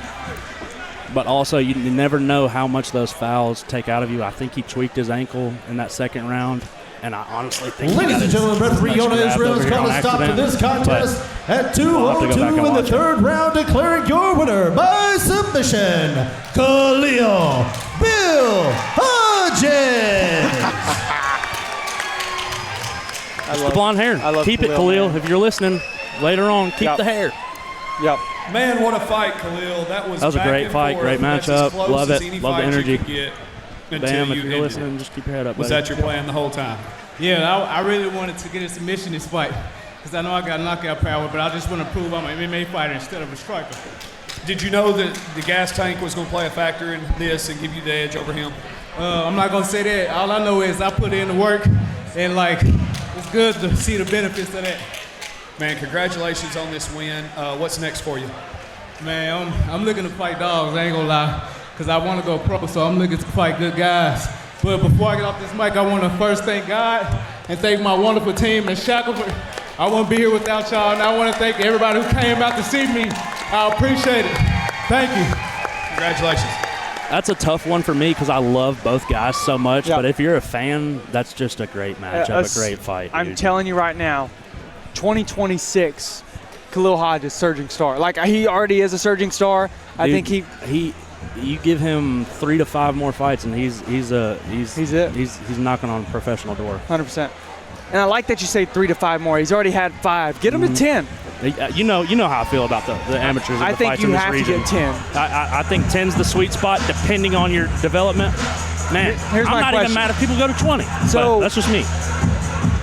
But also, you never know how much those fouls take out of you. I think he tweaked his ankle in that second round. And I honestly think Ladies and gentlemen, referee Yona Israel has called a stop to this contest at 2:02 in the third round, declaring your winner by submission, Khalil Bill Hodges. It's the blonde hair. Keep it, Khalil. Man. If you're listening, later on, keep the hair. Yep. Man, what a fight, Khalil. That was a great fight, great matchup. Love it. Love the energy. Bam, if you're listening, just keep your head up. Was that your plan the whole time? Yeah, I really wanted to get a submission this fight because I know I got knockout power, but I just want to prove I'm an MMA fighter instead of a striker. Did you know that the gas tank was going to play a factor in this and give you the edge over him? I'm not going to say that. All I know is I put in the work, and, it's good to see the benefits of that. Man, congratulations on this win. What's next for you? Man, I'm looking to fight dogs, I ain't going to lie, because I want to go pro, so I'm looking to fight good guys. But before I get off this mic, I want to first thank God and thank my wonderful team in Shackleford. I wouldn't be here without y'all, and I want to thank everybody who came out to see me. I appreciate it. Thank you. Congratulations. That's a tough one for me because I love both guys so much. But if you're a fan, that's just a great matchup, a great fight. I'm telling you right now, 2026, Khalil Hodges, surging star. Like, he already is a surging star. I think you give him 3 to 5 more fights, and he's knocking on a professional door. 100%. And I like that you say 3 to 5 more. He's already had 5. Get him to 10. You know how I feel about the amateurs. I think you have to get 10. I think 10's the sweet spot, depending on your development. Man, here's I'm my not question. even mad if people go to 20. So but that's just me.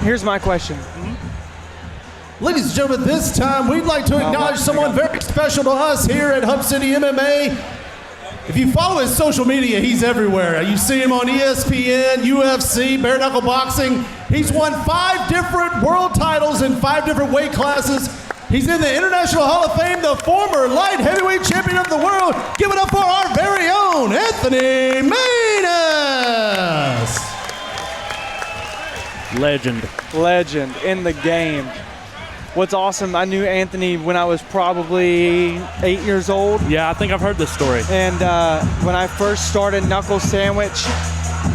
Here's my question. Ladies and gentlemen, this time we'd like to acknowledge someone very special to us here at Hub City MMA. If you follow his social media, he's everywhere. You see him on ESPN, UFC, bare knuckle boxing. He's won 5 different world titles in 5 different weight classes. He's in the International Hall of Fame, the former light heavyweight champion of the world. Give it up for our very own Anthony Maness. Legend in the game. What's awesome, I knew Anthony when I was probably 8 years old. Yeah, I think I've heard this story. And when I first started Knuckle Sandwich,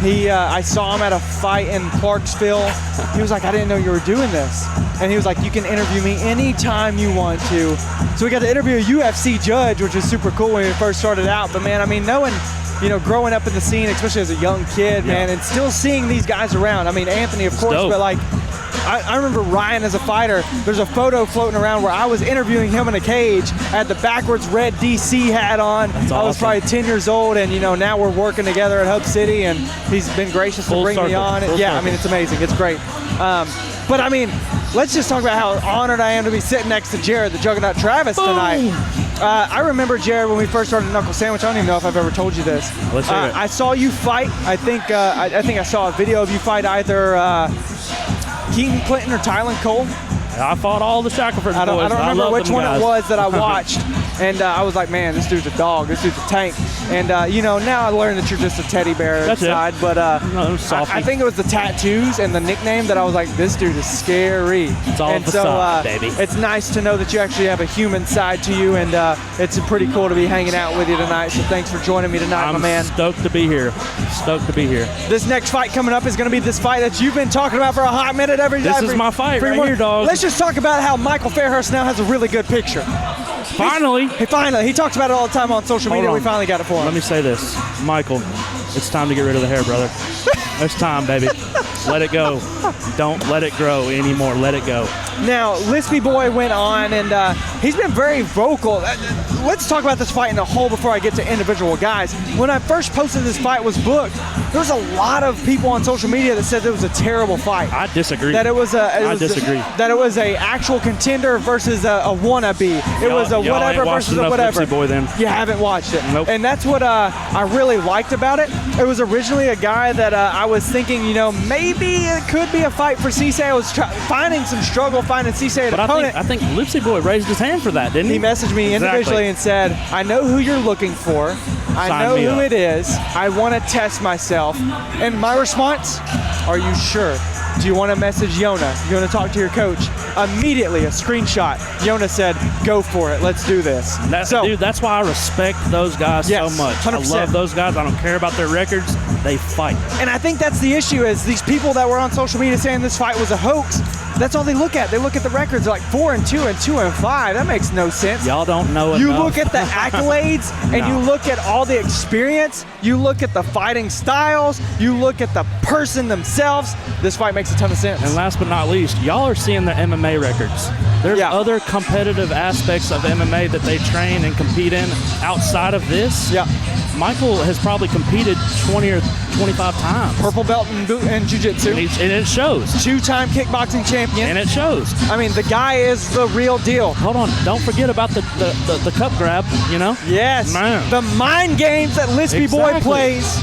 I saw him at a fight in Clarksville. He was like, I didn't know you were doing this. And he was like, you can interview me anytime you want to. So we got to interview a UFC judge, which was super cool when we first started out. But man, I mean, knowing, growing up in the scene, especially as a young kid, man, and still seeing these guys around. I mean, Anthony, of course, but like, I remember Ryan as a fighter. There's a photo floating around where I was interviewing him in a cage. I had the backwards red DC hat on. That's I was awesome. probably 10 years old, and now we're working together at Hub City, and he's been gracious to bring me on. And I mean, it's amazing. It's great. But I mean, let's just talk about how honored I am to be sitting next to Jared, the Juggernaut Travis, tonight. I remember, Jared, when we first started Knuckle Sandwich. I don't even know if I've ever told you this. Let's hear it. I saw you fight. I think I saw a video of you fight either Keaton Clinton or Tylan Cole. I fought all the Shackelford boys. I don't remember which one guys. it was that I watched. And I was like, man, this dude's a dog. This dude's a tank. And, now I learned that you're just a teddy bear inside. But I think it was the tattoos and the nickname that I was like, this dude is scary. It's all facade, baby. It's nice to know that you actually have a human side to you. And it's pretty cool to be hanging out with you tonight. So thanks for joining me tonight, my man. I'm stoked to be here. This next fight coming up is going to be this fight that you've been talking about for a hot minute. This is my fight right here, dog. Let's just talk about how Michael Fairhurst now has a really good picture. Finally. He talks about it all the time on social media. We finally got it for him. Let me say this. Michael, it's time to get rid of the hair, brother. It's time, baby. Let it go. Don't let it grow anymore. Let it go. Now, Lispy Boy went on, and he's been very vocal. Let's talk about this fight in a whole before I get to individual guys. When I first posted this fight was booked, there was a lot of people on social media that said it was a terrible fight. I disagree. That it was I disagree. That it was a actual contender versus a wannabe. It was a whatever versus a whatever. Lipsy Boy, then. You haven't watched it. Nope. And that's what I really liked about it. It was originally a guy that I was thinking, maybe it could be a fight for Cisse. I was finding some struggle finding Cisse an opponent. I think Lipsy Boy raised his hand for that, didn't he? He messaged me individually and said, I know who you're looking for. I know who it is. I want to test myself. And my response, are you sure? Do you want to message Yona? You want to talk to your coach? Immediately, a screenshot. Yona said, go for it. Let's do this. Dude, that's why I respect those guys so much. 100%. I love those guys. I don't care about their records. They fight. And I think that's the issue is these people that were on social media saying this fight was a hoax, that's all they look at. They look at the records. They're like 4-2 and 2-5. That makes no sense. Y'all don't know enough. You look at the accolades and you look at all the experience. You look at the fighting styles. You look at the person themselves. This fight makes a ton of sense. And last but not least, y'all are seeing their MMA records. There's other competitive aspects of MMA that they train and compete in outside of this. Yeah. Michael has probably competed 20 or 25 times. Purple belt in jiu-jitsu. And it shows. 2-time kickboxing champion. And it shows. I mean, the guy is the real deal. Hold on. Don't forget about the cup grab, Yes. Man. The mind games that Lispy Boy plays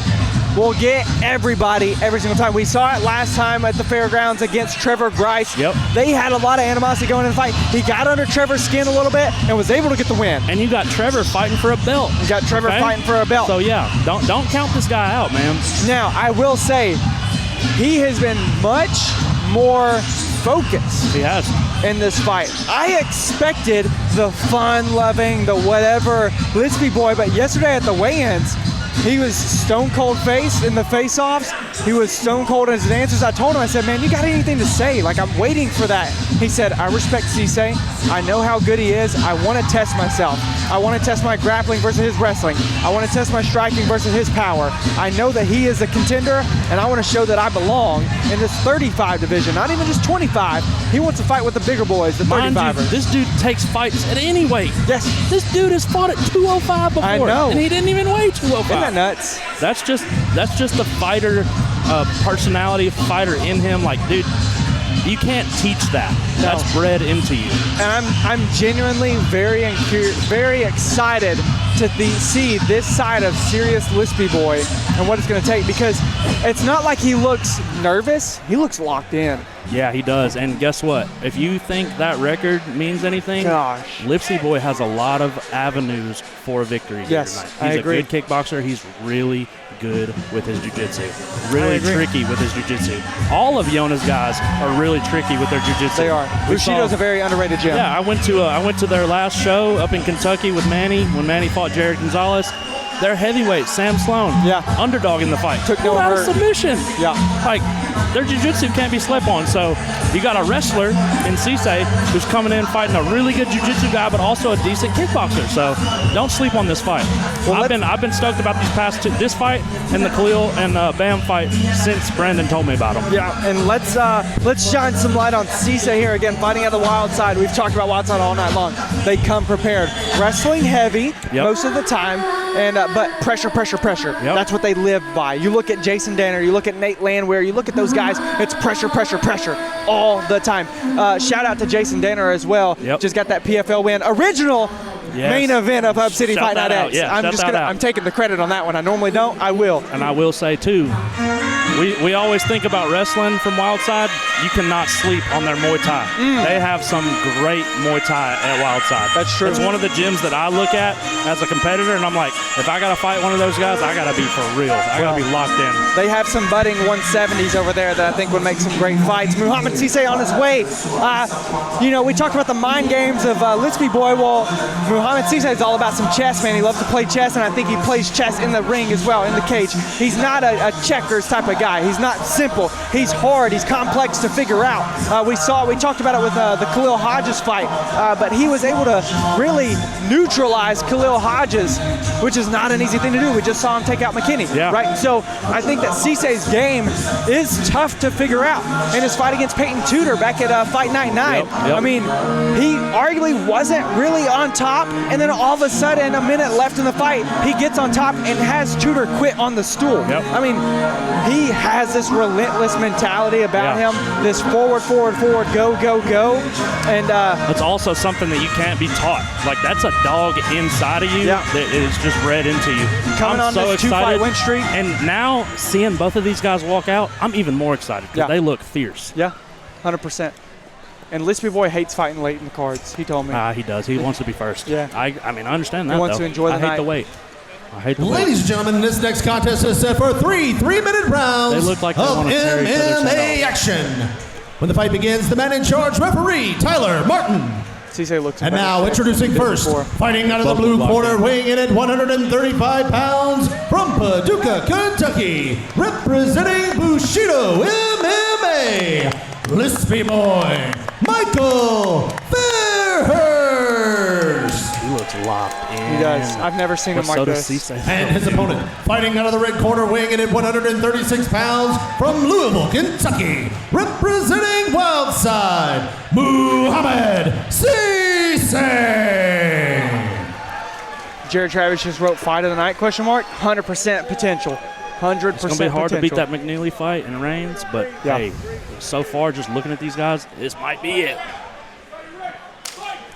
will get everybody every single time. We saw it last time at the fairgrounds against Trevor Grice. Yep. They had a lot of animosity going in the fight. He got under Trevor's skin a little bit and was able to get the win. And you got Trevor fighting for a belt. You got Trevor fighting for a belt. So yeah, don't count this guy out, man. Now, I will say, he has been much more focused. He has. In this fight. I expected the fun-loving, the whatever Lispy Boy, but yesterday at the weigh-ins, he was stone cold faced in the face-offs. He was stone cold in his answers. I told him, I said, man, you got anything to say? Like, I'm waiting for that. He said, I respect Cisse. I know how good he is. I want to test myself. I want to test my grappling versus his wrestling. I want to test my striking versus his power. I know that he is a contender, and I want to show that I belong in this 35 division, not even just 25. He wants to fight with the bigger boys, the 35ers. This dude takes fights at any weight. Yes. This dude has fought at 205 before. I know. And he didn't even weigh 205. Isn't that nuts? That's just the fighter personality, fighter in him. Like, dude, You can't teach that. No. That's bred into you. And I'm genuinely very excited to see this side of serious Lispy boy and what it's going to take, because it's not like he looks nervous. He looks locked in. Yeah, he does. And guess what? If you think that record means anything, Lipsy boy has a lot of avenues for victory here tonight. He's a good kickboxer. He's really good with his jiu-jitsu. Really tricky with his jiu-jitsu. All of Yona's guys are really tricky with their jiu-jitsu. They are. Bushido's a very underrated gym. Yeah, I went to their last show up in Kentucky with Manny when Manny fought Jared Gonzalez. Their heavyweight, Sam Sloan, underdog in the fight. Took no hurt. Submission. Yeah. Like, their jiu-jitsu can't be slept on. So you got a wrestler in Cisse who's coming in fighting a really good jiu-jitsu guy, but also a decent kickboxer. So don't sleep on this fight. Well, I've been stoked about these past two, this fight and the Khalil and Bam fight since Brandon told me about them. Yeah, and let's shine some light on Cisse here again, fighting at the wild side. We've talked about wild side all night long. They come prepared, wrestling heavy most of the time, and but pressure. That's what they live by. You look at Jason Danner, you look at Nate Landwehr, you look at those guys. It's pressure all the time. Shout out to Jason Danner as well. Just got that PFL win. Original main event of Hub City Fight Night X. I'm taking the credit on that one. I normally don't. I will. And I will say too, we always think about wrestling from Wildside. You cannot sleep on their Muay Thai. They have some great Muay Thai at Wildside. That's true. It's one of the gyms that I look at as a competitor, and I'm like, if I got to fight one of those guys, I got to be for real. I got to be locked in. They have some budding 170s over there that I think would make some great fights. Muhammad Cisse on his way. We talked about the mind games of Lispy boy. Well, Muhammad Cisse is all about some chess, man. He loves to play chess, and I think he plays chess in the ring as well, in the cage. He's not a checkers type of guy. He's not simple. He's hard. He's complex to figure out. We talked about it with the Khalil Hodges fight, but he was able to really neutralize Khalil Hodges, which is not an easy thing to do. We just saw him take out McKinney, right? So I think that Cisse's game is tough to figure out. In his fight against Peyton Tudor back at Fight Night 9, I mean, he arguably wasn't really on top, and then all of a sudden, a minute left in the fight, he gets on top and has Tudor quit on the stool. I mean, he has this relentless mentality about him, this forward, go. And it's also something that you can't be taught. Like, that's a dog inside of you that is just bred into you. Coming on this 2-fight win streak. And now, seeing both of these guys walk out, I'm even more excited because they look fierce. Yeah, 100%. And Lispy boy hates fighting late in the cards. He told me. He does. He wants to be first. Yeah. I mean, I understand that. He wants to enjoy the night. I hate the wait. Ladies and gentlemen, this next contest is set for 3 3-minute rounds they look like they of want to tear each other's head MMA action. When the fight begins, the man in charge, referee Tyler Martin. Cisse looks and now introducing first, fighting out of the blue corner, weighing in at 135 pounds, from Paducah, Kentucky, representing Bushido MMA, Lispy boy, Michael Fairhurst. He looks locked in. He does. I've never seen him like this. And his opponent, fighting out of the red corner, weighing in at 136 pounds, from Louisville, Kentucky, representing Wildside, Muhammad Cisse. Jared Travis just wrote fight of the night, ? 100% potential. 100% It's going to be hard to beat that McNeely fight in Reigns, but hey, so far just looking at these guys, this might be it.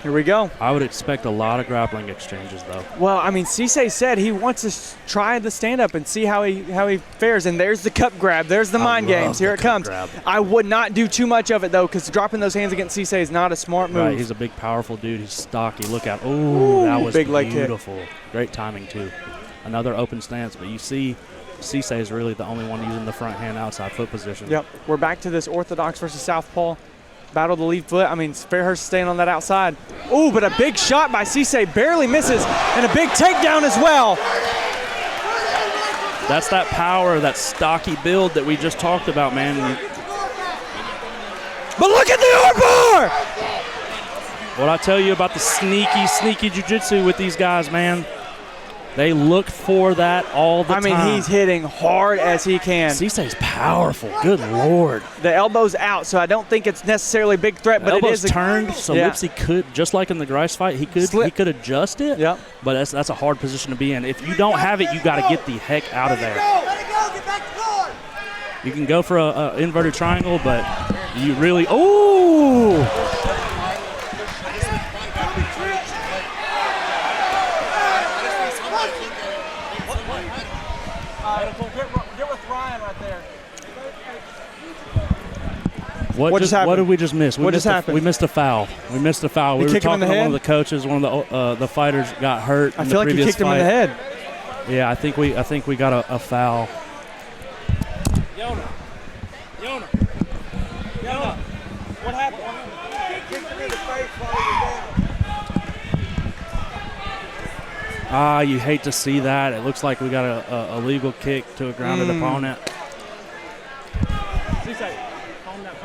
Here we go. I would expect a lot of grappling exchanges, though. Well, I mean, Cisse said he wants to try the stand-up and see how he fares. And there's the cup grab. There's the mind games. Here it comes. Grab. I would not do too much of it, though, because dropping those hands against Cisse is not a smart move. Right, he's a big, powerful dude. He's stocky. Look out. Ooh, that was big leg beautiful. kick. Great timing, too. Another open stance, but you see Cisse is really the only one using the front hand outside foot position. Yep. We're back to this orthodox versus southpaw. Battle the lead foot. I mean, Fairhurst staying on that outside. Ooh, but a big shot by Cisse, barely misses, and a big takedown as well. That's that power, that stocky build that we just talked about, man. But look at the armbar! What I tell you about the sneaky jiu-jitsu with these guys, man. They look for that all the time. I mean, he's hitting hard as he can. Cisse's powerful. Good Lord. The elbow's out, so I don't think it's necessarily a big threat, but it is turned, so Lipsy could, just like in the Grice fight, he could adjust it. Yep. But that's a hard position to be in. If you don't have it, you got to get the heck out of there. Let it go. Get back to guard. You can go for an inverted triangle, but You really, ooh! Get with Ryan right there. What did we just miss? What just happened? We missed a foul. We missed a foul. We were talking to one of the coaches. One of the fighters got hurt. I feel like you kicked him in the head. Yeah, I think we got a foul. Yona. What happened? Kicked him in the face while You hate to see that. It looks like we got a legal kick to a grounded opponent.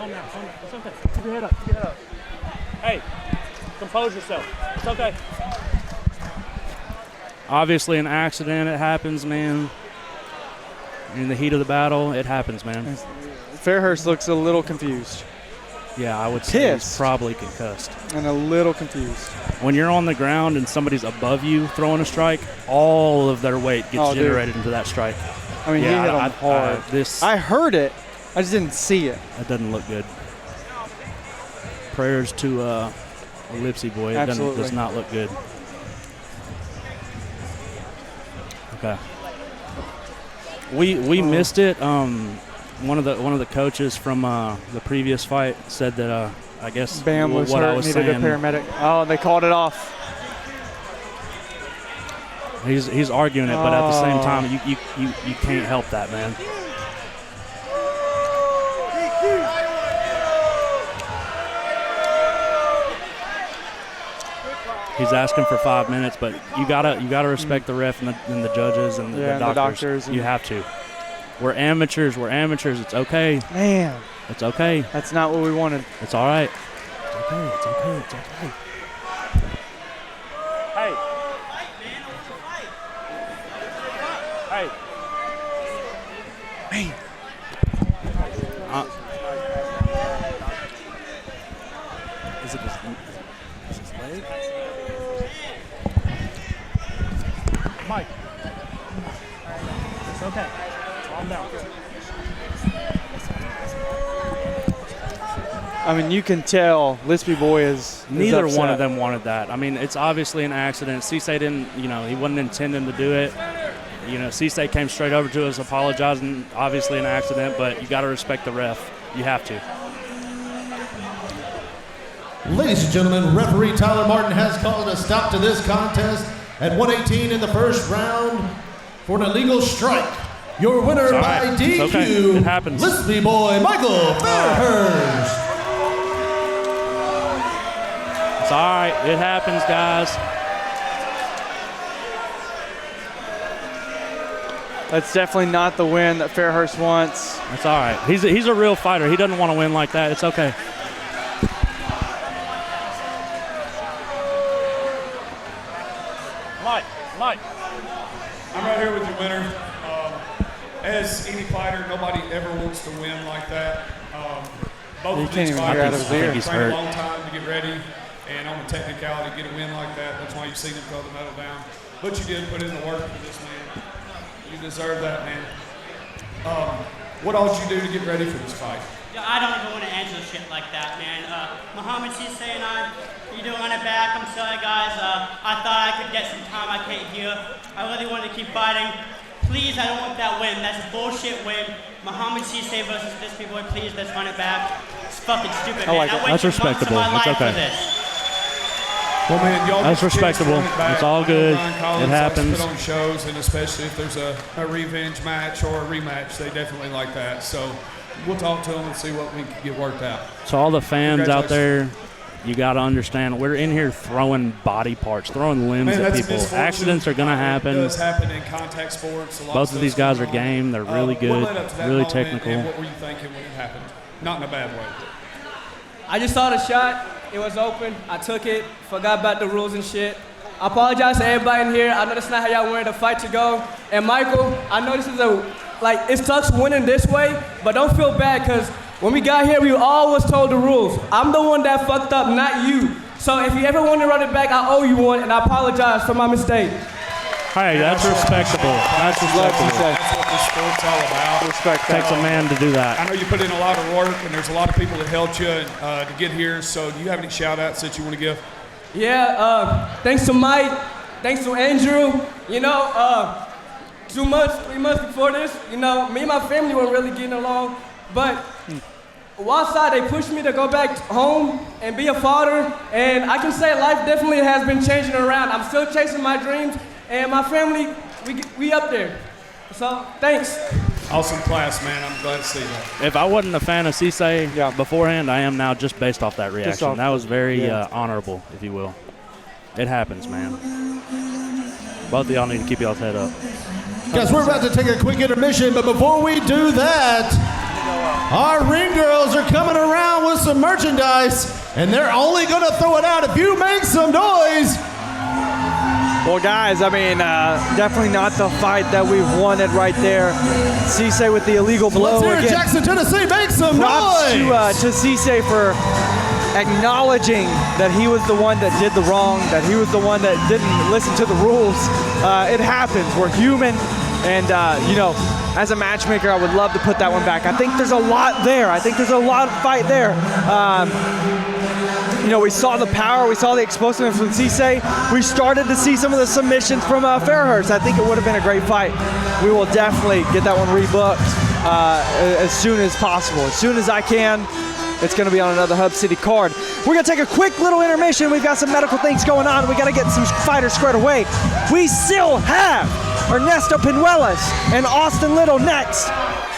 Calm down. It's okay. Keep your head up. Hey, compose yourself. It's okay. Obviously an accident. It happens, man. In the heat of the battle, it happens, man. Fairhurst looks a little confused. Yeah, I would say he's probably concussed. And a little confused. When you're on the ground and somebody's above you throwing a strike, all of their weight gets generated into that strike. I mean, he hit him hard. I heard it. I just didn't see it. That doesn't look good. Prayers to Lipsy boy. It does not look good. Okay. We missed it. One of the coaches from the previous fight said that I guess Bam was what hurt, I was needed saying. a paramedic. Oh, they called it off. He's arguing it, but at the same time, you can't help that, man. He's asking for 5 minutes, but you gotta respect the ref and the judges and the doctors. You have to. We're amateurs. It's okay. Man. It's okay. That's not what we wanted. It's all right. It's okay. Hey. Man. Is it his leg? Mike. It's okay. Calm down. I mean, you can tell Lispy Boy is Neither upset. one of them wanted that. I mean, it's obviously an accident. Cisse didn't, he wasn't intending to do it. Cisse came straight over to us apologizing. Obviously an accident, but you got to respect the ref. You have to. Ladies and gentlemen, referee Tyler Martin has called a stop to this contest at 118 in the first round for an illegal strike. Your winner by DQ, okay. It happens. Lispy Boy Michael Fairhurst. It's all right. It happens, guys. That's definitely not the win that Fairhurst wants. That's all right. He's a real fighter. He doesn't want to win like that. It's okay. Mike. I'm right here with your winner. As any fighter, nobody ever wants to win like that. Both of these fighters trained a long time to get ready, and on the technicality, get a win like that. That's why you've seen him throw the medal down. But you did put in the work for this man. You deserve that, man. What all did you do to get ready for this fight? I don't even want to answer shit like that, man. Muhammad Cisse and I, you doing it back? I'm sorry, guys. I thought I could get some time. I can't hear. I really wanted to keep fighting. Please, I don't want that win. That's a bullshit win. Muhammad Cisse versus Lispy Boy. Please, let's run it back. It's fucking stupid, man. I like it. That's respectable. It's okay. Well, man, y'all that's respectable. It's all good. It happens. Put on shows, and especially if there's a revenge match or a rematch, they definitely like that. So we'll talk to them and see what we can get worked out. So all the fans out there, you got to understand, we're in here throwing body parts, throwing limbs at people. Accidents are going to happen. It does happen in contact sports. Both of these guys are game. They're really good, really technical. And what were you thinking when it happened? Not in a bad way. I just saw the shot. It was open. I took it. Forgot about the rules and shit. I apologize to everybody in here. I know that's not how y'all wanted the fight to go. And Michael, I know this is it sucks winning this way, but don't feel bad because when we got here, we all was told the rules. I'm the one that fucked up, not you. So if you ever want to run it back, I owe you one, and I apologize for my mistake. Hey, that's respectable. That's respectable. That's what this sport's all about. Respect. Takes a man to do that. I know you put in a lot of work, and there's a lot of people that helped you to get here. So, do you have any shout-outs that you want to give? Yeah, thanks to Mike, thanks to Andrew. 3 months before this, me and my family weren't really getting along, but one side they pushed me to go back home and be a father, and I can say life definitely has been changing around. I'm still chasing my dreams, and my family, we up there. So, thanks. Awesome class, man. I'm glad to see that. If I wasn't a fan of Cisse beforehand, I am now just based off that reaction. That was very honorable, if you will. It happens, man. Both of y'all need to keep y'all's head up. Guys, we're about to take a quick intermission, but before we do that, our ring girls are coming around with some merchandise, and they're only going to throw it out if you make some noise. Well, guys, definitely not the fight that we've wanted right there. Cisse with the illegal blow. Let's hear it, Jackson, Tennessee, make some props noise. to Cisse for acknowledging that he was the one that did the wrong, that he was the one that didn't listen to the rules. It happens. We're human. And, as a matchmaker, I would love to put that one back. I think there's a lot there. I think there's a lot of fight there. We saw the power, we saw the explosiveness from Cisse. We started to see some of the submissions from Fairhurst. I think it would have been a great fight. We will definitely get that one rebooked as soon as possible. As soon as I can, it's going to be on another Hub City card. We're going to take a quick little intermission. We've got some medical things going on. We got to get some fighters squared away. We still have Ernesto Pinuelas and Austin Little next.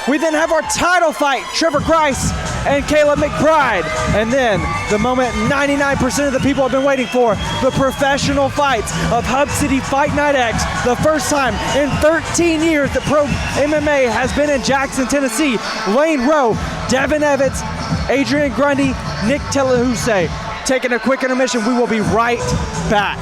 We then have our title fight, Trevor Grice and Caleb McBride. And then the moment 99% of the people have been waiting for, the professional fights of Hub City Fight Night X. The first time in 13 years that Pro MMA has been in Jackson, Tennessee. Lane Rowe, Devin Evans, Adrian Grundy, Nick Telehuse. Taking a quick intermission. We will be right back.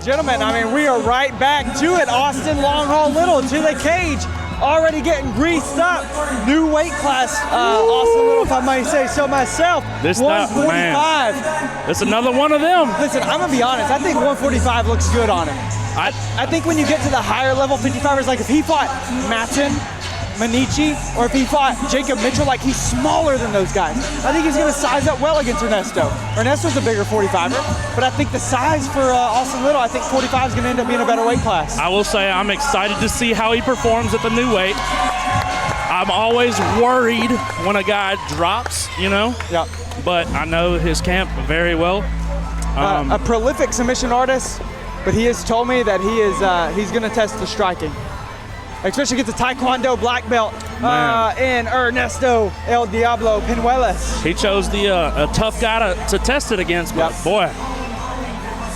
gentlemen, I mean, we are right back to it. Austin Long Haul Little to the cage, already getting greased up. New weight class, Austin Little, if I might say so myself. This 145. It's another one of them. Listen, I'm gonna be honest. I think 145 looks good on him. I think when you get to the higher level 55ers, like if he fought Matson, Manichi, or if he fought Jacob Mitchell, like he's smaller than those guys. I think he's going to size up well against Ernesto. Ernesto's a bigger 45er, but I think the size for Austin Little, I think 45 is going to end up being a better weight class. I will say I'm excited to see how he performs at the new weight. I'm always worried when a guy drops, you know? Yeah. But I know his camp very well. A prolific submission artist, but he has told me that he's going to test the striking. Especially against the Taekwondo black belt in Ernesto El Diablo Pinuelas. He chose a tough guy to test it against, but boy,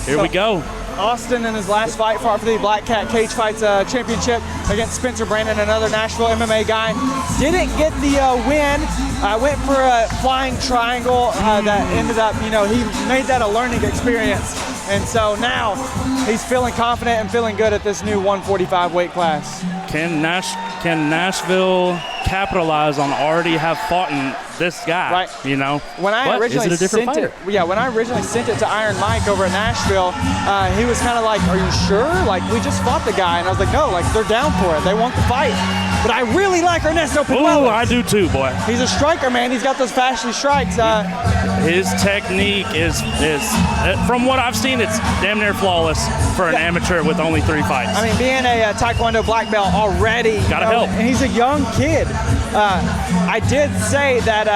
here we go. Austin in his last fight fought for the Black Cat Cage Fights Championship against Spencer Brandon, another Nashville MMA guy. Didn't get the win. Went for a flying triangle that ended up, he made that a learning experience. And so now he's feeling confident and feeling good at this new 145 weight class. Can Nashville capitalize on already have fought in this guy? Right. But When I originally is it a different sent fighter? when I originally sent it to Iron Mike over at Nashville, he was kind of like, "Are you sure? Like we just fought the guy," and I was like, "No, like they're down for it. They want the fight." But I really like Ernesto Pinuelas. Ooh, I do too, boy. He's a striker, man. He's got those flashy strikes. His technique is from what I've seen, it's damn near flawless for an amateur with only 3 fights. I mean, being a Taekwondo black belt already, gotta help. And he's a young kid. I did say that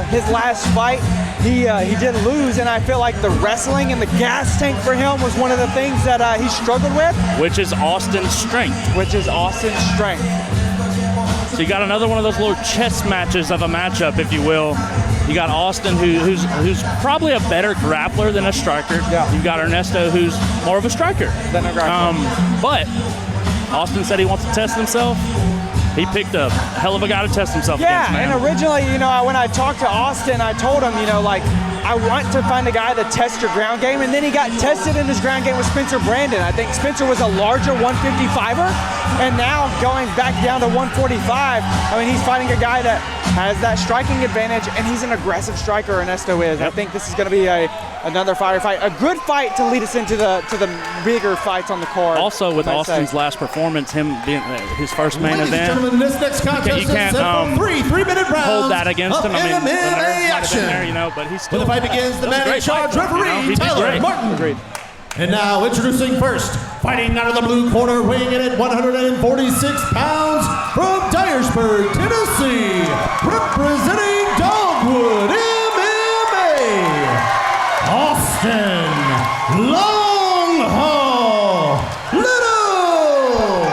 his last fight he did lose, and I feel like the wrestling and the gas tank for him was one of the things that he struggled with. Which is Austin's strength. So you got another one of those little chess matches of a matchup, if you will. You got Austin, who's probably a better grappler than a striker. Yeah. You've got Ernesto, who's more of a striker. Than a grappler. But Austin said he wants to test himself. He picked a hell of a guy to test himself against, man. And originally, when I talked to Austin, I told him, I want to find a guy to test your ground game, and then he got tested in his ground game with Spencer Brandon. I think Spencer was a larger 155er, and now going back down to 145, he's fighting a guy that has that striking advantage, and he's an aggressive striker, Ernesto is. Yep. I think this is going to be another fight. A good fight to lead us into the bigger fights on the card. Also, with Austin's last performance, him being his first main event, This next contest you can't three-minute rounds hold that against him. MMA the nerves might have action. been there, but he's still. When the fight begins, the man in charge, referee Tyler Martin. Agreed. And now introducing first, fighting out of the blue corner, weighing in at 146 pounds, from Dyersburg, Tennessee, representing Dogwood MMA, Austin Long Haul Little.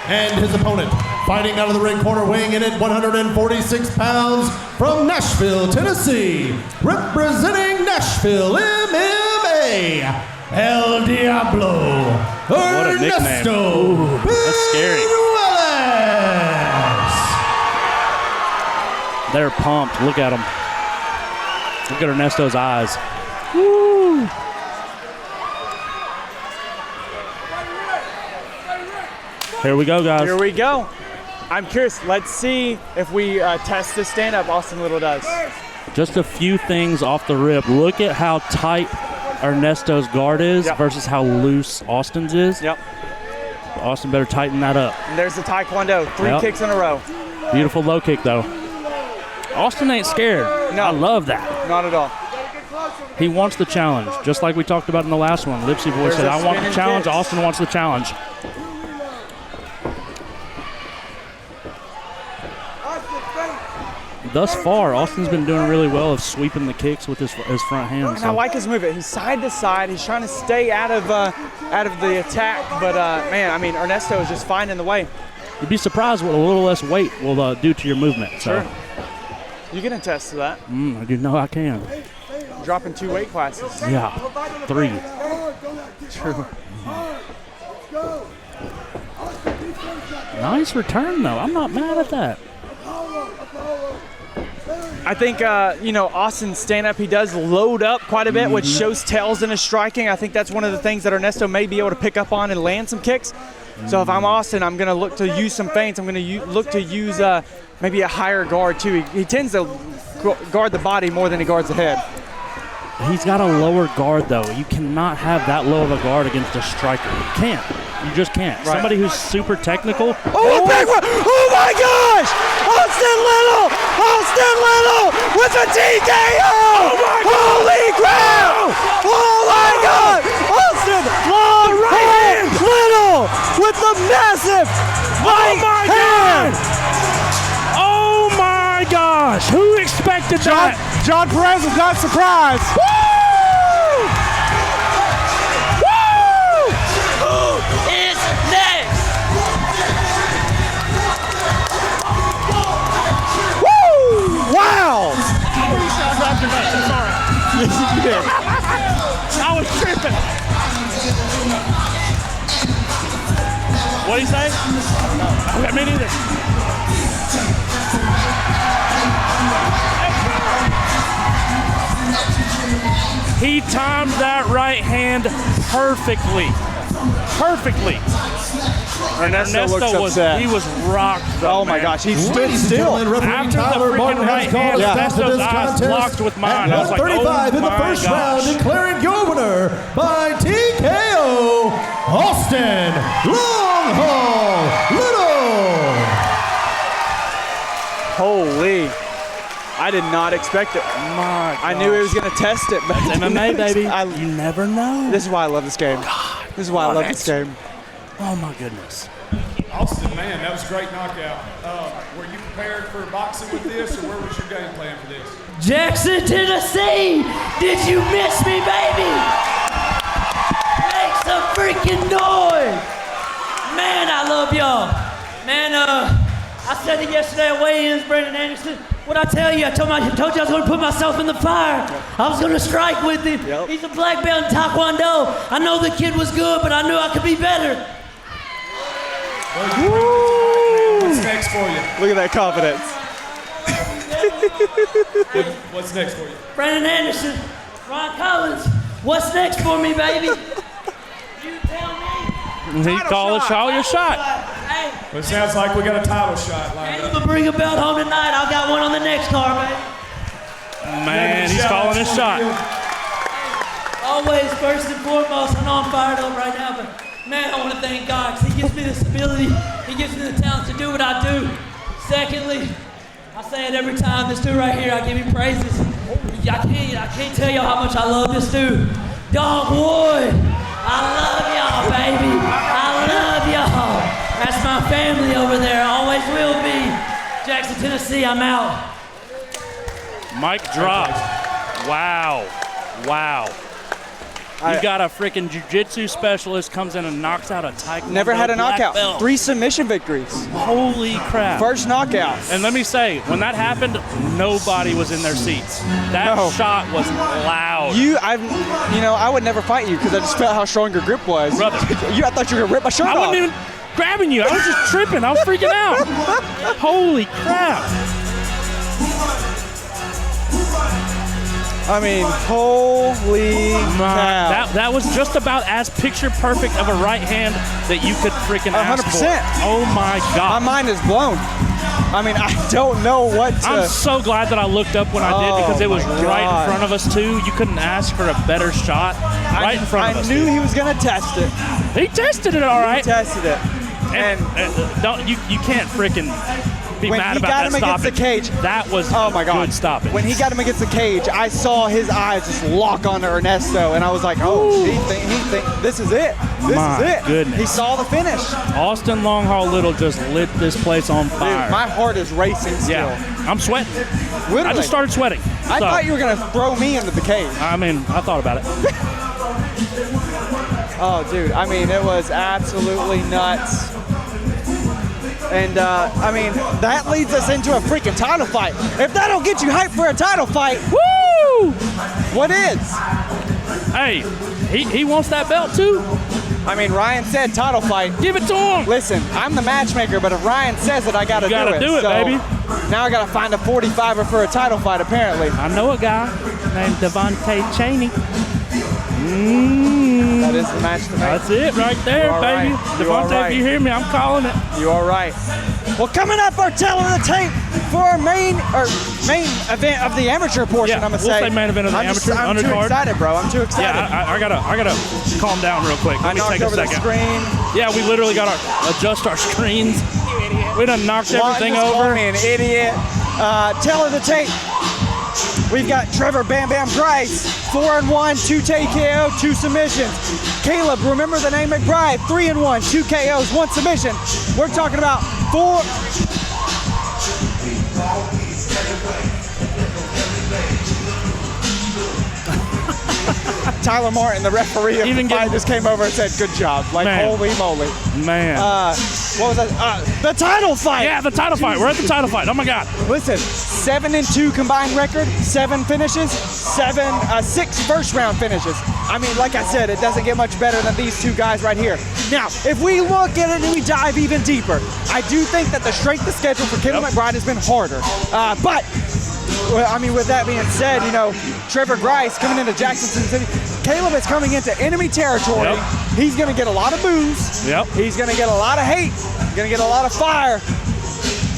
And his opponent, fighting out of the ring corner, weighing in at 146 pounds, from Nashville, Tennessee, representing Nashville MMA, El Diablo, What a nickname. Ernesto Ooh, that's scary. Pinuelas. They're pumped. Look at them. Look at Ernesto's eyes. Woo! Here we go, guys. Here we go. I'm curious. Let's see if we test the stand-up Austin Little does. Just a few things off the rip. Look at how tight Ernesto's guard is versus how loose Austin's is. Yep. Austin better tighten that up. And there's the Taekwondo. 3 kicks in a row. Beautiful low kick, though. Austin ain't scared. No. I love that. Not at all. He wants the challenge, just like we talked about in the last one. Lipsy Boy said, I want the challenge. Kicks. Austin wants the challenge. Thus far, Austin's been doing really well of sweeping the kicks with his front hand. And I like his movement. He's side to side. He's trying to stay out of the attack. But man, I mean, Ernesto is just finding the way. You'd be surprised what a little less weight will do to your movement. So. Sure. You can attest to that. I do know I can. Dropping 2 weight classes. Yeah, 3. True. Nice return, though. I'm not mad at that. I think, Austin's stand-up, he does load up quite a bit, which shows tells in his striking. I think that's one of the things that Ernesto may be able to pick up on and land some kicks. So if I'm Austin, I'm going to look to use some feints. I'm going to look to use maybe a higher guard, too. He tends to guard the body more than he guards the head. He's got a lower guard, though. You cannot have that low of a guard against a striker. You can't. You just can't. Right. Somebody who's super technical. Oh, big one! Oh my gosh! Austin Little with a TKO! Oh my God! Holy crap! Oh my God! Austin Little with the massive right hand! Oh my gosh! Who expected that? John Perez was not surprised. Woo! Woo! Who is next? Woo! Wow! It's all right. You did. I was tripping. What'd he say? Okay, me neither. He timed that right hand perfectly. Ernesto looks upset. He was rocked. Oh my gosh, he stood still. After the freaking right hand, Ernesto's eyes locked with mine. I was like, oh my in the first gosh. round, declaring your winner by TKO, Austin Longhaul Little. Holy. I did not expect it. I knew he was going to test it. But That's MMA, baby. You never know. This is why I love this game. This is why I love this game. Oh, my goodness. Austin, man, that was a great knockout. Were you prepared for boxing with this, or where was your game plan for this? Jackson, Tennessee, did you miss me, baby? Make some freaking noise. Man, I love y'all. Man, I said it yesterday at weigh-ins, Brandon Anderson. What'd I tell you? I told you I was going to put myself in the fire. I was going to strike with him. He's a black belt in Taekwondo. I know the kid was good, but I knew I could be better. What's next for you? Look at that confidence. What's next for you? Brandon Anderson, Ron Collins, what's next for me, baby? You tell me. He called your shot. Hey. Well, it sounds like we got a title shot lined up. I'm going to bring a belt home tonight. I've got one on the next card, baby. Man, he's calling his shot. Always, first and foremost, I know I'm fired up right now, but man, I want to thank God because He gives me this ability. He gives me the talent to do what I do. Secondly, I say it every time, this dude right here, I give him praises. I can't tell y'all how much I love this dude. Dogwood, I love y'all, baby. I love y'all. That's my family over there, always will be. Jackson, Tennessee, I'm out. Mic drop. Wow. You got a freaking jiu-jitsu specialist comes in and knocks out a taekwondo. Never had a knockout. Belt. 3 submission victories. Holy crap. First knockout. And let me say, when that happened, nobody was in their seats. That shot was loud. I would never fight you because I just felt how strong your grip was. Brother. I thought you were going to rip my shirt off. I wasn't even grabbing you. I was just tripping. I was freaking out. Holy crap. I mean, holy cow. That was just about as picture perfect of a right hand that you could freaking ask 100%. for. Oh my God. My mind is blown. I mean, I don't know what to... I'm so glad that I looked up when I did because it was right in front of us too. You couldn't ask for a better shot right in front of us. I knew he was going to test it. He tested it all right. He tested it. And you can't freaking be mad about that stoppage. When he got him against the cage, that was good stoppage. When he got him against the cage, I saw his eyes just lock onto Ernesto, and I was like, oh, he think this is it. This is it. Goodness. He saw the finish. Austin Longhaul Little just lit this place on fire. Dude, my heart is racing still. Yeah, I'm sweating. Literally. I just started sweating. I thought you were going to throw me into the cage. I mean, I thought about it. Oh, dude, I mean, it was absolutely nuts. And, I mean, that leads us into a freaking title fight. If that don't get you hyped for a title fight, woo! What is? Hey, he wants that belt too. I mean, Ryan said title fight. Give it to him. Listen, I'm the matchmaker, but if Ryan says it, I got to do it. You got to do it, baby. Now I got to find a 45er for a title fight, apparently. I know a guy named Devontae Cheney. That is the match to make. That's it right there, baby. Devontae, if you hear me, I'm calling it. You are right. Well, coming up, our tail of the tape for our main event of the amateur portion. Yeah, I'm gonna we'll say main event of the amateur I'm undercard. too excited, bro. I'm too excited. Yeah, I gotta calm down real quick. Let me take a second. The screen. Yeah, we literally got to adjust our screens. We done knocked everything over. Call me an idiot. Tail of the tape. We've got Trevor Bam Bam Grice, 4-1, 2 TKO, 2 submissions. Caleb, remember the name McBride, 3-1, 2 KOs, 1 submission. We're talking about 4. Tyler Martin, the referee of the fight, just came over and said, good job. Like, holy moly. Man. What was that? The title fight. Yeah, the title fight. We're at the title fight. Oh, my God. Listen, 7-2 combined record, 7 finishes, 6 first-round finishes. I mean, like I said, it doesn't get much better than these 2 guys right here. Now, if we look at it and we dive even deeper, I do think that the strength of schedule for Caleb McBride has been harder. But, I mean, with that being said, you know, Trevor Grice coming into Jackson City, Caleb is coming into enemy territory. He's going to get a lot of boos. He's going to get a lot of hate. He's going to get a lot of fire.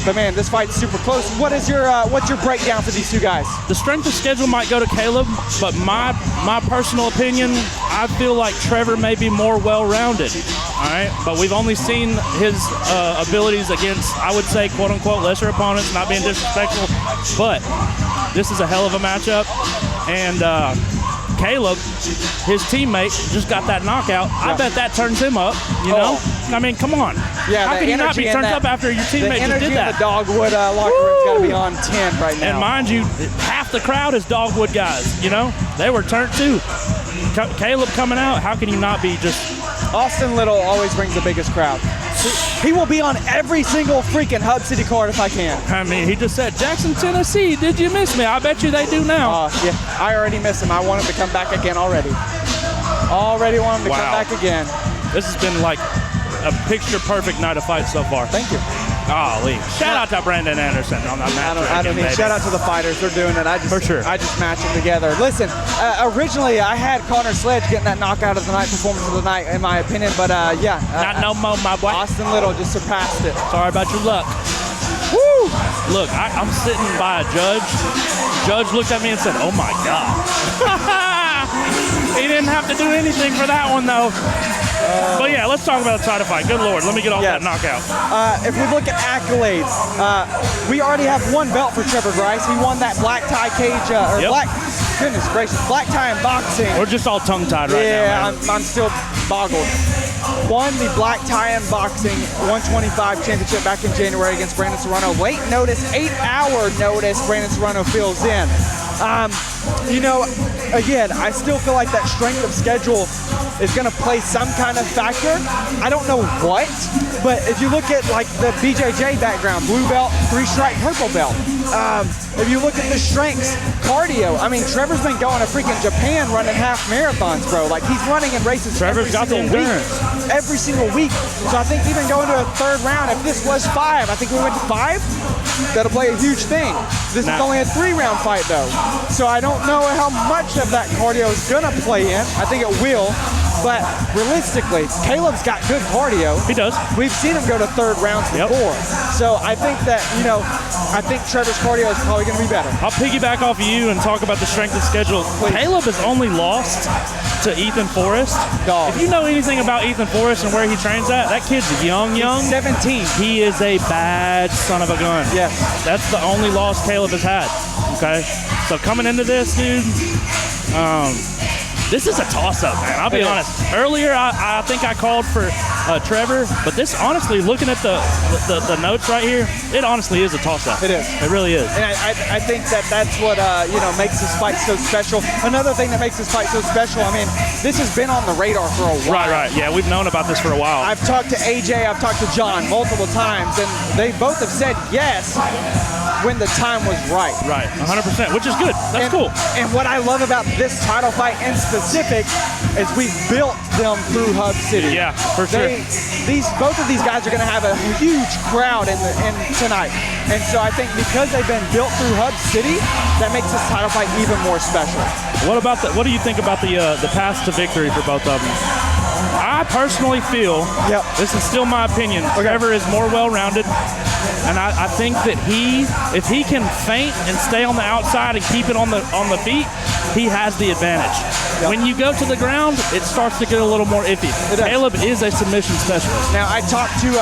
But man, this fight's super close. What's your breakdown for these 2 guys? The strength of schedule might go to Caleb, but my personal opinion, I feel like Trevor may be more well-rounded. All right, but we've only seen his abilities against, I would say, quote-unquote, lesser opponents, not being disrespectful. But this is a hell of a matchup, and Caleb, his teammate, just got that knockout. I bet that turns him up, you know? I mean, come on. Yeah, how can you not be turned up after your teammate just did that? The Dogwood locker room's got to be on 10 right now. And mind you, half the crowd is Dogwood guys, you know? They were turned too. Caleb coming out, how can you not be just... Austin Little always brings the biggest crowd. He will be on every single freaking Hub City card if I can. I mean, he just said, Jackson, Tennessee, did you miss me? I bet you they do now. Yeah, I already miss him. I want him to come back again already. Already want him to come back again. This has been like a picture-perfect night of fights so far. Thank you. Golly. Shout out to Brandon Anderson on that match. I don't need shout out to the fighters. They're doing it. I just match them together. Listen, originally I had Connor Sledge getting that knockout of the night, performance of the night, in my opinion. But yeah. Not no more, my boy. Austin Little just surpassed it. Sorry about your luck. Woo! Look, I'm sitting by a judge. Judge looked at me and said, oh my God. He didn't have to do anything for that one, though. But yeah, let's talk about the title fight. Good Lord, let me get off that knockout. If we look at accolades, we already have 1 belt for Trevor Grice. He won that black tie cage, goodness gracious, black tie in boxing. We're just all tongue-tied right now. Yeah, I'm still boggled. Won the black tie in boxing 125 championship back in January against Brandon Serrano. Late notice, 8-hour notice, Brandon Serrano fills in. You know, again, I still feel like that strength of schedule is going to play some kind of factor. I don't know what, but if you look at like the BJJ background, blue belt, 3-stripe, purple belt. If you look at the strengths, cardio, I mean, Trevor's been going to freaking Japan running half marathons, bro. Like, he's running in races every single week. So I think even going to a 3rd round, if this was 5, I think we went to 5, that'll play a huge thing. This is only a 3-round fight, though. So I don't know how much of that cardio is going to play in. I think it will. But realistically, Caleb's got good cardio. He does. We've seen him go to 3rd rounds before. So I think that, you know, I think Trevor's cardio is probably going to be better. I'll piggyback off of you and talk about the strength of schedule. Caleb has only lost to Ethan Forrest. If you know anything about Ethan Forrest and where he trains at, that kid's young. He's 17. He is a bad son of a gun. Yes. That's the only loss Caleb has had. Okay? So coming into this, dude, this is a toss-up, man. I'll be honest. Earlier, I think I called for Trevor, but this, honestly, looking at the notes right here, it honestly is a toss-up. It is. It really is. And I think that's what you know, makes this fight so special. Another thing that makes this fight so special, I mean, this has been on the radar for a while. Right. Yeah, we've known about this for a while. I've talked to AJ, I've talked to John multiple times, and they both have said yes when the time was right. Right, 100%, which is good. That's cool. And what I love about this title fight in specific is we've built them through Hub City. Yeah, for sure. Both of these guys are going to have a huge crowd in tonight. And so I think because they've been built through Hub City, that makes this title fight even more special. What do you think about the path to victory for both of them? I personally feel, this is still my opinion, Trevor is more well-rounded, and I think that if he can feint and stay on the outside and keep it on the feet, he has the advantage. When you go to the ground, it starts to get a little more iffy. Caleb is a submission specialist. Now, I talked to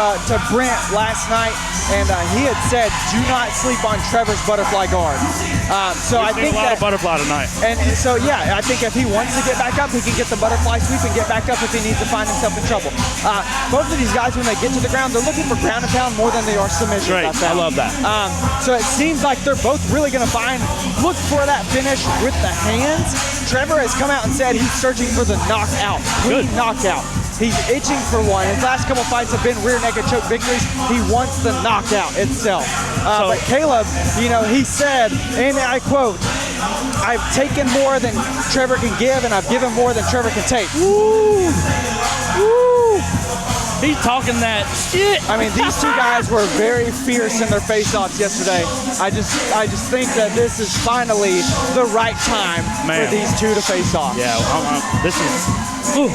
Brent last night, and he had said, do not sleep on Trevor's butterfly guard. So I think a lot of butterfly tonight. And so, yeah, I think if he wants to get back up, he can get the butterfly sweep and get back up if he needs to find himself in trouble. Both of these guys, when they get to the ground, they're looking for ground and pound more than they are submission. Great, I love that. So it seems like they're both really going to look for that finish with the hands. Trevor has come out and said he's searching for the knockout, clean knockout. He's itching for one. His last couple fights have been rear naked choke victories. He wants the knockout itself. But Caleb, he said, and I quote, I've taken more than Trevor can give, and I've given more than Trevor can take. Woo! Woo! He's talking that shit. I mean, these two guys were very fierce in their face-offs yesterday. I just think that this is finally the right time for these two to face off. Yeah, this is. Ooh.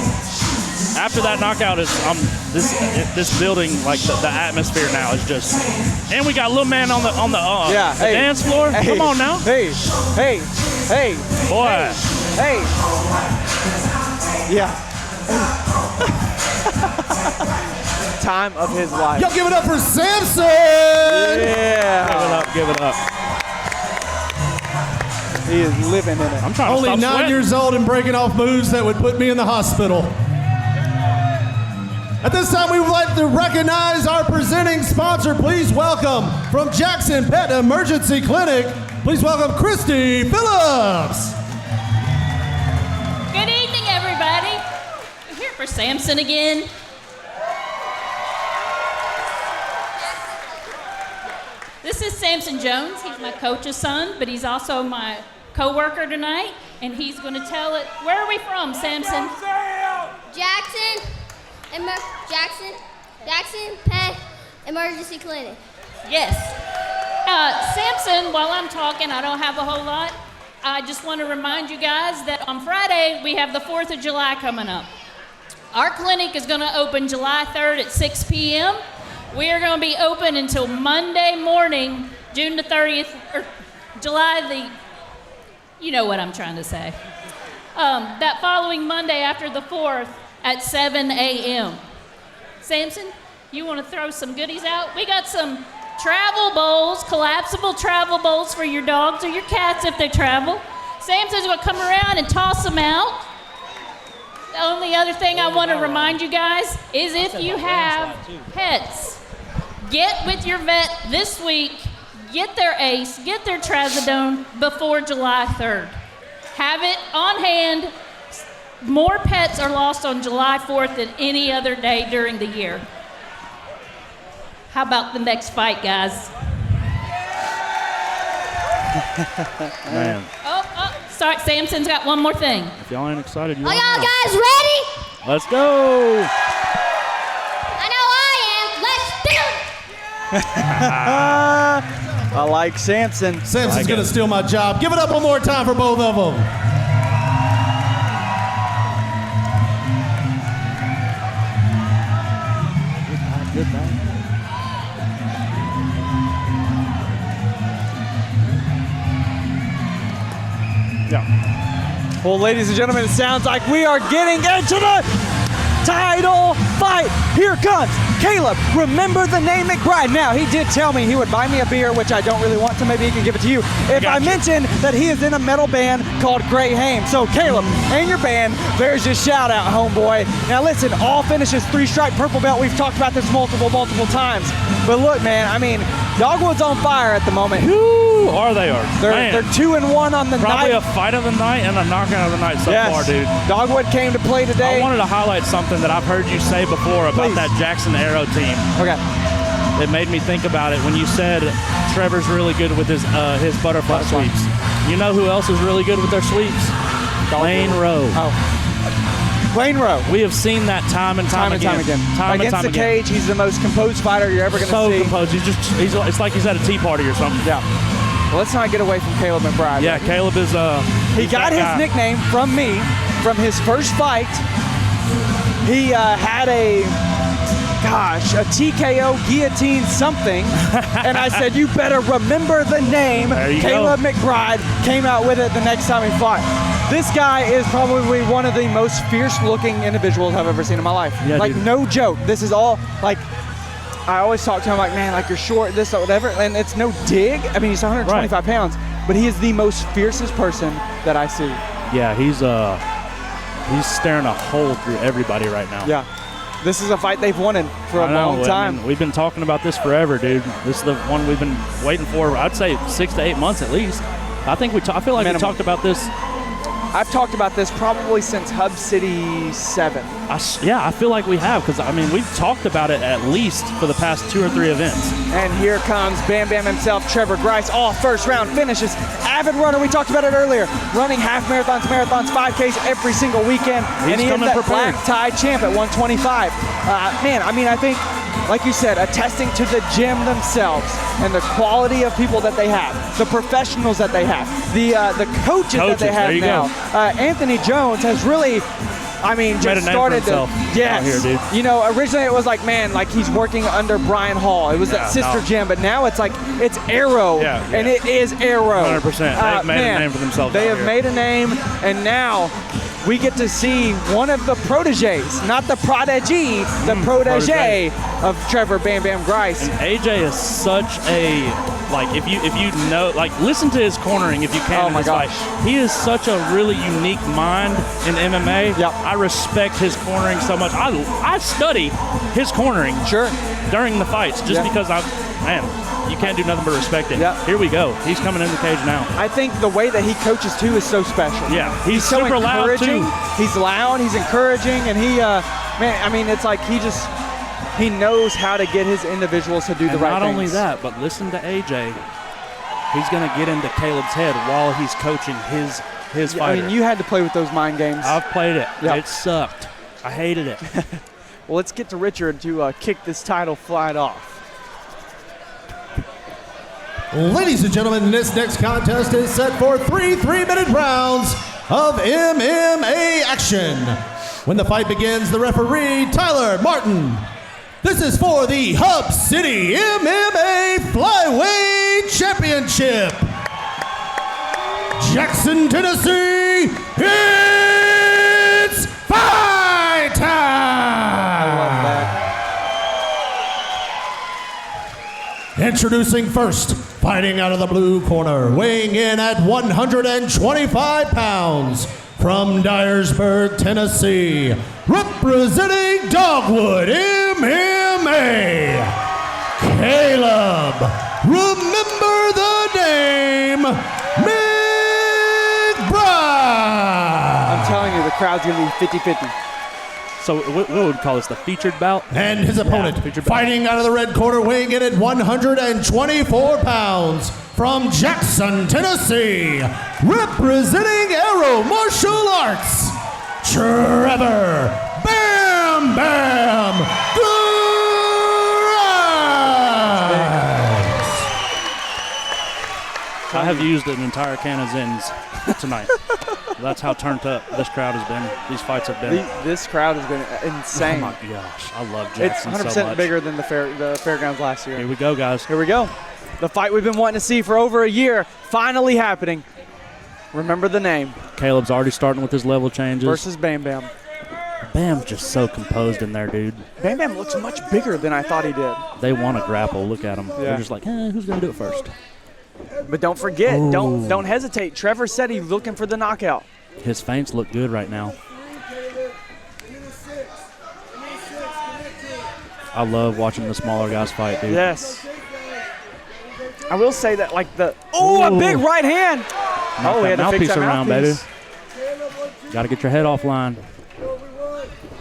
After that knockout, this building, like the atmosphere now is just. And we got little man on the dance floor. Hey, come on now. Hey, boy. Hey. Yeah. Time of his life. Y'all give it up for Samson! Yeah. Give it up. He is living in it. I'm trying to Only stop 9 sweating. years old and breaking off moves that would put me in the hospital. At this time, we would like to recognize our presenting sponsor. Please welcome from Jackson Pet Emergency Clinic. Please welcome Christy Phillips. Good evening, everybody. We're here for Samson again. This is Samson Jones. He's my coach's son, but he's also my co-worker tonight, and he's going to tell it. Where are we from, Samson? Jackson Pet Emergency Clinic. Yes. Samson, while I'm talking, I don't have a whole lot. I just want to remind you guys that on Friday, we have the 4th of July coming up. Our clinic is going to open July 3rd at 6 p.m. We are going to be open until Monday morning, June the 30th, or July you know what I'm trying to say. That following Monday after the 4th at 7 a.m. Samson, you want to throw some goodies out? We got some travel bowls, collapsible travel bowls for your dogs or your cats if they travel. Samson's going to come around and toss them out. The only other thing I want to remind you guys is if you have pets, get with your vet this week, get their ACE, get their Trazodone before July 3rd. Have it on hand. More pets are lost on July 4th than any other day during the year. How about the next fight, guys? Man. Sorry, Samson's got one more thing. If y'all ain't excited, you Are won't y'all know. guys ready? Let's go. I know I am. Let's do it. I like Samson. Samson's going to steal my job. Give it up one more time for both of them. Good man. Yeah. Well, ladies and gentlemen, it sounds like we are getting into the title fight. Here comes Caleb. Remember the name McBride. Now, he did tell me he would buy me a beer, which I don't really want, so maybe he can give it to you. If I mention that he is in a metal band called Gray Haim. So, Caleb, and your band, there's your shout out, homeboy. Now, listen, all finishes 3-stripe purple belt. We've talked about this multiple times. But look, man, I mean, Dogwood's on fire at the moment. Woo! They're 2-1 on the night. Probably a fight of the night and a knockout of the night so far, dude. Dogwood came to play today. I wanted to highlight something that I've heard you say before about that Jackson Arrow team. Okay. It made me think about it when you said Trevor's really good with his butterfly sweeps. You know who else is really good with their sweeps? Lane Rowe. Oh. Lane Rowe. We have seen that time and time again. Against the cage, he's the most composed fighter you're ever going to see. So composed. It's like he's at a tea party or something. Yeah. Well, let's not get away from Caleb McBride. Yeah, Caleb is he got his nickname from me from his first fight. He had a TKO guillotine something, and I said, you better remember the name. Caleb McBride came out with it the next time he fought. This guy is probably one of the most fierce-looking individuals I've ever seen in my life. Yeah, like, dude. no joke. This is all, like, I always talk to him like, man, like, you're short, this, or whatever, and it's no dig. I mean, he's 125 pounds, but he is the most fiercest person that I see. Yeah, he's staring a hole through everybody right now. Yeah. This is a fight they've wanted for a long time. I mean, we've been talking about this forever, dude. This is the one we've been waiting for, I'd say 6 to 8 months at least. I think I feel like we talked about this. I've talked about this probably since Hub City 7. I feel like we have, because, I mean, we've talked about it at least for the past 2 or 3 events. And here comes Bam Bam himself, Trevor Grice, all first round finishes. Avid runner, we talked about it earlier, running half marathons, 5Ks every single weekend. He's and he is that prepared. black tie champ at 125. Man, I mean, I think, like you said, attesting to the gym themselves and the quality of people that they have, the professionals that they have, the coaches that they have now. Anthony Jones has really, I mean, just started to, here, dude. you know, originally it was like, man, like he's working under Brian Hall. It was that sister gym, but now it's like, it's Arrow, and it is Arrow. 100%. They've made a name for themselves. They have made a name, and now we get to see one of the proteges, not the prodigy, the protege of Trevor Bam Bam Grice. And AJ is such a, like, if you know, like, listen to his cornering if you can. Oh my gosh. Fight. He is such a really unique mind in MMA. Yep. I respect his cornering so much. I study his cornering during the fights just because you can't do nothing but respect it. Yep. Here we go. He's coming in the cage now. I think the way that he coaches too is so special. Yeah, he's so super loud encouraging. too. He's loud, he's encouraging, and he, man, I mean, it's like he knows how to get his individuals to do the right things. Not only that, but listen to AJ. He's going to get into Caleb's head while he's coaching his fighter. I mean, you had to play with those mind games. I've played it. Yep. It sucked. I hated it. Well, let's get to Richard to kick this title fight off. Ladies and gentlemen, this next contest is set for 3 3-minute rounds of MMA action. When the fight begins, the referee, Tyler Martin. This is for the Hub City MMA Flyweight Championship. Jackson, Tennessee, it's fight time! I love that. Introducing first, fighting out of the blue corner, weighing in at 125 pounds, from Dyersburg, Tennessee, representing Dogwood MMA, Caleb, remember the name, McBride. I'm telling you, the crowd's going to be 50-50. So what would we call this, the featured bout? And his opponent, fighting out of the red corner, weighing in at 124 pounds, from Jackson, Tennessee, representing Arrow Martial Arts, Trevor Bam Bam Grice. I have used an entire can of Zins tonight. That's how turned up this crowd has been. These fights have been. This crowd has been insane. Oh my gosh, I love Jackson so much. It's 100% bigger than the fairgrounds last year. Here we go, guys. Here we go. The fight we've been wanting to see for over a year, finally happening. Remember the name. Caleb's already starting with his level changes. Versus Bam Bam. Bam's just so composed in there, dude. Bam Bam looks much bigger than I thought he did. They want to grapple. Look at them. Yeah. They're just like, who's going to do it first? But don't forget, don't hesitate. Trevor said he's looking for the knockout. His feints look good right now. I love watching the smaller guys fight, dude. Yes. I will say that, like a big right hand. Knock that mouthpiece around, baby. Got to get your head offline.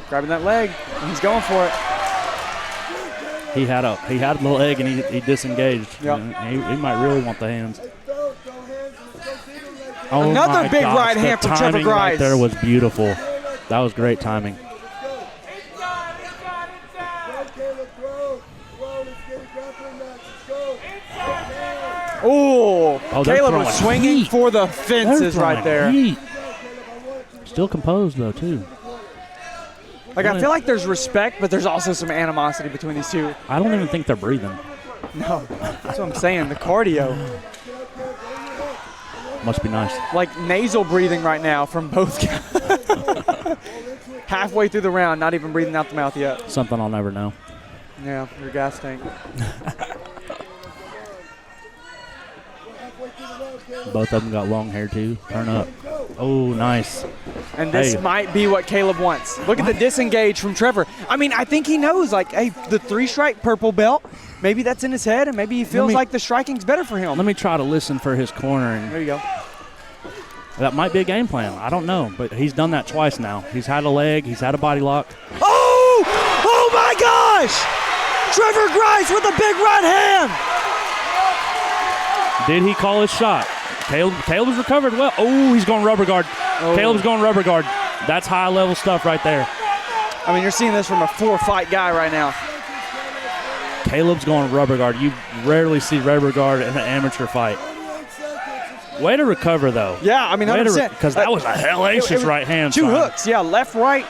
Grabbing that leg, and he's going for it. He had the leg, and he disengaged. Yep. He might really want the hands. Another big right hand from Trevor Grice. Right there was beautiful. That was great timing. Oh, they're Caleb was throwing swinging heat. for the fences They're right there. throwing heat. Still composed, though, too. Like, I feel like there's respect, but there's also some animosity between these two. I don't even think they're breathing. No, that's what I'm saying. The cardio. Must be nice. Like nasal breathing right now from both guys. Halfway through the round, not even breathing out the mouth yet. Something I'll never know. Yeah, your gas tank. Both of them got long hair, too. Turn up. Oh, nice. And this might be what Caleb wants. Look at the disengage from Trevor. I mean, I think he knows, like, hey, the 3-strike purple belt, maybe that's in his head, and maybe he feels like the striking's better for him. Let me try to listen for his corner. And there you go. That might be a game plan. I don't know, but he's done that twice now. He's had a leg. He's had a body lock. Oh! Oh, my gosh! Trevor Grice with a big right hand. Did he call his shot? Caleb's recovered well. Oh, he's going rubber guard. Oh. Caleb's going rubber guard. That's high-level stuff right there. I mean, you're seeing this from a 4-fight guy right now. Caleb's going rubber guard. You rarely see rubber guard in an amateur fight. Way to recover, though. Yeah, I mean, 100%. Because that was a hellacious right hand. Two hooks, yeah, left, right,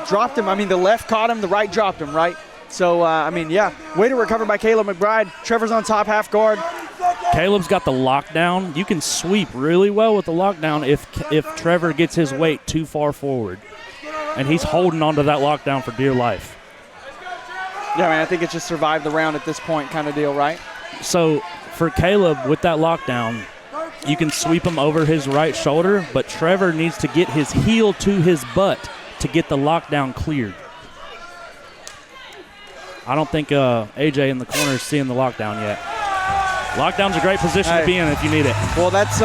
dropped him. I mean, the left caught him, the right dropped him, right? So, I mean, yeah, way to recover by Caleb McBride. Trevor's on top, half guard. Caleb's got the lockdown. You can sweep really well with the lockdown if Trevor gets his weight too far forward. And he's holding onto that lockdown for dear life. Yeah, man, I think it's just survive the round at this point kind of deal, right? So, for Caleb, with that lockdown, you can sweep him over his right shoulder, but Trevor needs to get his heel to his butt to get the lockdown cleared. I don't think AJ in the corner is seeing the lockdown yet. Lockdown's a great position to be in if you need it. Well, that's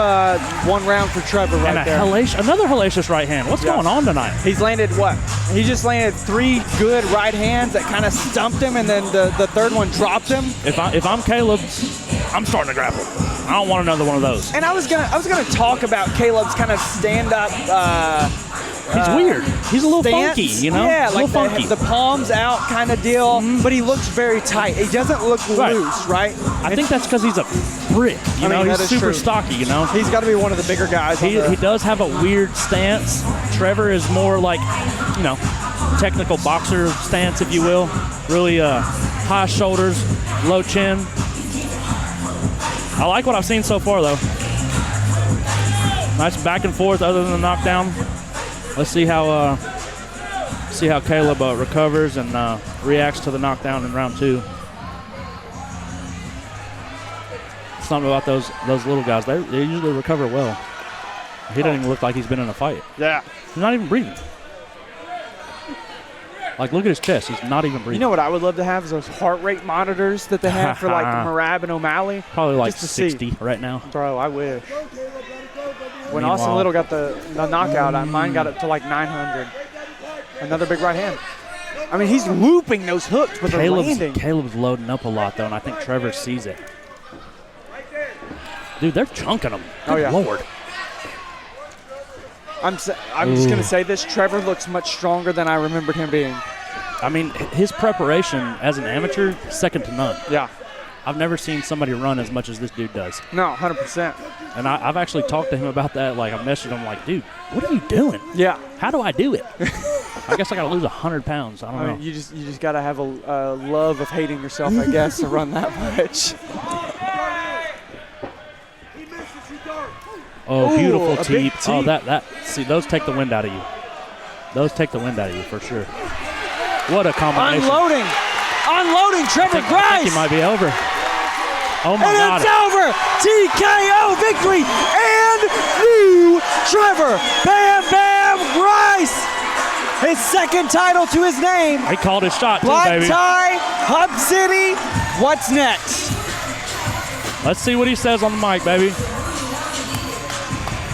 one round for Trevor right there. Another hellacious right hand. What's going on tonight? He's landed what? He just landed 3 good right hands that kind of stumped him, and then the third one dropped him. If I'm Caleb, I'm starting to grapple. I don't want another one of those. And I was gonna talk about Caleb's kind of stand-up. He's weird. He's a little stance. funky, you know? Yeah, like the palms out kind of deal, but he looks very tight. He doesn't look loose, right? I think that's because he's a brick. You know, he's super stocky, you know? He's got to be one of the bigger guys. He does have a weird stance. Trevor is more like, you know, technical boxer stance, if you will. Really high shoulders, low chin. I like what I've seen so far, though. Nice back and forth other than the knockdown. Let's see how Caleb recovers and reacts to the knockdown in round 2. Something about those little guys. They usually recover well. He doesn't even look like he's been in a fight. Yeah. He's not even breathing. Like, look at his chest. He's not even breathing. You know what I would love to have is those heart rate monitors that they have for, like, Merab and O'Malley. Probably like 60 right now. Bro, I wish. When Austin Little got the knockout, mine got it to like 900. Another big right hand. I mean, he's looping those hooks, but they're landing. Caleb's loading up a lot, though, and I think Trevor sees it. Dude, they're chunking him. Good Lord. I'm just going to say this. Trevor looks much stronger than I remembered him being. I mean, his preparation as an amateur, second to none. Yeah. I've never seen somebody run as much as this dude does. No, 100%. And I've actually talked to him about that. Like, I messaged him like, dude, what are you doing? Yeah. How do I do it? I guess I got to lose 100 pounds. I don't know. Mean, you just got to have a love of hating yourself, I guess, to run that much. Oh, beautiful teep. Oh, see, those take the wind out of you. Those take the wind out of you for sure. What a combination. Unloading Trevor Grice. I think he might be over. Oh, my God. And it's over. TKO victory. And new Trevor Bam Bam Grice. His second title to his name. He called his shot, too, Black baby. tie, Hub City. What's next? Let's see what he says on the mic, baby.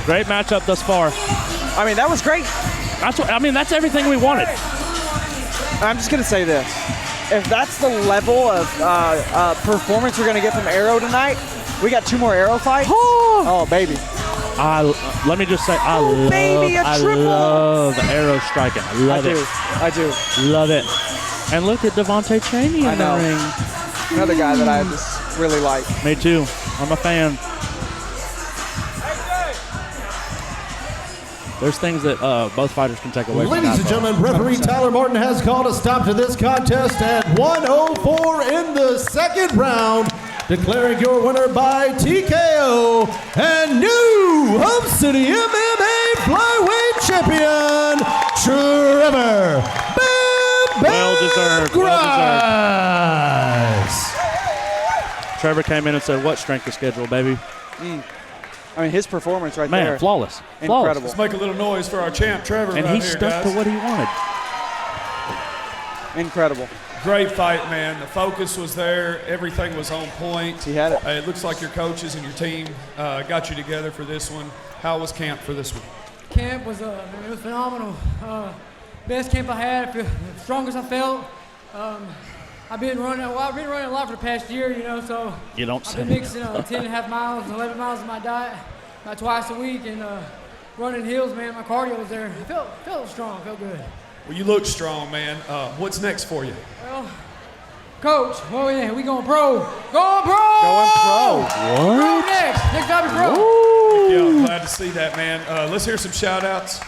Great matchup thus far. I mean, that was great. That's everything we wanted. I'm just going to say this. If that's the level of performance we're going to get from Arrow tonight, we got 2 more Arrow fights. Oh, baby. Let me just say, I love arrow striking. I love it. I do. Love it. And look at Devontae Cheney in the ring. Another guy that I just really like. Me too. I'm a fan. There's things that both fighters can take away from that. Ladies and gentlemen, referee Tyler Martin has called a stop to this contest at 1:04 in the second round, declaring your winner by TKO and new Hub City MMA flyweight champion, Trevor Well-deserved. Grimes. Trevor came in and said, what strength of schedule, baby? I mean, his performance right Man, there. flawless. Incredible. Let's make a little noise for our champ, Trevor. And right he here, stuck guys. to what he wanted. Incredible. Great fight, man. The focus was there. Everything was on point. He had it. It looks like your coaches and your team got you together for this one. How was camp for this one? Camp was it was phenomenal. Best camp I had, the strongest I felt. I've been running a lot for the past year, so You don't I've say. been mixing 10.5 miles, 11 miles of my diet about twice a week, and running hills, man. My cardio was there. I felt strong, felt good. Well, you look strong, man. What's next for you? Well, Coach, we going pro. Going pro! Going pro. Pro next. Next time we pro. Yeah, I'm glad to see that, man. Let's hear some shout-outs.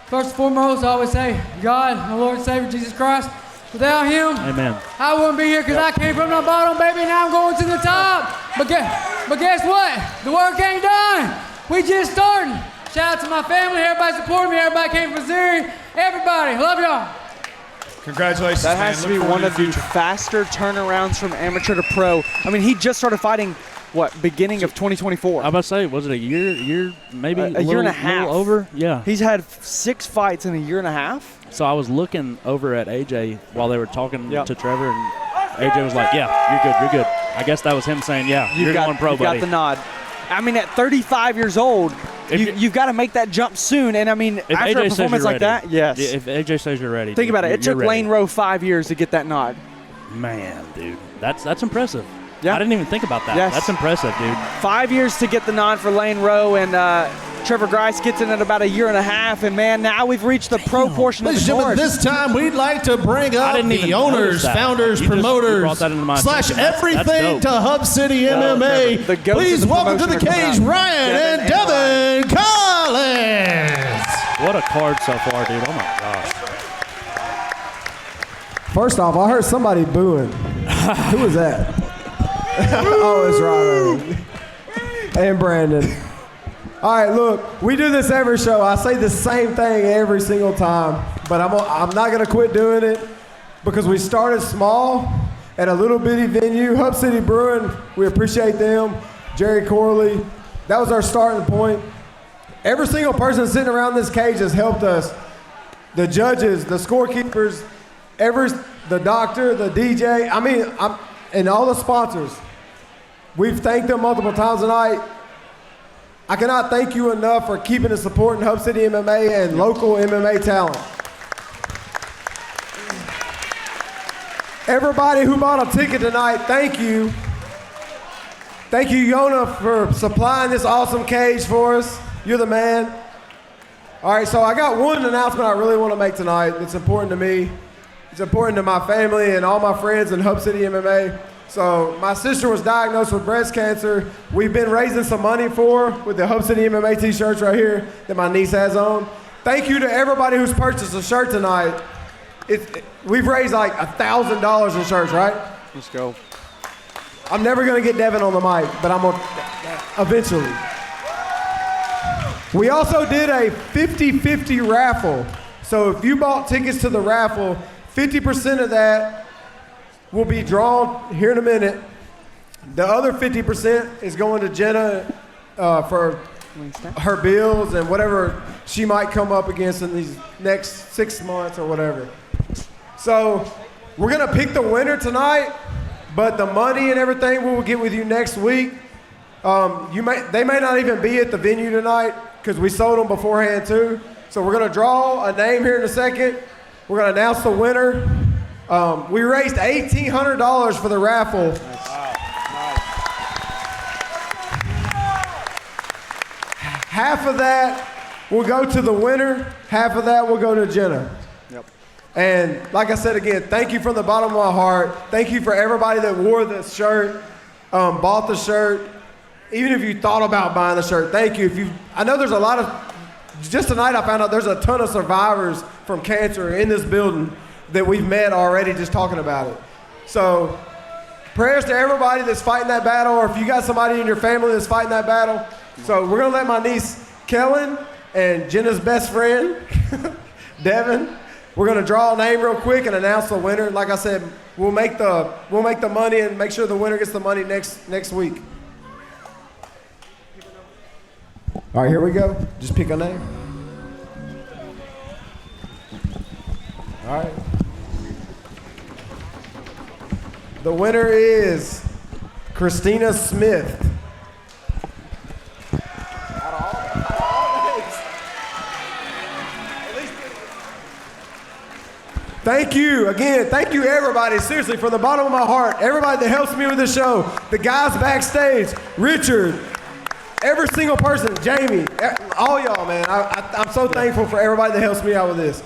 First and foremost, I always say, God, my Lord and Savior, Jesus Christ. Without him, Amen. I wouldn't be here because I came from the bottom, baby. Now I'm going to the top. But guess what? The work ain't done. We just starting. Shout out to my family, everybody supporting me, everybody came from Missouri. Everybody, love y'all. Congratulations, That man. has to Look be forward one to of the the future. faster turnarounds from amateur to pro. I mean, he just started fighting, beginning of 2024. I'm about to say, was it a year, maybe a year and a half. little over? Yeah. He's had 6 fights in a year and a half. So I was looking over at AJ while they were talking to Trevor, and AJ was like, yeah, you're good. I guess that was him saying, yeah, you're going pro, you've buddy. got the nod. I mean, at 35 years old, you've got to make that jump soon. And I mean, If after AJ a says you're performance like ready, that, yes. If AJ says you're ready. Think about it. It took you're ready. Lane Rowe 5 years to get that nod. Man, dude, that's impressive. Yeah. I didn't even think about that. Yes. That's impressive, dude. 5 years to get the nod for Lane Rowe, and Trevor Grice gets in at about a year and a half. And man, now we've reached the pro portion of Ladies the and gentlemen, course. this time we'd like to bring up didn't even the owners, notice that. founders, You promoters, brought that into my / attention. That's everything dope. to Hub City MMA. The goats Please of the welcome to the promotion are cage, coming out. Ryan and Devin Collins. What a card so far, dude. Oh, my gosh. First off, I heard somebody booing. Who was that? Oh, it's Robert. And Brandon. All right, look, we do this every show. I say the same thing every single time, but I'm not going to quit doing it because we started small at a little bitty venue, Hub City Brewing. We appreciate them. Jerry Corley. That was our starting point. Every single person sitting around this cage has helped us. The judges, the scorekeepers, the doctor, the DJ, and all the sponsors. We've thanked them multiple times tonight. I cannot thank you enough for keeping and supporting Hub City MMA and local MMA talent. Everybody who bought a ticket tonight, thank you. Thank you, Yona, for supplying this awesome cage for us. You're the man. All right, so I got one announcement I really want to make tonight. It's important to me. It's important to my family and all my friends in Hub City MMA. So my sister was diagnosed with breast cancer. We've been raising some money for her with the Hub City MMA t-shirts right here that my niece has on. Thank you to everybody who's purchased a shirt tonight. We've raised like $1,000 in shirts, right? Let's go. I'm never gonna get Devin on the mic, but I'm gonna eventually. We also did a 50-50 raffle. So if you bought tickets to the raffle, 50% of that will be drawn here in a minute. The other 50% is going to Jenna for her bills and whatever she might come up against in these next 6 months or whatever. So we're gonna pick the winner tonight, but the money and everything we will get with you next week. They may not even be at the venue tonight because we sold them beforehand too. So we're gonna draw a name here in a second. We're gonna announce the winner. We raised $1,800 for the raffle. half of that will go to the winner, half of that will go to Jenna. Yep. And like I said again, thank you from the bottom of my heart. Thank you for everybody that wore the shirt, bought the shirt. Even if you thought about buying the shirt, thank you. I know there's a lot of, just tonight I found out there's a ton of survivors from cancer in this building that we've met already just talking about it. So prayers to everybody that's fighting that battle, or if you got somebody in your family that's fighting that battle. So we're gonna let my niece Kellen and Jenna's best friend, Devin, we're gonna draw a name real quick and announce the winner. Like I said, we'll make the money and make sure the winner gets the money next week. All right, here we go. Just pick a name. All right. The winner is Christina Smith. Thank you again. Thank you, everybody. Seriously, from the bottom of my heart, everybody that helps me with the show, the guys backstage, Richard, every single person, Jamie, all y'all, man. I'm so thankful for everybody that helps me out with this.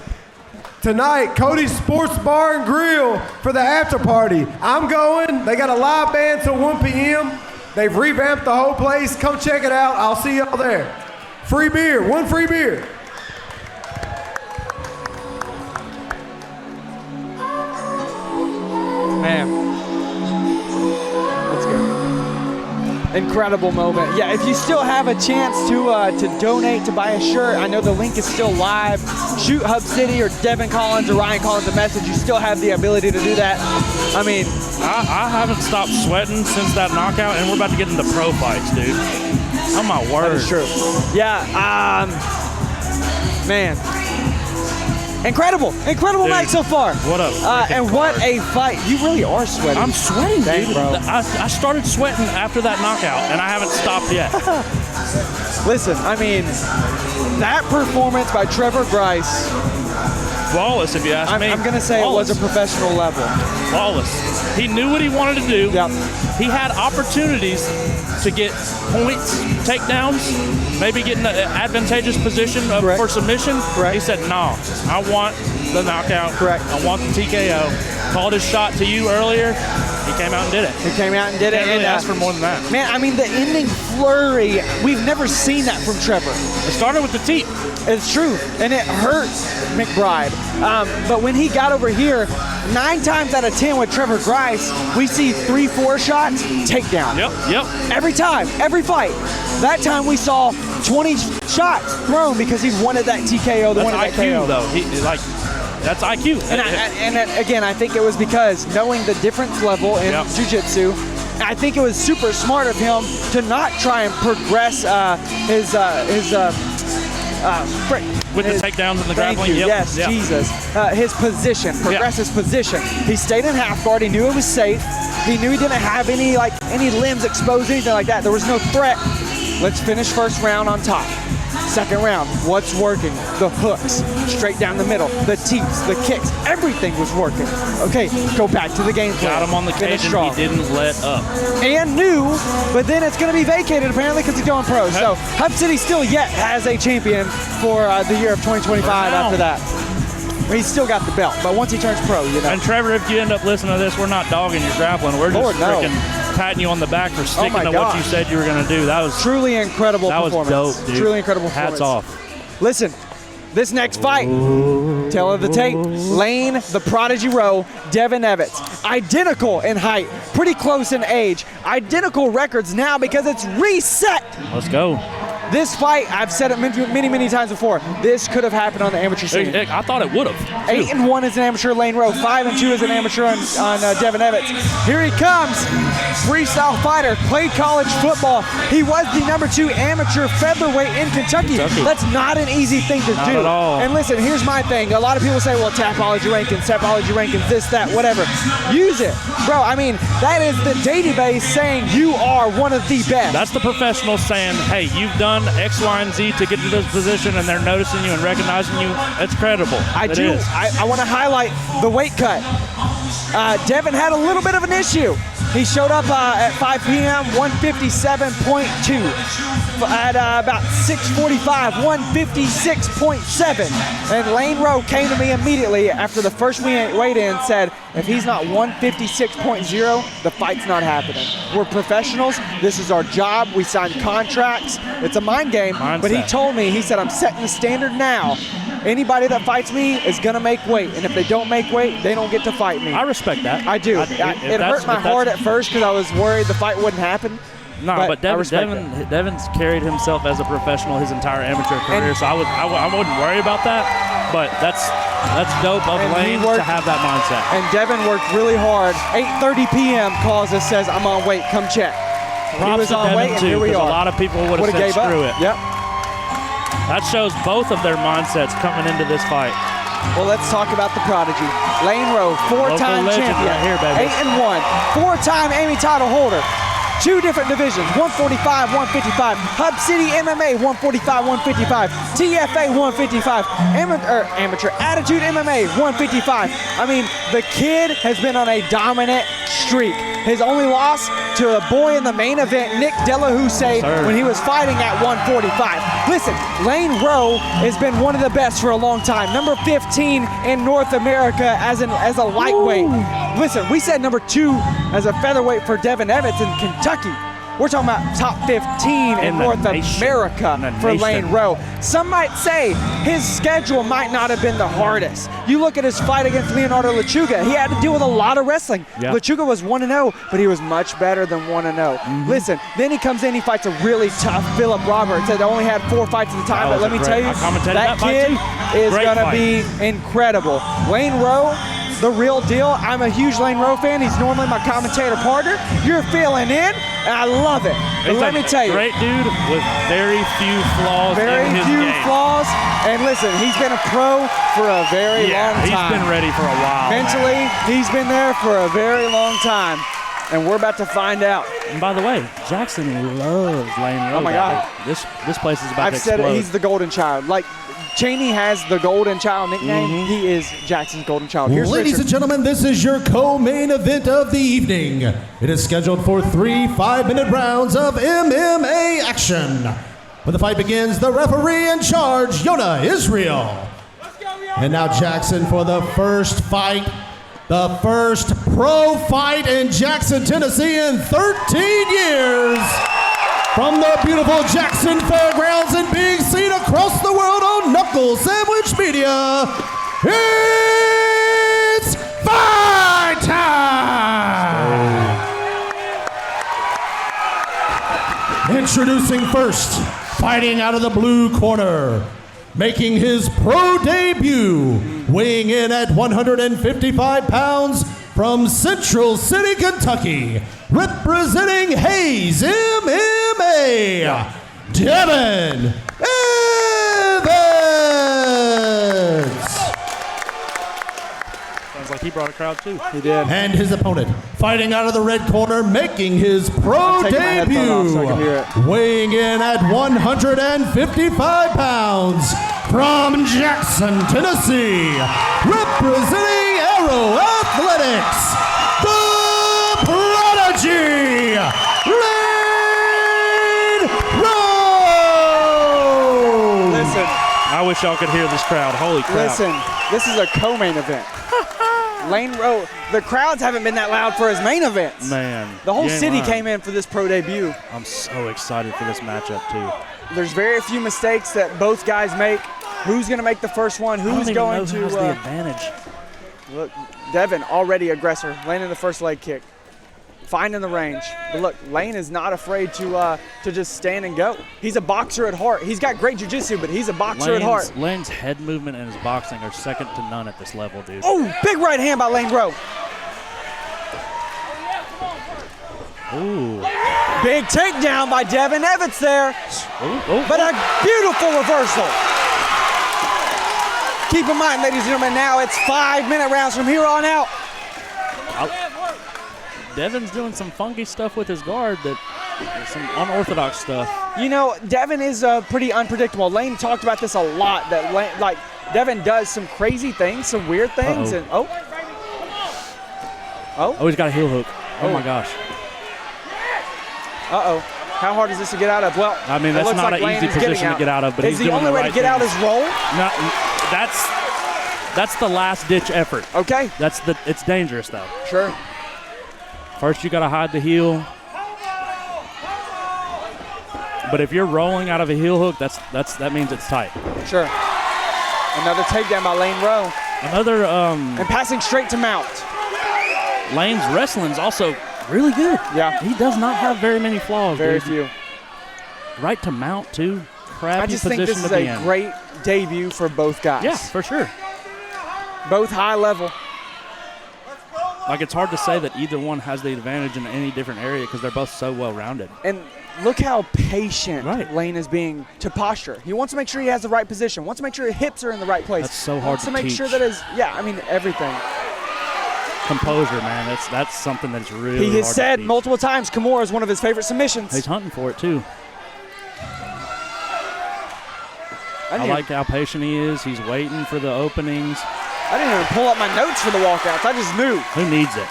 Tonight, Cody's Sports Bar and Grill for the after party. I'm going. They got a live band till 1 p.m. They've revamped the whole place. Come check it out. I'll see y'all there. Free beer. 1 free beer. Man, let's go. Incredible moment. Yeah, if you still have a chance to donate, to buy a shirt, I know the link is still live. Shoot Hub City or Devin Collins or Ryan Collins a message. You still have the ability to do that. I mean, I haven't stopped sweating since that knockout, and we're about to get into pro fights, dude. Oh my word. That is true. Yeah, man. Incredible Dude, night so far. What up? And what a fight. You really are sweating. I'm sweating, Dang, dude. bro. I started sweating after that knockout, and I haven't stopped yet. Listen, I mean, that performance by Trevor Grice. Flawless, if you ask me. I'm going to say Flawless. it was a professional level. Flawless. He knew what he wanted to do. Yep. He had opportunities to get points, takedowns, maybe get in an advantageous position for submission. Correct. He said, no, I want the knockout. Correct. I want the TKO. Called his shot to you earlier. He came out and did it. He came out and did it. Can't really ask for more than that. Man, I mean, the ending flurry, we've never seen that from Trevor. It started with the teep. It's true, and it hurt McBride. But when he got over here, 9 times out of 10 with Trevor Grice, we see 3-4 shots, takedown. Yep. Every time, every fight. That time we saw 20 shots thrown because he wanted that TKO. That's IQ, though. That's IQ. And again, I think it was because knowing the difference level in jiu-jitsu, I think it was super smart of him to not try and progress with the takedowns and the grappling. Thank you. Yes, Jesus. His position, progress his position. He stayed in half guard. He knew it was safe. He knew he didn't have any limbs exposed, anything like that. There was no threat. Let's finish first round on top. Second round, what's working? The hooks, straight down the middle, the teeps, the kicks, everything was working. Okay, go back to the game plan. Got him on the cage and he didn't let up. And knew, but then it's going to be vacated apparently because he's going pro. Okay. So Hub City still yet has a champion for the year of 2025 after that. He's still got the belt, but once he turns pro, you know. And Trevor, if you end up listening to this, we're not dogging your grappling. We're just freaking patting you on the back for sticking to what you said you were going to do. That was truly incredible performance. That was dope, dude. Truly incredible performance. Hats off. Listen, this next fight, tail of the tape, Lane, the Prodigy Rowe, Devin Evans. Identical in height, pretty close in age. Identical records now because it's reset. Let's go. This fight, I've said it many times before, this could have happened on the amateur scene. I thought it would have. 8-1 as an amateur, Lane Rowe. 5-2 as an amateur on Devin Evans. Here he comes. Freestyle fighter, played college football. He was the #2 amateur featherweight in Kentucky. That's not an easy thing to do. Not at all. And listen, here's my thing. A lot of people say, well, Tapology rankings, this, that, whatever. Use it. Bro, I mean, that is the database saying you are one of the best. That's the professionals saying, hey, you've done X, Y, and Z to get to this position, and they're noticing you and recognizing you. It's credible. I want to highlight the weight cut. Devin had a little bit of an issue. He showed up at 5 p.m., 157.2. At about 6:45, 156.7. And Lane Rowe came to me immediately after the first weigh-in and said, if he's not 156.0, the fight's not happening. We're professionals. This is our job. We signed contracts. It's a mind game. But he told me, he said, I'm setting the standard now. Anybody that fights me is going to make weight. And if they don't make weight, they don't get to fight me. I respect that. I do. It hurt my heart at first because I was worried the fight wouldn't happen. No, but Devin's carried himself as a professional his entire amateur career, so I wouldn't worry about that. But that's dope of Lane to have that mindset. And Devin worked really hard. 8:30 p.m. calls us, says, I'm on weight, come check. Props he was to on Devin weight, and here we because are. a lot of people would have said screw it. Yep. That shows both of their mindsets coming into this fight. Well, let's talk about the prodigy. Lane Rowe, four-time champion, right here, baby. 8-1, four-time Amy title holder. 2 different divisions, 145, 155. Hub City MMA, 145, 155. TFA, 155. Amateur Attitude MMA, 155. I mean, the kid has been on a dominant streak. His only loss to a boy in the main event, Nick Delahousse, when he was fighting at 145. Listen, Lane Rowe has been one of the best for a long time. Number 15 in North America as a lightweight. Ooh. Listen, we said number 2 as a featherweight for Devin Evans in Kentucky. We're talking about top 15 in North America for Lane Rowe. Some might say his schedule might not have been the hardest. You look at his fight against Leonardo Lechuga. He had to deal with a lot of wrestling. Yeah. Lechuga was 1-0, but he was much better than 1-0. Listen, then he comes in, he fights a really tough Philip Roberts that only had 4 fights at the time, but let me tell you, that kid is going to be incredible. Lane Rowe, the real deal. I'm a huge Lane Rowe fan. He's normally my commentator partner. You're filling in, and I love it. But let me tell you, great dude with very few flaws. Flaws. And listen, he's been a pro for a very long time. He's been ready for a while. Mentally, he's been there for a very long time. And we're about to find out. And by the way, Jackson loves Lane Rowe. Oh my God. This place is about to explode. I've said it, he's the golden child. Like Cheney has the golden child nickname. He is Jackson's golden child. Here's Ladies Richard. and gentlemen, this is your co-main event of the evening. It is scheduled for 3 5-minute rounds of MMA action. When the fight begins, the referee in charge, Yona Israel. And now Jackson for the first fight. The first pro fight in Jackson, Tennessee in 13 years. From the beautiful Jackson Fairgrounds and being seen across the world on Knuckle Sandwich Media, it's fight time! Introducing first, fighting out of the blue corner, making his pro debut, weighing in at 155 pounds from Central City, Kentucky, representing Hayes MMA, Devin Evans. Sounds like he brought a crowd too. He did. And his opponent, fighting out of the red corner, making his pro debut, weighing in at 155 pounds from Jackson, Tennessee, representing Arrow Athletics, the Prodigy, Lane Rowe. Listen. I wish y'all could hear this crowd. Holy crap. Listen, this is a co-main event. Lane Rowe, the crowds haven't been that loud for his main events. Man. The whole city came in for this pro debut. I'm so excited for this matchup too. There's very few mistakes that both guys make. Who's going to make the first one? Who's going to who has the advantage? Look, Devin already aggressor, landing the first leg kick, finding the range. But look, Lane is not afraid to just stand and go. He's a boxer at heart. He's got great jiu-jitsu, but he's a boxer at heart. Lane's head movement and his boxing are second to none at this level, dude. Oh, big right hand by Lane Rowe. Ooh. Big takedown by Devin Evans there. But a beautiful reversal. Keep in mind, ladies and gentlemen, now it's 5-minute rounds from here on out. Devin's doing some funky stuff with his guard, some unorthodox stuff. You know, Devin is pretty unpredictable. Lane talked about this a lot, that Devin does some crazy things, some weird things. And Oh, he's got a heel hook. Oh my gosh. Uh-oh. How hard is this to get out of? Well, I mean, that's not an easy position to get out of, but is he's the doing only way right to get out things. is roll? No, that's the last ditch effort. Okay. It's dangerous though. Sure. First you got to hide the heel. But if you're rolling out of a heel hook, that means it's tight. Sure. Another takedown by Lane Rowe. Another and passing straight to mount. Lane's wrestling's also really good. Yeah. He does not have very many flaws. Very dude. few. Right to mount too. Crappy I just think position this is to be a in. great debut for both guys. Yeah, for sure. Both high level. Like, it's hard to say that either one has the advantage in any different area because they're both so well-rounded. And look how patient Lane is being to posture. He wants to make sure he has the right position. Wants to make sure his hips are in the right place. That's so hard Wants to make teach. sure that everything. Composure, man. That's something that's really He has hard said to teach. multiple times Kimura is one of his favorite submissions. He's hunting for it, too. I like how patient he is. He's waiting for the openings. I didn't even pull up my notes for the walkouts. I just knew. Who needs it?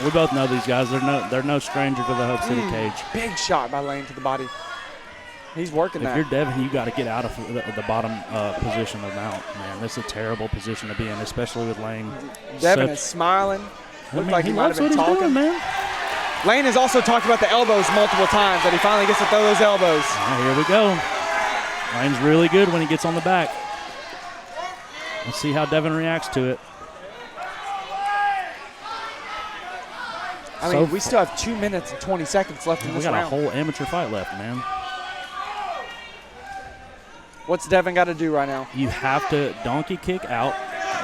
We both know these guys. They're no stranger to the Hope City cage. Big shot by Lane to the body. He's working If that. you're Devin, you got to get out of the bottom position of mount. Man, this is a terrible position to be in, especially with Lane. Devin is smiling. Looked like he might have been loves what he's talking. doing, man. Lane has also talked about the elbows multiple times, that he finally gets to throw those elbows. Here we go. Lane's really good when he gets on the back. Let's see how Devin reacts to it. I mean, we still have 2 minutes and 20 seconds left in this round. We got a whole amateur fight left, man. What's Devin got to do right now? You have to donkey kick out,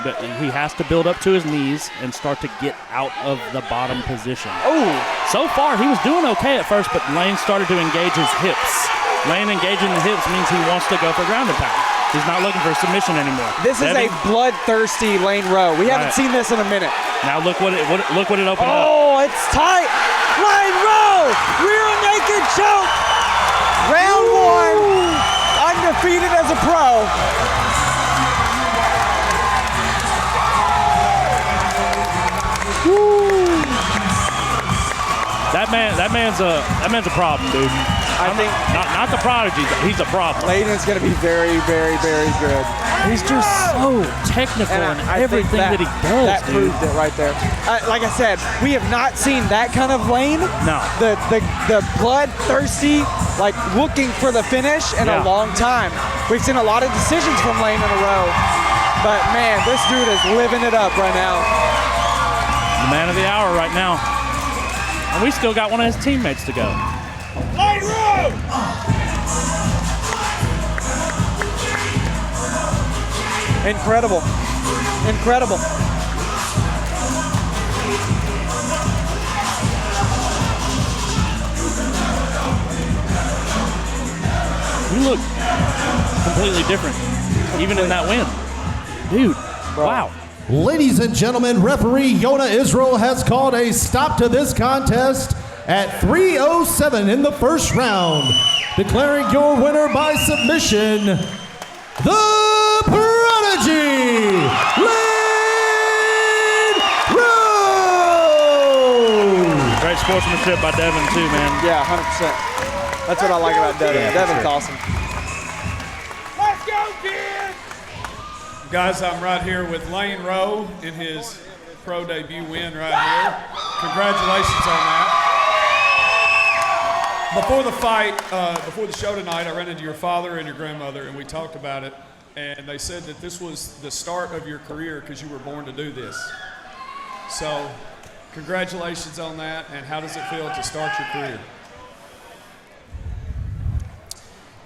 but he has to build up to his knees and start to get out of the bottom position. Oh! So far, he was doing okay at first, but Lane started to engage his hips. Lane engaging the hips means he wants to go for ground and pound. He's not looking for a submission anymore. This is a bloodthirsty Lane Rowe. We haven't seen this in a minute. Now look what it opened up. Oh, it's tight. Lane Rowe, rear naked choke. Round one, undefeated as a pro. Woo. That man's a problem, dude. I think not the prodigy. He's a problem. Layden's going to be very, very, very good. He's just so technical in everything that he does. That dude. proved it right there. Like I said, we have not seen that kind of Lane. No. The bloodthirsty, like looking for the finish in a long time. We've seen a lot of decisions from Lane in a row, but man, this dude is living it up right now. The man of the hour right now. And we still got one of his teammates to go. Lane Rowe! Incredible. Incredible. You look completely different, even in that win. Dude, wow. Ladies and gentlemen, referee Yona Israel has called a stop to this contest at 3:07 in the first round, declaring your winner by submission, the Prodigy, Lane Rowe! Great sportsmanship by Devin too, man. Yeah, 100%. That's what I like about Devin. Yeah, Devin's awesome. Let's go, kid! Guys, I'm right here with Lane Rowe in his pro debut win right here. Congratulations on that. Before the fight, before the show tonight, I ran into your father and your grandmother, and we talked about it. And they said that this was the start of your career because you were born to do this. So, congratulations on that. And how does it feel to start your career?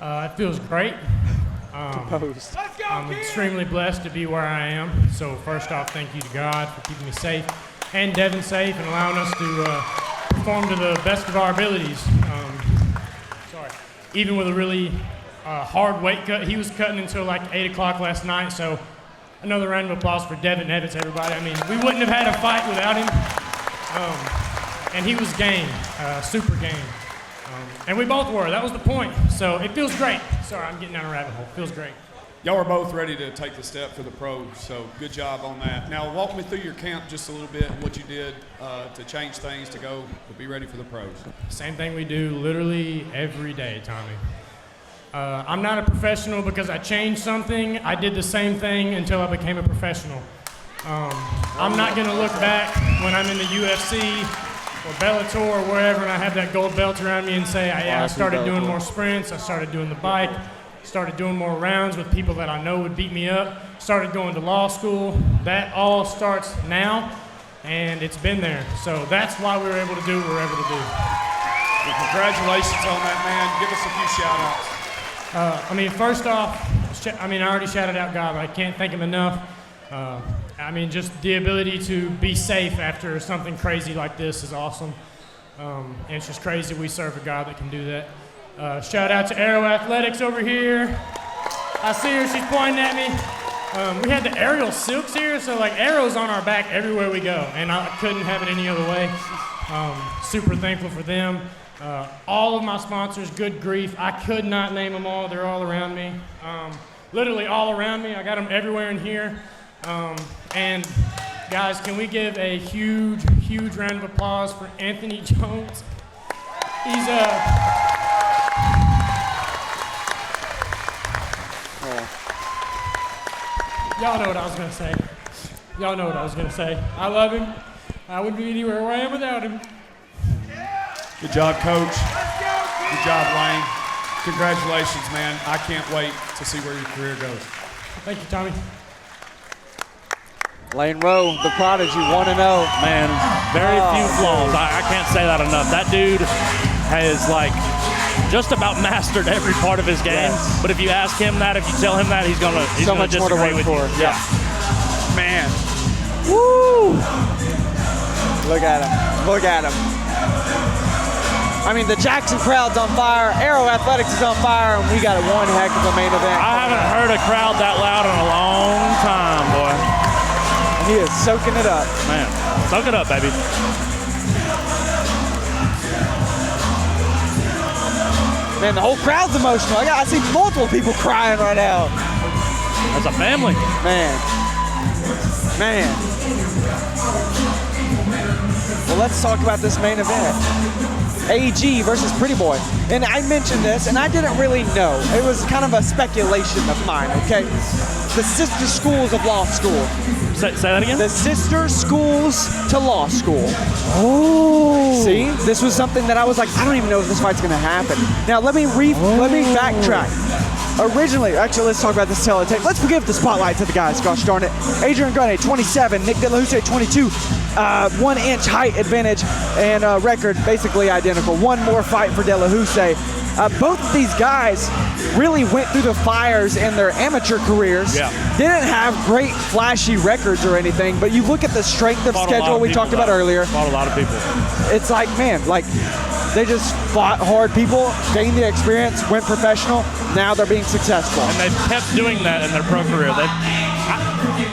It feels great. Composed. I'm extremely blessed to be where I am. So first off, thank you to God for keeping me safe and Devin safe and allowing us to perform to the best of our abilities. Even with a really hard weight cut, he was cutting until like 8 o'clock last night. So another round of applause for Devin Evans, everybody. I mean, we wouldn't have had a fight without him. And he was game, super game. And we both were. That was the point. So it feels great. Sorry, I'm getting down a rabbit hole. It feels great. y'all are both ready to take the step for the pros, so good job on that. Now, walk me through your camp just a little bit, what you did to change things to be ready for the pros. Same thing we do literally every day, Tommy. I'm not a professional because I changed something. I did the same thing until I became a professional. I'm not going to look back when I'm in the UFC or Bellator or wherever and I have that gold belt around me and say, yeah, I started doing more sprints, I started doing the bike, started doing more rounds with people that I know would beat me up, started going to law school. That all starts now, and it's been there. So that's why we were able to do what we were able to do. Well, congratulations on that, man. Give us a few shout-outs. First off, I already shouted out God, but I can't thank him enough. Just the ability to be safe after something crazy like this is awesome. And it's just crazy we serve a God that can do that. Shout out to Aero Athletics over here. I see her, she's pointing at me. We had the aerial silks here, so like arrows on our back everywhere we go, and I couldn't have it any other way. Super thankful for them. All of my sponsors, good grief, I could not name them all, they're all around me. Literally all around me, I got them everywhere in here. And guys, can we give a huge, huge round of applause for Anthony Jones? He's Y'all know what I was gonna say. Y'all know what I was gonna say. I love him. I wouldn't be anywhere where I am without him. Good job, Coach. Good job, Lane. Congratulations, man. I can't wait to see where your career goes. Thank you, Tommy. Lane Rowe, the prodigy, 1-0. Man, very few flaws. I can't say that enough. That dude has just about mastered every part of his game. Yes. But if you ask him that, if you tell him that, he's gonna disagree with you. Yeah. Man. Woo! Look at him. Look at him. The Jackson crowd's on fire. Aero Athletics is on fire, and we got one heck of a main event. I haven't heard a crowd that loud in a long time, boy. He is soaking it up. Man, soak it up, baby. Man, the whole crowd's emotional. I see multiple people crying right now. As a family. Man. Well, let's talk about this main event. AG versus Pretty Boy. And I mentioned this, and I didn't really know. It was kind of a speculation of mine, okay? The sister schools of law school. Say that again? The sister schools to law school. Oh. See, this was something that I was like, I don't even know if this fight's gonna happen. Now let me backtrack. Originally, actually, let's talk about this teletape. Let's give the spotlight to the guys, gosh darn it. Adrian Grande, 27, Nick De La Houssaye, 22. 1 inch height advantage and record basically identical. One more fight for De La Houssaye. Both of these guys really went through the fires in their amateur careers. Yeah. Didn't have great flashy records or anything, but you look at the strength of schedule we talked about earlier. Fought a lot of people. It's like, man, they just fought hard people, gained the experience, went professional. Now they're being successful. And they've kept doing that in their pro career.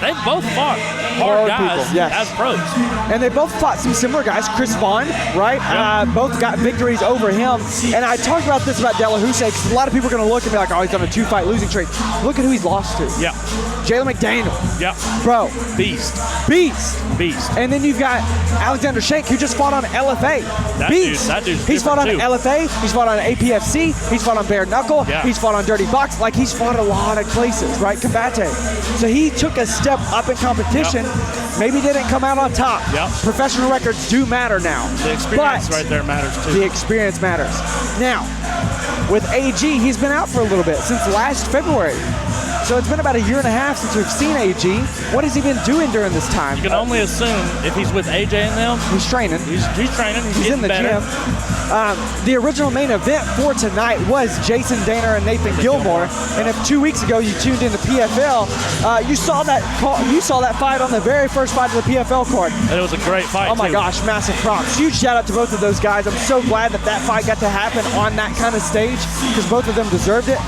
They've both fought hard guys people, yes. as pros. And they both fought some similar guys. Chris Vaughn, right? Yep. Both got victories over him. And I talked about this about De La Houssaye because a lot of people are going to look and be like, oh, he's on a 2-fight losing streak. Look at who he's lost to. Yeah. Jalen McDaniel. Yeah. Bro. Beast. And then you've got Alexander Shank, who just fought on LFA. That dude's He's fought on LFA. He's fought on APFC. He's fought on Bare Knuckle. Yeah. He's fought on Dirty Box. He's fought a lot of places, right? Combate. So he took a step up in competition. Yep. Maybe didn't come out on top. Yep. Professional records do matter now. The experience right there matters too. The experience matters. Now, with AG, he's been out for a little bit since last February. So it's been about 1.5 years since we've seen AG. What has he been doing during this time? You can only assume if he's with AJ and them. He's training. He's training. He's in the gym. The original main event for tonight was Jason Dana and Nathan Gilmore. And if 2 weeks ago you tuned in to PFL, you saw that fight on the very first fight of the PFL card. And it was a great fight. Oh my gosh, massive props. Huge shout out to both of those guys. I'm so glad that fight got to happen on that kind of stage because both of them deserved it.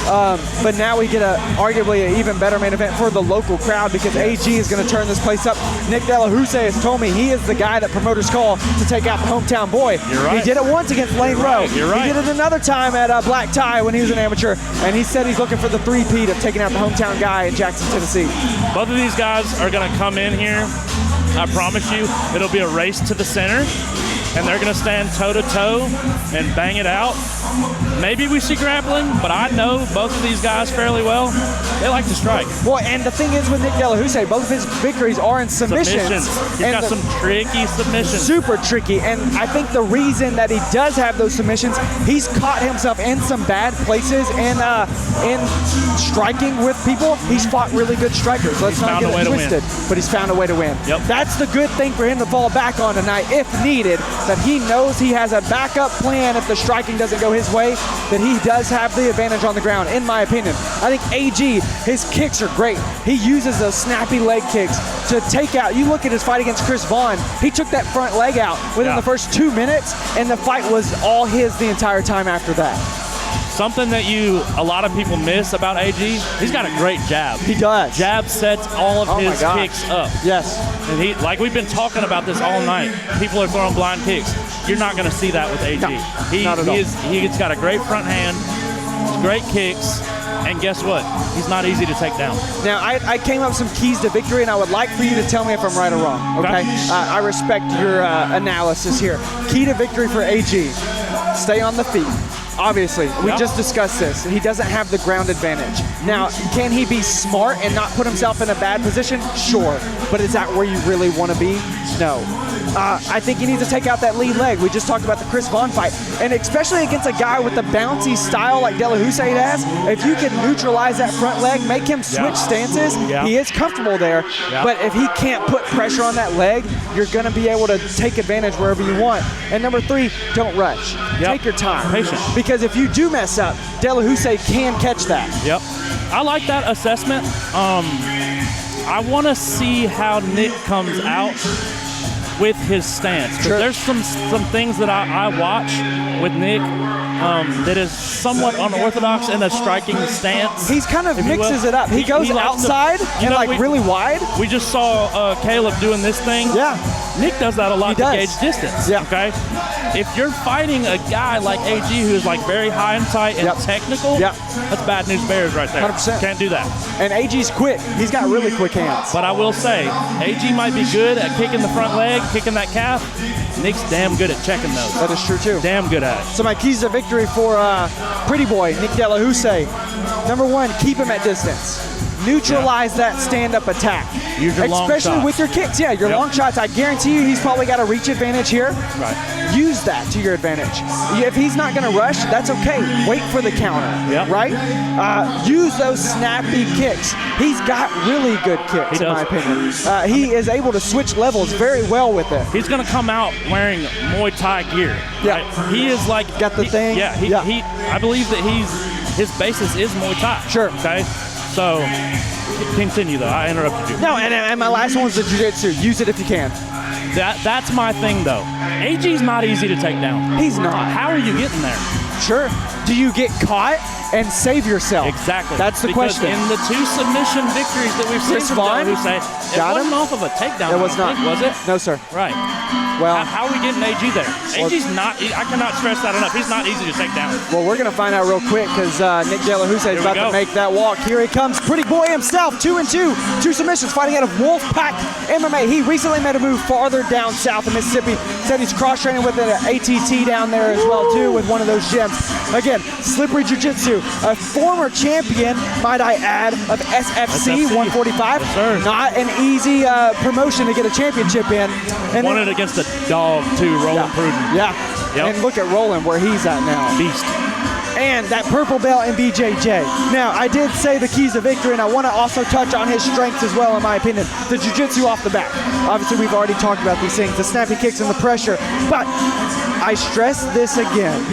But now we get arguably an even better main event for the local crowd because AG is going to turn this place up. Nick De La Houssaye has told me he is the guy that promoters call to take out the hometown boy. You're right. He did it once against Lane Rowe. You're right. He did it another time at Black Tie when he was an amateur, and he said he's looking for the three-peat of taking out the hometown guy in Jackson, Tennessee. Both of these guys are going to come in here. I promise you, it'll be a race to the center, and they're going to stand toe-to-toe and bang it out. Maybe we see grappling, but I know both of these guys fairly well. They like to strike. Well, and the thing is with Nick De La Houssaye, both of his victories are in submissions. He's got some tricky submissions. Super tricky, and I think the reason that he does have those submissions, he's caught himself in some bad places and in striking with people. He's fought really good strikers. Let's not get it twisted, but he's found a way to win. Yep. That's the good thing for him to fall back on tonight, if needed, that he knows he has a backup plan if the striking doesn't go his way, that he does have the advantage on the ground, in my opinion. I think AG, his kicks are great. He uses those snappy leg kicks to take out. You look at his fight against Chris Vaughn, he took that front leg out within the first 2 minutes, and the fight was all his the entire time after that. Something that a lot of people miss about AG, he's got a great jab. He does. Jab sets all of his kicks up. Yes. And he, like we've been talking about this all night, people are throwing blind kicks. You're not going to see that with AG. No, not at all. He's got a great front hand, great kicks, and guess what? He's not easy to take down. Now, I came up with some keys to victory, and I would like for you to tell me if I'm right or wrong, okay? I respect your analysis here. Key to victory for AG, stay on the feet. Obviously, we just discussed this. He doesn't have the ground advantage. Now, can he be smart and not put himself in a bad position? Sure. But is that where you really want to be? No. I think he needs to take out that lead leg. We just talked about the Chris Vaughn fight. And especially against a guy with the bouncy style like De La Houssaye has, if you can neutralize that front leg, make him switch stances, he is comfortable there. But if he can't put pressure on that leg, you're going to be able to take advantage wherever you want. And number 3, don't rush. Take your time. Patient. Because if you do mess up, De La Houssaye can catch that. Yep. I like that assessment. I want to see how Nick comes out with his stance. Sure. There's some things that I watch with Nick that is somewhat unorthodox in a striking stance. He's kind of mixes it up. He goes outside and like really wide. We just saw Caleb doing this thing. Yeah. Nick does that a lot to gauge distance. Yeah. Okay. If you're fighting a guy like AG who's like very high in sight and technical, that's bad news bears right there. 100%. Can't do that. And AG's quick. He's got really quick hands. But I will say, AG might be good at kicking the front leg, kicking that calf. Nick's damn good at checking those. That is true too. Damn good at it. So my keys to victory for Pretty Boy, Nick De La Houssaye. Number 1, keep him at distance. Neutralize that stand-up attack. Use your long especially shots. with your kicks. Yeah, your long shots. I guarantee you he's probably got a reach advantage here. Right. Use that to your advantage. If he's not going to rush, that's okay. Wait for the counter. Right? Use those snappy kicks. He's got really good kicks, in my opinion. He is able to switch levels very well with it. He's going to come out wearing Muay Thai gear. Yeah. Right? He is like got the thing. Yeah. I believe that his basis is Muay Thai. Sure. Okay. So, continue though. I interrupted you. No, and my last one was the jiu-jitsu. Use it if you can. That's my thing though. AG's not easy to take down. He's not. How are you getting there? Sure. Do you get caught and save yourself? Exactly. That's the because question. In the 2 submission victories that we've seen Chris from Vaughn, it wasn't off of a takedown. It was not. Was it? No, sir. Right. Well, how are we getting AG there? AG's not. I cannot stress that enough. He's not easy to take down. Well, we're going to find out real quick because Nick De La Houssaye is about to make that walk. Here he comes. Pretty Boy himself, 2-2. 2 submissions, fighting out of Wolfpack MMA. He recently made a move farther down south of Mississippi. Said he's cross-training with an ATT down there as well, too, with one of those gyms. Again, slippery jiu-jitsu. A former champion, might I add, of SFC 145. Yes, sir. Not an easy promotion to get a championship in. And won it against a dog, too, Roland Pruden. Yeah. Yep. And look at Roland, where he's at now. Beast. And that purple belt in BJJ. Now, I did say the keys to victory, and I want to also touch on his strengths as well, in my opinion. The jiu-jitsu off the back. Obviously, we've already talked about these things, the snappy kicks and the pressure. But I stress this again.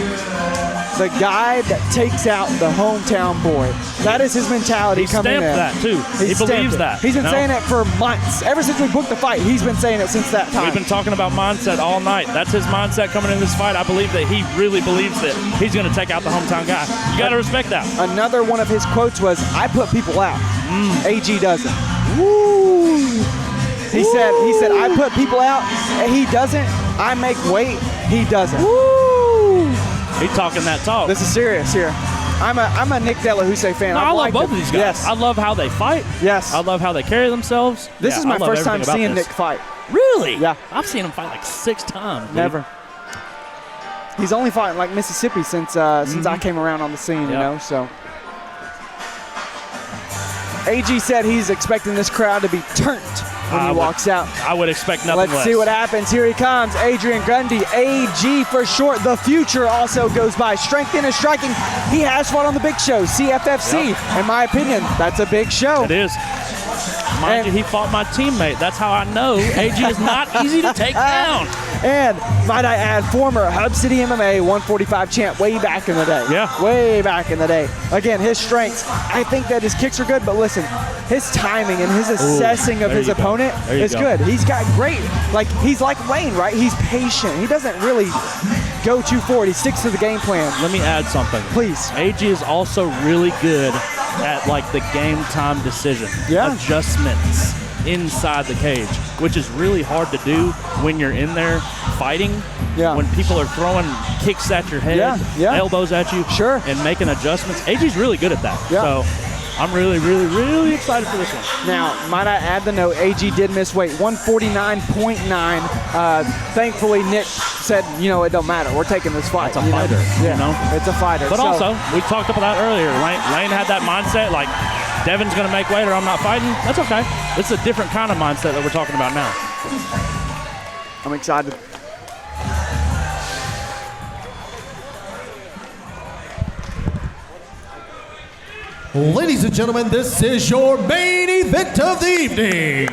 the guy that takes out the hometown boy. That is his mentality coming in. He stamped that, too. He believes that. He's been saying it for months. Ever since we booked the fight, he's been saying it since that time. We've been talking about mindset all night. That's his mindset coming in this fight. I believe that he really believes that he's going to take out the hometown guy. You got to respect that. Another one of his quotes was, "I put people out. AG doesn't." Woo! He said, "I put people out, and he doesn't. I make weight, he doesn't." Woo! He's talking that talk. This is serious here. I'm a Nick Della Houssaye fan. No, I love both of these guys. Yes. I love how they fight. Yes. I love how they carry themselves. This is my first time seeing Nick fight. Really? Yeah. I've seen him fight like 6 times. Dude. Never. He's only fought in like Mississippi since I came around on the scene, you know. So AG said he's expecting this crowd to be turned when he walks out. I would expect nothing Let's less. see what happens. Here he comes, Adrian Grundy, AG for short. The future also goes by. Strength in his striking. He has fought on the big show, CFFC. Yep. In my opinion, that's a big show. It is. Mind you, he fought my teammate. That's how I know AG is not easy to take down. And might I add, former Hub City MMA 145 champ way back in the day. Yeah. Way back in the day. Again, his strengths, I think that his kicks are good, but listen, his timing and his assessing of his opponent is good. He's got great, he's like Wayne, right? He's patient. He doesn't really go too forward. He sticks to the game plan. Let me add something. Please. AG is also really good at the game time decision. Yeah. Adjustments inside the cage, which is really hard to do when you're in there fighting. Yeah. When people are throwing kicks at your head, elbows at you, and making adjustments. AG's really good at that. Yeah. So I'm really, really, really excited for this one. Now, might I add the note, AG did miss weight, 149.9. Thankfully, Nick said, it don't matter. We're taking this fight. It's a fighter, you know? It's a fighter. But also, we talked about that earlier. Lane had that mindset, Devin's going to make weight or I'm not fighting. That's okay. It's a different kind of mindset that we're talking about now. I'm excited. Ladies and gentlemen, this is your main event of the evening.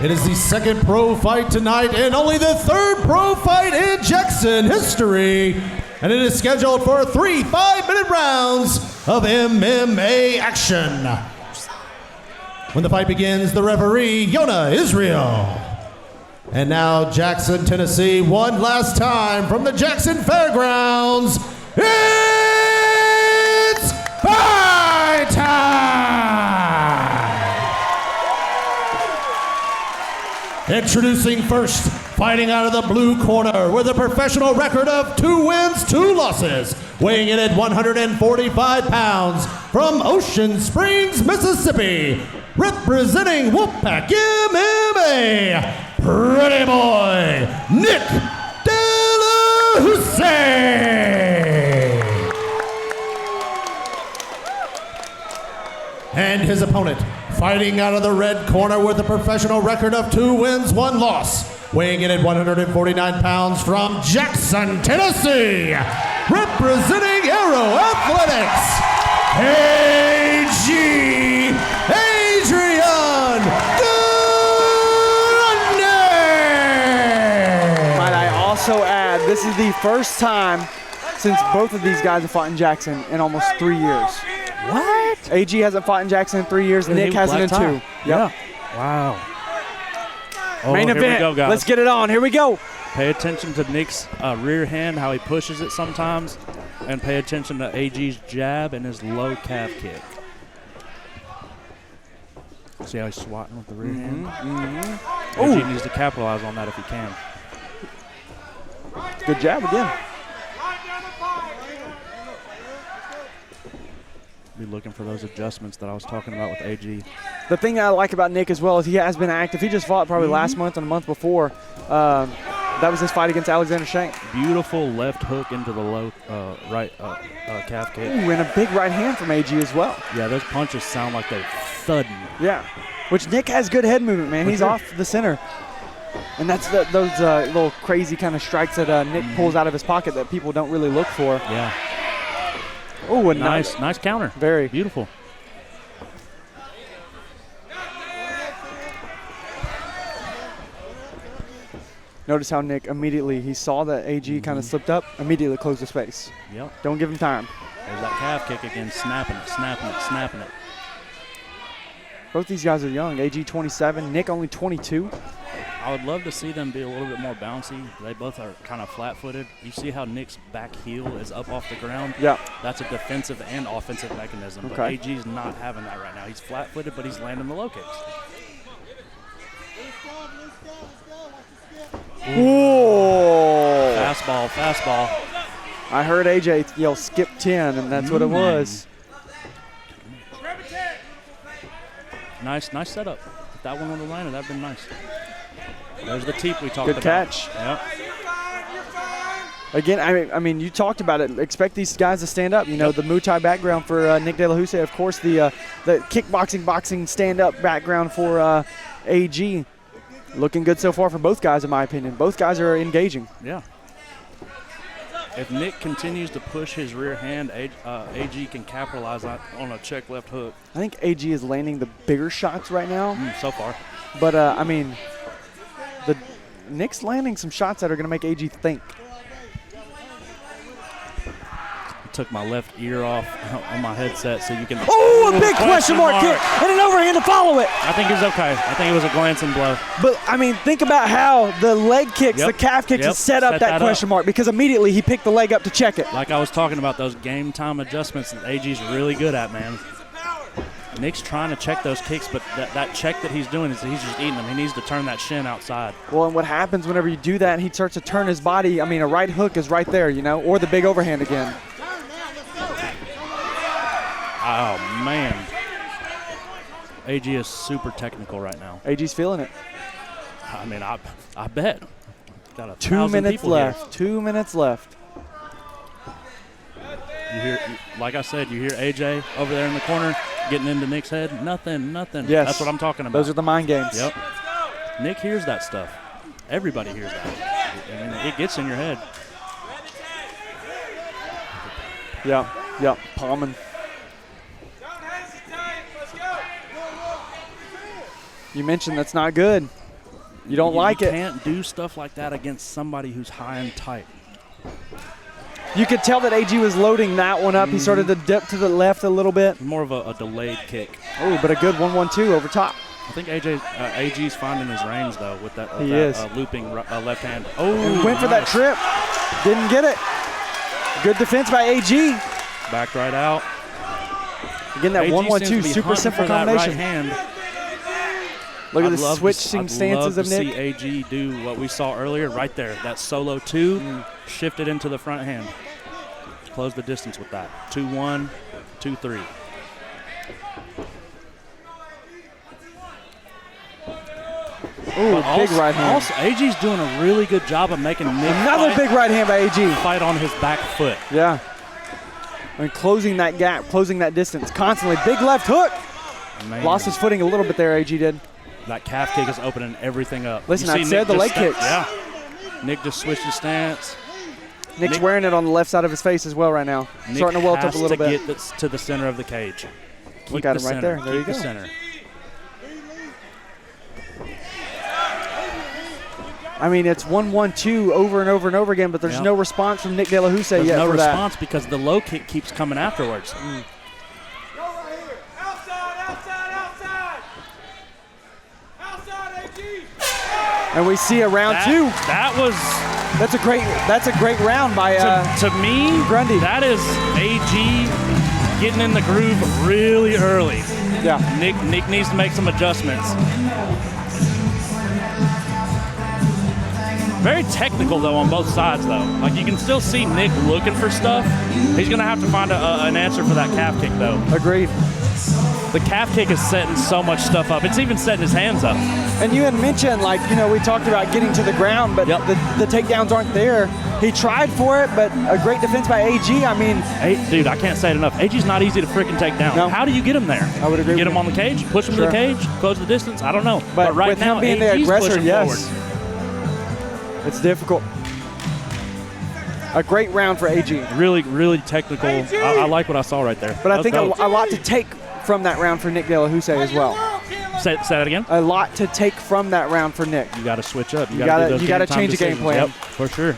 It is the second pro fight tonight and only the third pro fight in Jackson history. And it is scheduled for 3 5-minute rounds of MMA action. When the fight begins, the referee, Yona Israel. And now Jackson, Tennessee, one last time from the Jackson Fairgrounds. It's fight time! Introducing first, fighting out of the blue corner with a professional record of 2 wins, 2 losses, weighing in at 145 pounds from Ocean Springs, Mississippi, representing Wolfpack MMA, Pretty Boy Nick Della Houssaye. And his opponent, fighting out of the red corner with a professional record of 2 wins, 1 loss, weighing in at 149 pounds from Jackson, Tennessee, representing Aero Athletics, AG Adrian Grundy. Might I also add, this is the first time since both of these guys have fought in Jackson in almost 3 years. What? AG hasn't fought in Jackson in 3 years. Nick hasn't in 2. Yep. Yeah. Wow. Main here event. we go, guys. Let's get it on. Here we go. Pay attention to Nick's rear hand, how he pushes it sometimes, and pay attention to AG's jab and his low calf kick. See how he's swatting with the rear hand? AG needs to capitalize on that if he can. Good jab again. Be looking for those adjustments that I was talking about with AG. The thing I like about Nick as well is he has been active. He just fought probably last month and a month before. That was his fight against Alexander Shank. Beautiful left hook into the low right calf kick. Ooh, and a big right hand from AG as well. Yeah, those punches sound like they're thudding. Yeah, which Nick has good head movement, man. He's off the center. And that's those little crazy kind of strikes that Nick pulls out of his pocket that people don't really look for. Yeah. Oh, nice counter. Very beautiful. Notice how Nick immediately, he saw that AG kind of slipped up, immediately closed the space. Yep. Don't give him time. There's that calf kick again, snapping it, snapping it, snapping it. Both these guys are young. AG 27, Nick only 22. I would love to see them be a little bit more bouncy. They both are kind of flat-footed. You see how Nick's back heel is up off the ground? Yeah. That's a defensive and offensive mechanism. Okay. But AG's not having that right now. He's flat-footed, but he's landing the low kicks. Whoa! Fastball, fastball. I heard AJ yell skip 10, and that's what it was. Nice setup. If that one on the line, that'd been nice. There's the teep we talked Good about. catch. Yep. Again, I mean, you talked about it. Expect these guys to stand up. You know, the Muay Thai background for Nick De La Houssaye. Of course, the kickboxing, boxing stand-up background for AG. Looking good so far for both guys, in my opinion. Both guys are engaging. Yeah. If Nick continues to push his rear hand, AG can capitalize on a check left hook. I think AG is landing the bigger shots right now. So far. But, I mean, Nick's landing some shots that are going to make AG think. Took my left ear off on my headset so you can. Oh, a big question mark kick and an overhand to follow it. I think he's okay. I think it was a glancing blow. But, I mean, think about how the leg kicks, the calf kicks, has set up that question mark because immediately he picked the leg up to check it. Like I was talking about, those game time adjustments that AG's really good at, man. Nick's trying to check those kicks, but that check that he's doing is he's just eating them. He needs to turn that shin outside. Well, and what happens whenever you do that and he starts to turn his body, I mean, a right hook is right there, you know, or the big overhand again. Oh, man. AG is super technical right now. AG's feeling it. I mean, I bet. Got 2 minutes left. 2 minutes left. You hear, like I said, you hear AJ over there in the corner getting into Nick's head. Nothing. Yes. That's what I'm talking about. Those are the mind games. Yep. Nick hears that stuff. Everybody hears that. I mean, it gets in your head. Yeah, palming. You mentioned that's not good. You don't like it. You can't do stuff like that against somebody who's high and tight. You could tell that AG was loading that one up. He started to dip to the left a little bit. More of a delayed kick. Oh, but a good 1-1-2 over top. I think AG's finding his range, though, with that, looping left hand. Oh, and went for that trip. Didn't get it. Good defense by AG. Backed right out. Again, that 1-1-2, super simple combination. Right hand. Look at the switching stances of Nick. I'd love to see AG do what we saw earlier right there. That solo 2, shifted into the front hand. Close the distance with that. 2-1, 2-3. Ooh, big right hand. Also, AG's doing a really good job of making Nick Another big right hand by AG. Fight on his back foot. Yeah. And closing that gap, closing that distance constantly. Big left hook. Man. Lost his footing a little bit there, AG did. That calf kick is opening everything up. Listen, I said the leg kicks. Yeah. Nick just switched his stance. Nick's wearing it on the left side of his face as well right now. Nick starting to welt up a little bit. Get to the center of the cage. Look at him right there. There you go. Keep the center. I mean, it's 1-1-2 over and over and over again, but there's no response from Nick De La Houssaye yet no for that. response because the low kick keeps coming afterwards. And we see a round 2. That's a great round by to me, Grundy. That is AG getting in the groove really early. Yeah. Nick needs to make some adjustments. Very technical, though, on both sides, though. Like, you can still see Nick looking for stuff. He's going to have to find an answer for that calf kick, though. Agreed. The calf kick is setting so much stuff up. It's even setting his hands up. And you had mentioned, like, you know, we talked about getting to the ground, but the takedowns aren't there. He tried for it, but a great defense by AG. I mean, dude, I can't say it enough. AG's not easy to freaking take down. No. How do you get him there? I would agree. Get him on the cage, push him to the cage, close the distance. I don't know. But right with now, him being AG's the aggressor, pushing yes, forward. It's difficult. A great round for AG. Really, really technical. I like what I saw right there. But I think a lot to take from that round for Nick De La Houssaye as well. Say that again. A lot to take from that round for Nick. You got to switch up. You got to change the game plan. Yep, for sure.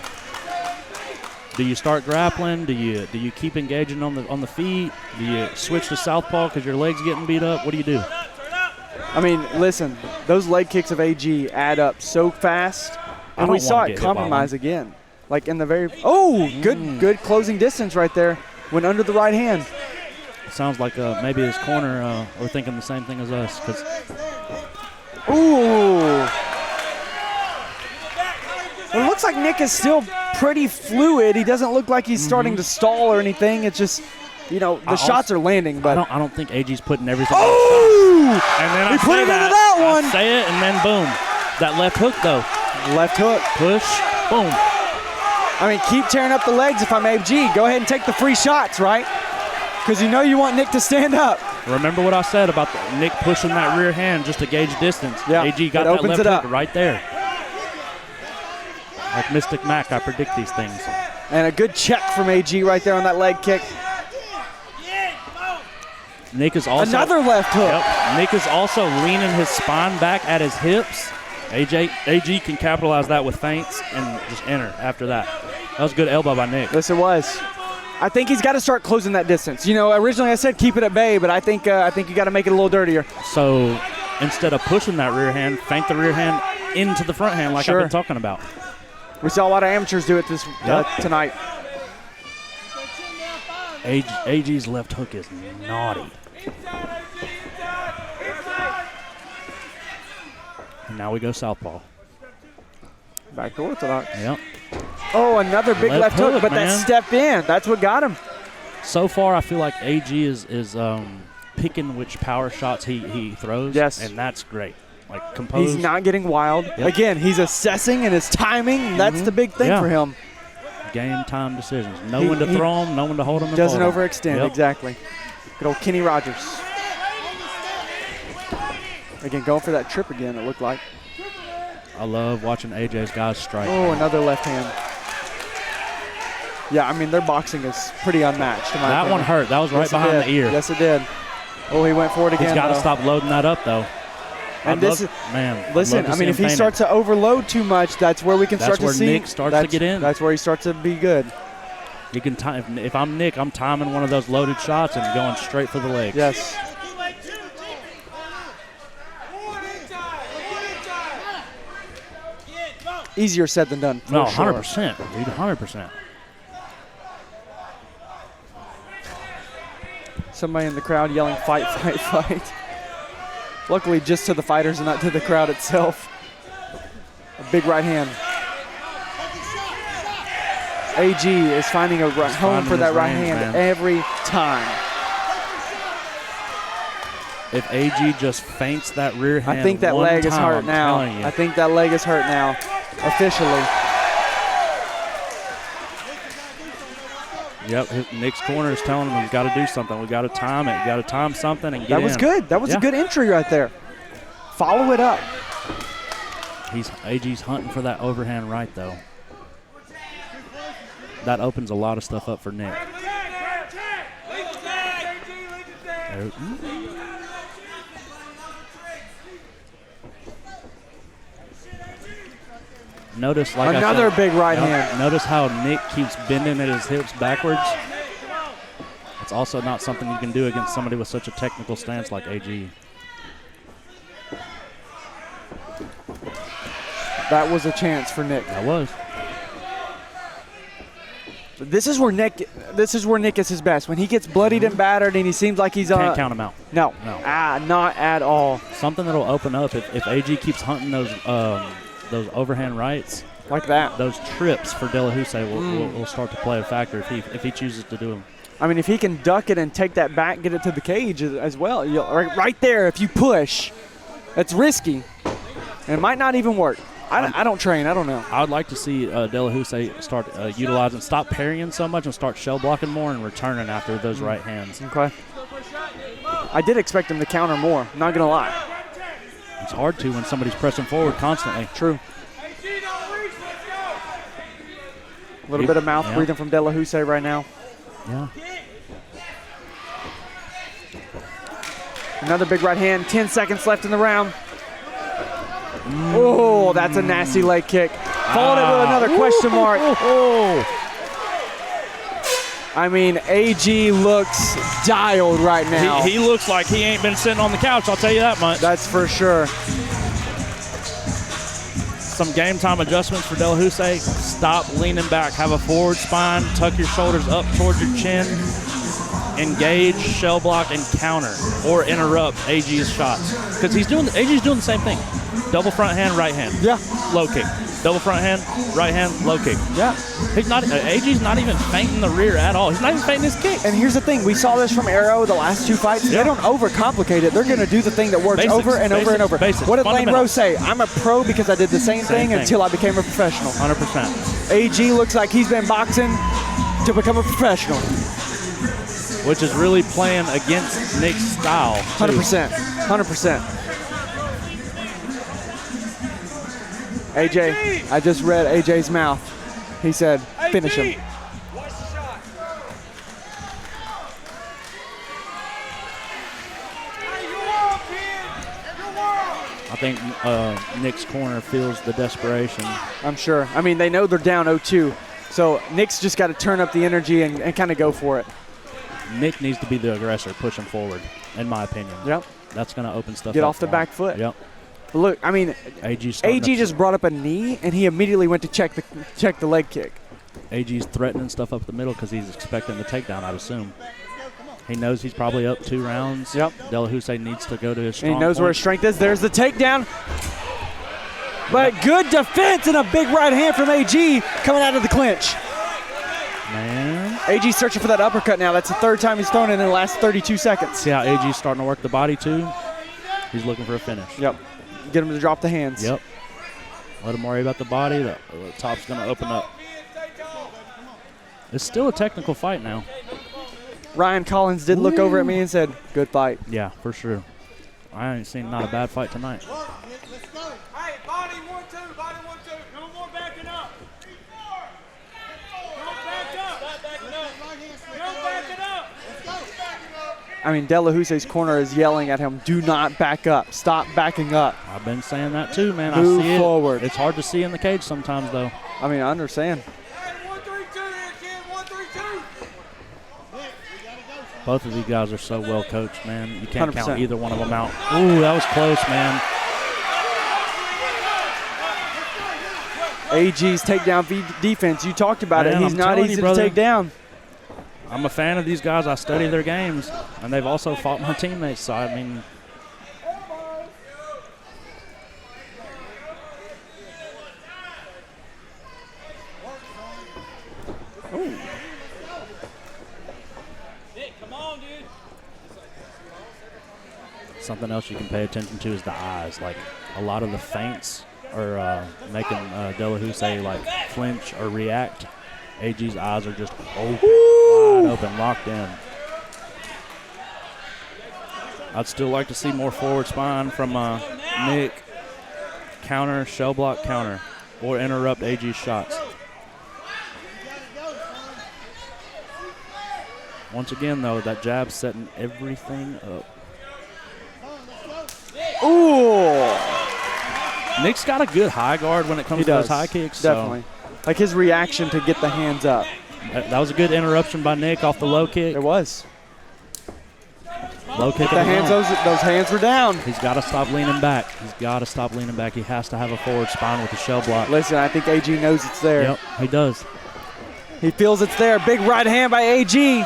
Do you start grappling? Do you keep engaging on the feet? Do you switch to southpaw because your leg's getting beat up? What do you do? I mean, listen, those leg kicks of AG add up so fast, and we saw it compromise again. Like in the very good closing distance right there. Went under the right hand. It sounds like maybe his corner are thinking the same thing as us. Well, it looks like Nick is still pretty fluid. He doesn't look like he's starting to stall or anything. It's just, the shots are landing. But I don't think AG's putting everything. And then he put it into that one. I say it, and then boom. That left hook, though. Left hook. Push. Boom. I mean, keep tearing up the legs if I'm AG. Go ahead and take the free shots, right? Because you want Nick to stand up. Remember what I said about Nick pushing that rear hand just to gauge distance. Yeah, AG got that left hook right there. Like Mystic Mac, I predict these things. And a good check from AG right there on that leg kick. Nick is also another left hook. Yep. Nick is also leaning his spine back at his hips. AG can capitalize that with feints and just enter after that. That was a good elbow by Nick. Yes, it was. I think he's got to start closing that distance. Originally I said keep it at bay, but I think you got to make it a little dirtier. So instead of pushing that rear hand, feint the rear hand into the front hand like I've been talking about. We saw a lot of amateurs do it tonight. AG's left hook is naughty. And now we go southpaw. Back to orthodox. Yep. Oh, another big left hook, but man. that step in, that's what got him. So far, I feel like AG is picking which power shots he throws. Yes. And that's great. Like composed. He's not getting wild. Yep. Again, he's assessing and his timing. That's the big thing for him. Game time decisions. Know when to throw them, know when to hold them. Doesn't overextend, exactly. Good old Kenny Rogers. Again, going for that trip again, it looked like. I love watching AJ's guys strike. Oh, another left hand. Yeah, I mean, their boxing is pretty unmatched. That one hurt. That was right behind the ear. Yes, it did. Oh, he went for it again. He's got to stop loading that up, though. And listen, if he starts to overload too much, that's where we can start to see. That's where Nick starts to get in. That's where he starts to be good. You can time. If I'm Nick, I'm timing one of those loaded shots and going straight for the legs. Yes. Easier said than done. No, 100%, dude, 100%. Somebody in the crowd yelling, "Fight, fight, fight." Luckily, just to the fighters and not to the crowd itself. A big right hand. AG is finding a home for that right hand every time. If AG just feints that rear hand, I think that leg is hurt now. I think that leg is hurt now, officially. Yep, Nick's corner is telling him he's got to do something. We got to time it. You got to time something and get in. That was good. That was a good entry right there. Follow it up. AG's hunting for that overhand right, though. That opens a lot of stuff up for Nick. Notice, like another big right hand. Notice how Nick keeps bending at his hips backwards. It's also not something you can do against somebody with such a technical stance like AG. That was a chance for Nick. That was. This is where Nick is his best. When he gets bloodied and battered and he seems like he's can't count him out. No. Not at all. Something that'll open up if AG keeps hunting those overhand rights like that. Those trips for De La Houssaye will start to play a factor if he chooses to do them. I mean, if he can duck it and take that back, get it to the cage as well. Right there, if you push, that's risky. And it might not even work. I don't train. I don't know. I would like to see De La Houssaye start utilizing, stop parrying so much and start shell blocking more and returning after those right hands. Okay. I did expect him to counter more. Not going to lie. It's hard to when somebody's pressing forward constantly. True. A little bit of mouth breathing from De La Houssaye right now. Yeah. Another big right hand, 10 seconds left in the round. Oh, that's a nasty leg kick. Followed it with another question mark. I mean, AG looks dialed right now. He looks like he ain't been sitting on the couch, I'll tell you that much. That's for sure. Some game time adjustments for Del Husey. Stop leaning back, have a forward spine, tuck your shoulders up towards your chin, engage, shell block, and counter or interrupt AG's shots. Because AG's doing the same thing. Double front hand, right hand. Yeah. Low kick. Double front hand, right hand, low kick. Yeah. AG's not even feinting the rear at all. He's not even feinting his kick. And here's the thing. We saw this from Arrow the last 2 fights. They don't overcomplicate it. They're going to do the thing that works over and over and over. What did Lane Rose say? I'm a pro because I did the same thing until I became a professional. 100%. AG looks like he's been boxing to become a professional. Which is really playing against Nick's style. 100%. 100%. AJ, I just read AJ's mouth. He said, finish him. I think Nick's corner feels the desperation. I'm sure. I mean, they know they're down 0-2. So Nick's just got to turn up the energy and kind of go for it. Nick needs to be the aggressor, pushing forward, in my opinion. Yep. That's going to open stuff up. Get off the back foot. Yep. Look, I mean, AG just brought up a knee, and he immediately went to check the leg kick. AG's threatening stuff up the middle because he's expecting the takedown, I'd assume. He knows he's probably up 2 rounds. Yep. Del Husey needs to go to his strong He knows point. where his strength is. There's the takedown. But good defense and a big right hand from AG coming out of the clinch. Man. AG's searching for that uppercut now. That's the 3rd time he's thrown it in the last 32 seconds. See how AG's starting to work the body, too? He's looking for a finish. Yep. Get him to drop the hands. Yep. Let him worry about the body. The top's going to open up. It's still a technical fight now. Ryan Collins did look over at me and said, good fight. Yeah, for sure. I ain't seen not a bad fight tonight. Hey, body 1-2, body 1-2. No more backing up. Don't back up. Stop backing up. Don't back it up. I mean, De La Husey's corner is yelling at him, do not back up. Stop backing up. I've been saying that too, man. Move I see forward. It's hard to see in the cage sometimes, though. I mean, I understand. Both of these guys are so well coached, man. You can't 100%. count either one of them out. Ooh, that was close, man. AG's takedown defense. You talked about it. Man, He's I'm not telling easy you, to brother. take down. I'm a fan of these guys. I study their games, and they've also fought my teammates. So, I mean, Ooh. something else you can pay attention to is the eyes. Like, a lot of the feints are making De La Husey like flinch or react. AG's eyes are just open, wide open, locked in. I'd still like to see more forward spine from Nick. Counter, shell block, counter, or interrupt AG's shots. Once again, though, that jab's setting everything up. Ooh. Nick's got a good high guard when it comes to those high kicks. Definitely. So. Like his reaction to get the hands up. That was a good interruption by Nick off the low kick. It was. Low kick. The hands, those hands were down. He's got to stop leaning back. He's got to stop leaning back. He has to have a forward spine with a shell block. Listen, I think AG knows it's there. Yep, he does. He feels it's there. Big right hand by AG.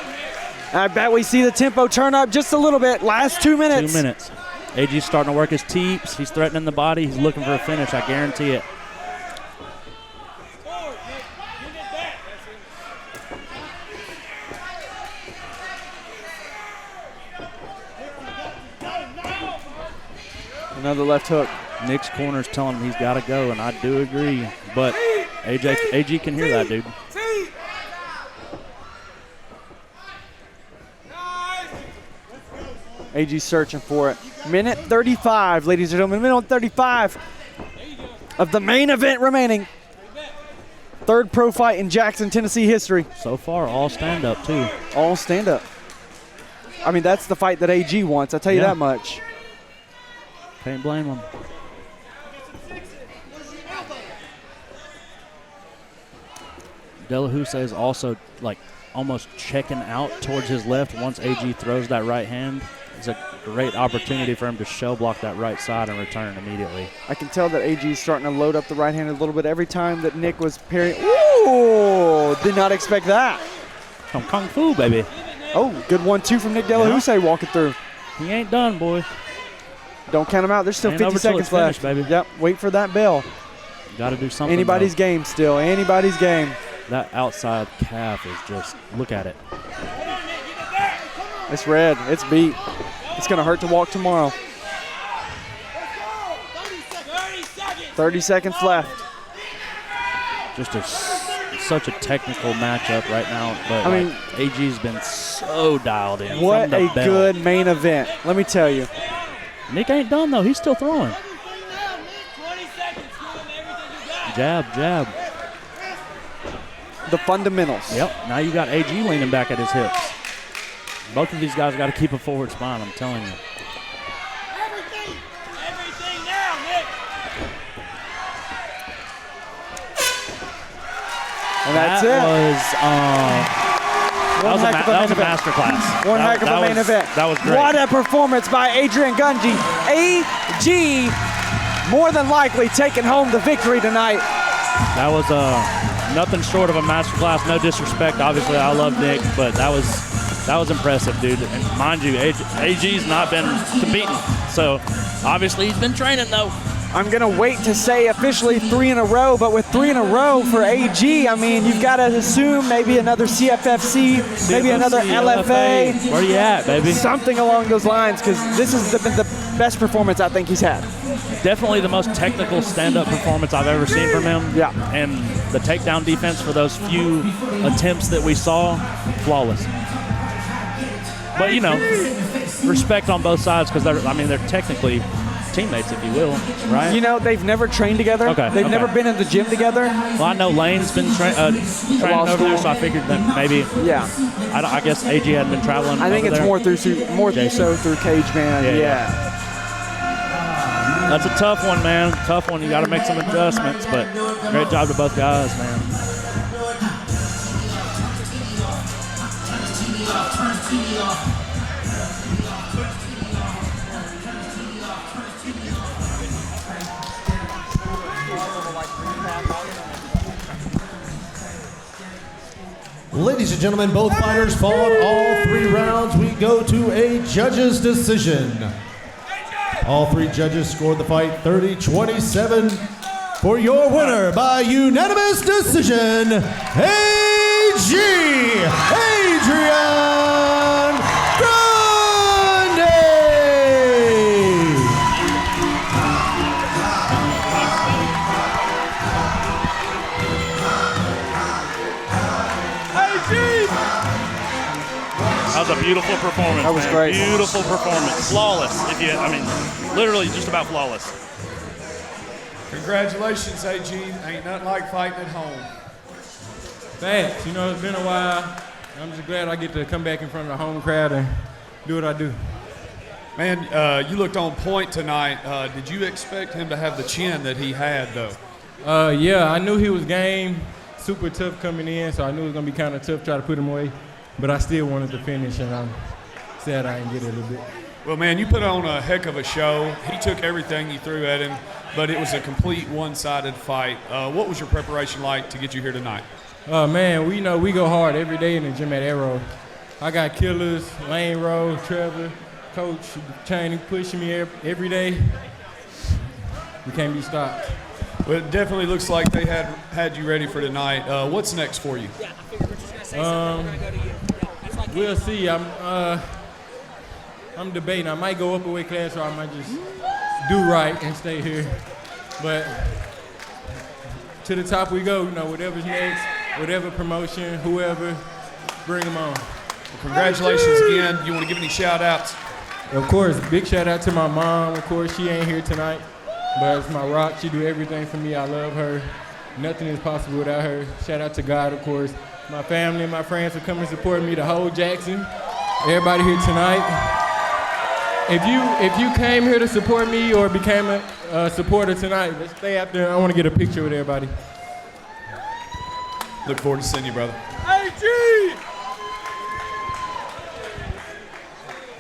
I bet we see the tempo turn up just a little bit. Last 2 minutes. 2 minutes. AG's starting to work his teeps. He's threatening the body. He's looking for a finish. I guarantee it. Another left hook. Nick's corner's telling him he's got to go, and I do agree. But AG can hear that, dude. AG's searching for it. Minute 35, ladies and gentlemen. Minute 35 of the main event remaining. Third pro fight in Jackson, Tennessee history. So far, all stand-up, too. All stand-up. I mean, that's the fight that AG wants. I tell you Yeah. that much. Can't blame him. Delahousse is also like almost checking out towards his left once AG throws that right hand. It's a great opportunity for him to shell block that right side and return immediately. I can tell that AG is starting to load up the right hand a little bit every time that Nick was parrying. Ooh, did not expect that. From Kung Fu, baby. Oh, good 1-2 from Nick Delahousse walking through. He ain't done, boy. Don't count him out. There's still Ain't 50 over till seconds it's finished, left. baby. Yep, wait for that bell. Got to do something. Anybody's though. game still. Anybody's game. That outside calf is just, look at it. It's red. It's beat. It's going to hurt to walk tomorrow. 30 seconds left. Just such a technical matchup right now. But I mean, AG's been so dialed in. What from the a bell. good main event. Let me tell you. Nick ain't done, though. He's still throwing. Jab, jab. The fundamentals. Yep. Now you got AG leaning back at his hips. Both of these guys got to keep a forward spine, I'm telling you. And that's it. That was a master class. One heck of a main event. That was great. What a performance by Adrian Gunji. AG more than likely taking home the victory tonight. That was nothing short of a master class. No disrespect. Obviously, I love Nick, but that was impressive, dude. And mind you, AG's not been competing, so obviously he's been training, though. I'm going to wait to say officially 3 in a row, but with 3 in a row for AG, I mean, you've got to assume maybe another CFFC, maybe another LFA. Where you at, baby? Something along those lines, because this has been the best performance I think he's had. Definitely the most technical stand-up performance I've ever seen from him. Yeah. And the takedown defense for those few attempts that we saw, flawless. But, you know, respect on both sides because they're technically teammates, if you will, right? You know, they've never trained together. Okay. They've never been in the gym together. Well, I know Lane's been training over there, so I figured that maybe. Yeah. I guess AG hadn't been traveling. I think it's there. more so through Cage Man. Yeah. That's a tough one, man. Tough one. You got to make some adjustments, but great job to both guys, man. Ladies and gentlemen, both fighters fought all 3 rounds. We go to a judge's decision. All 3 judges scored the fight 30-27 for your winner by unanimous decision, AG Adrian Grande. That was a beautiful performance. That was man. great. Beautiful performance. Flawless. Literally just about flawless. Congratulations, AG. Ain't nothing like fighting at home. Thanks. You know, it's been a while. I'm just glad I get to come back in front of the home crowd and do what I do. Man, you looked on point tonight. Did you expect him to have the chin that he had, though? Yeah, I knew he was game, super tough coming in, so I knew it was going to be kind of tough to try to put him away. But I still wanted to finish, and I'm sad I didn't get it a little bit. Well, man, you put on a heck of a show. He took everything you threw at him, but it was a complete one-sided fight. What was your preparation like to get you here tonight? Man, we go hard every day in the gym at Arrow. I got killers, Lane Rose, Trevor, Coach training, pushing me every day. We can't be stopped. Well, it definitely looks like they had you ready for tonight. What's next for you? We'll see. I'm debating. I might go up a weight class, or I might just do right and stay here. But to the top we go. Whatever's next, whatever promotion, whoever, bring them on. Well, congratulations again. You want to give any shout-outs? Of course, big shout-out to my mom. Of course, she ain't here tonight, but it's my rock. She do everything for me. I love her. Nothing is possible without her. Shout out to God, of course. My family and my friends for coming and supporting me, the whole Jackson. everybody here tonight. If you came here to support me or became a supporter tonight, let's stay out there. I want to get a picture with everybody. Look forward to seeing you, brother. AG!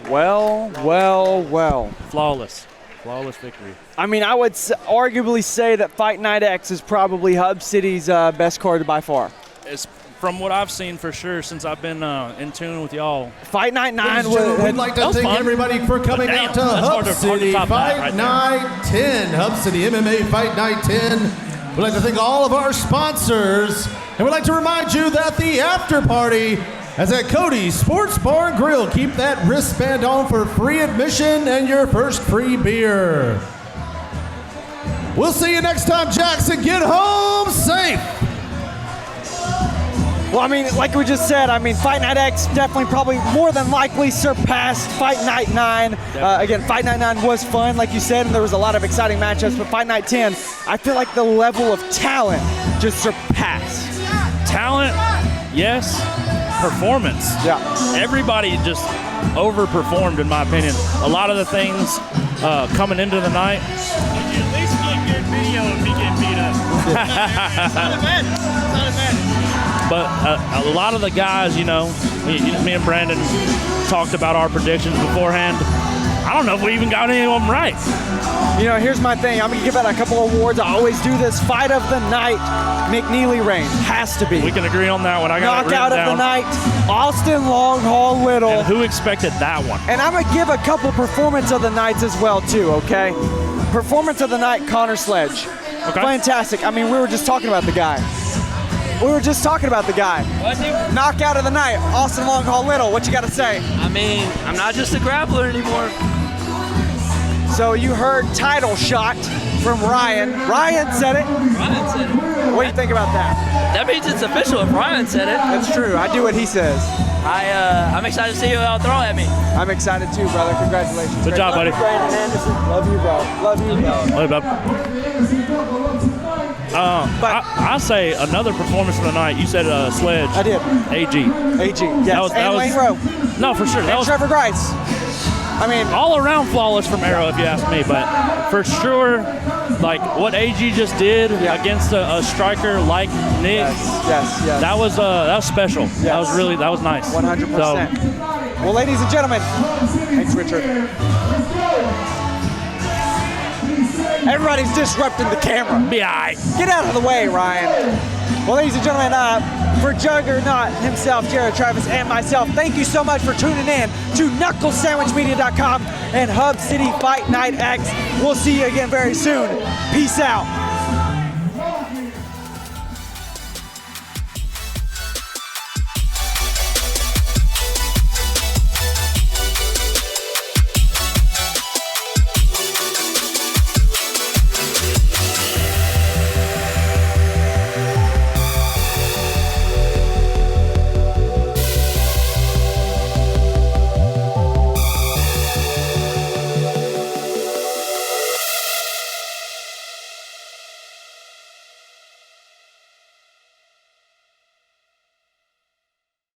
Well. Flawless victory. I mean, I would arguably say that Fight Night X is probably Hub City's best card by far. It's from what I've seen for sure since I've been in tune with y'all. Fight Night 9 We'd like to thank everybody for coming out to Hub City Fight Night 10. Hub City MMA Fight Night 10. We'd like to thank all of our sponsors. And we'd like to remind you that the after party is at Cody's Sports Bar and Grill. Keep that wristband on for free admission and your first free beer. We'll see you next time, Jackson. Get home safe. Well, I mean, like we just said, I mean, Fight Night X definitely probably more than likely surpassed Fight Night 9. Again, Fight Night 9 was fun, like you said, and there was a lot of exciting matchups, but Fight Night 10, I feel like the level of talent just surpassed. Talent, yes. Performance. Yeah. Everybody just overperformed, in my opinion. A lot of the things coming into the night. You at least get good video of me getting beat up. It's not a bad. It's not a bad. But a lot of the guys, you know, me and Brandon talked about our predictions beforehand. I don't know if we even got any of them right. You know, here's my thing. I'm going to give out a couple awards. I always do this. Fight of the night, McNeely reign. Has to be. We can agree on that one. I got Knockout of the night, Austin Long Haul Little. And who expected that one? And I'm going to give a couple performance of the nights as well, too, okay? Performance of the night, Connor Sledge. Okay. Fantastic. I mean, we were just talking about the guy. Knockout of the night, Austin Long Haul Little. What you got to say? I mean, I'm not just a grappler anymore. So you heard title shot from Ryan. Ryan said it. Ryan said it. What do you think about that? That means it's official if Ryan said it. That's true. I do what he says. I'm excited to see you all throw at me. I'm excited too, brother. Congratulations. Good job, buddy. Brandon Anderson. Love you, bro. Love you, bro. Love you, bub. I say another performance of the night. You said Sledge. I did. AG. Yes. And Lane Rowe. No, for sure. And Trevor Grice. I mean, all around flawless from Arrow, if you ask me. But for sure, like what AG just did against a striker like Nick. Yes. That was special. Yes. That was nice. 100%. So, well, ladies and gentlemen, thanks, Richard. Everybody's disrupting the camera. Get out of the way, Ryan. Well, ladies and gentlemen, for Juggernaut himself, Jared Travis, and myself, thank you so much for tuning in to Knucklesandwichmedia.com and Hub City Fight Night X. We'll see you again very soon. Peace out.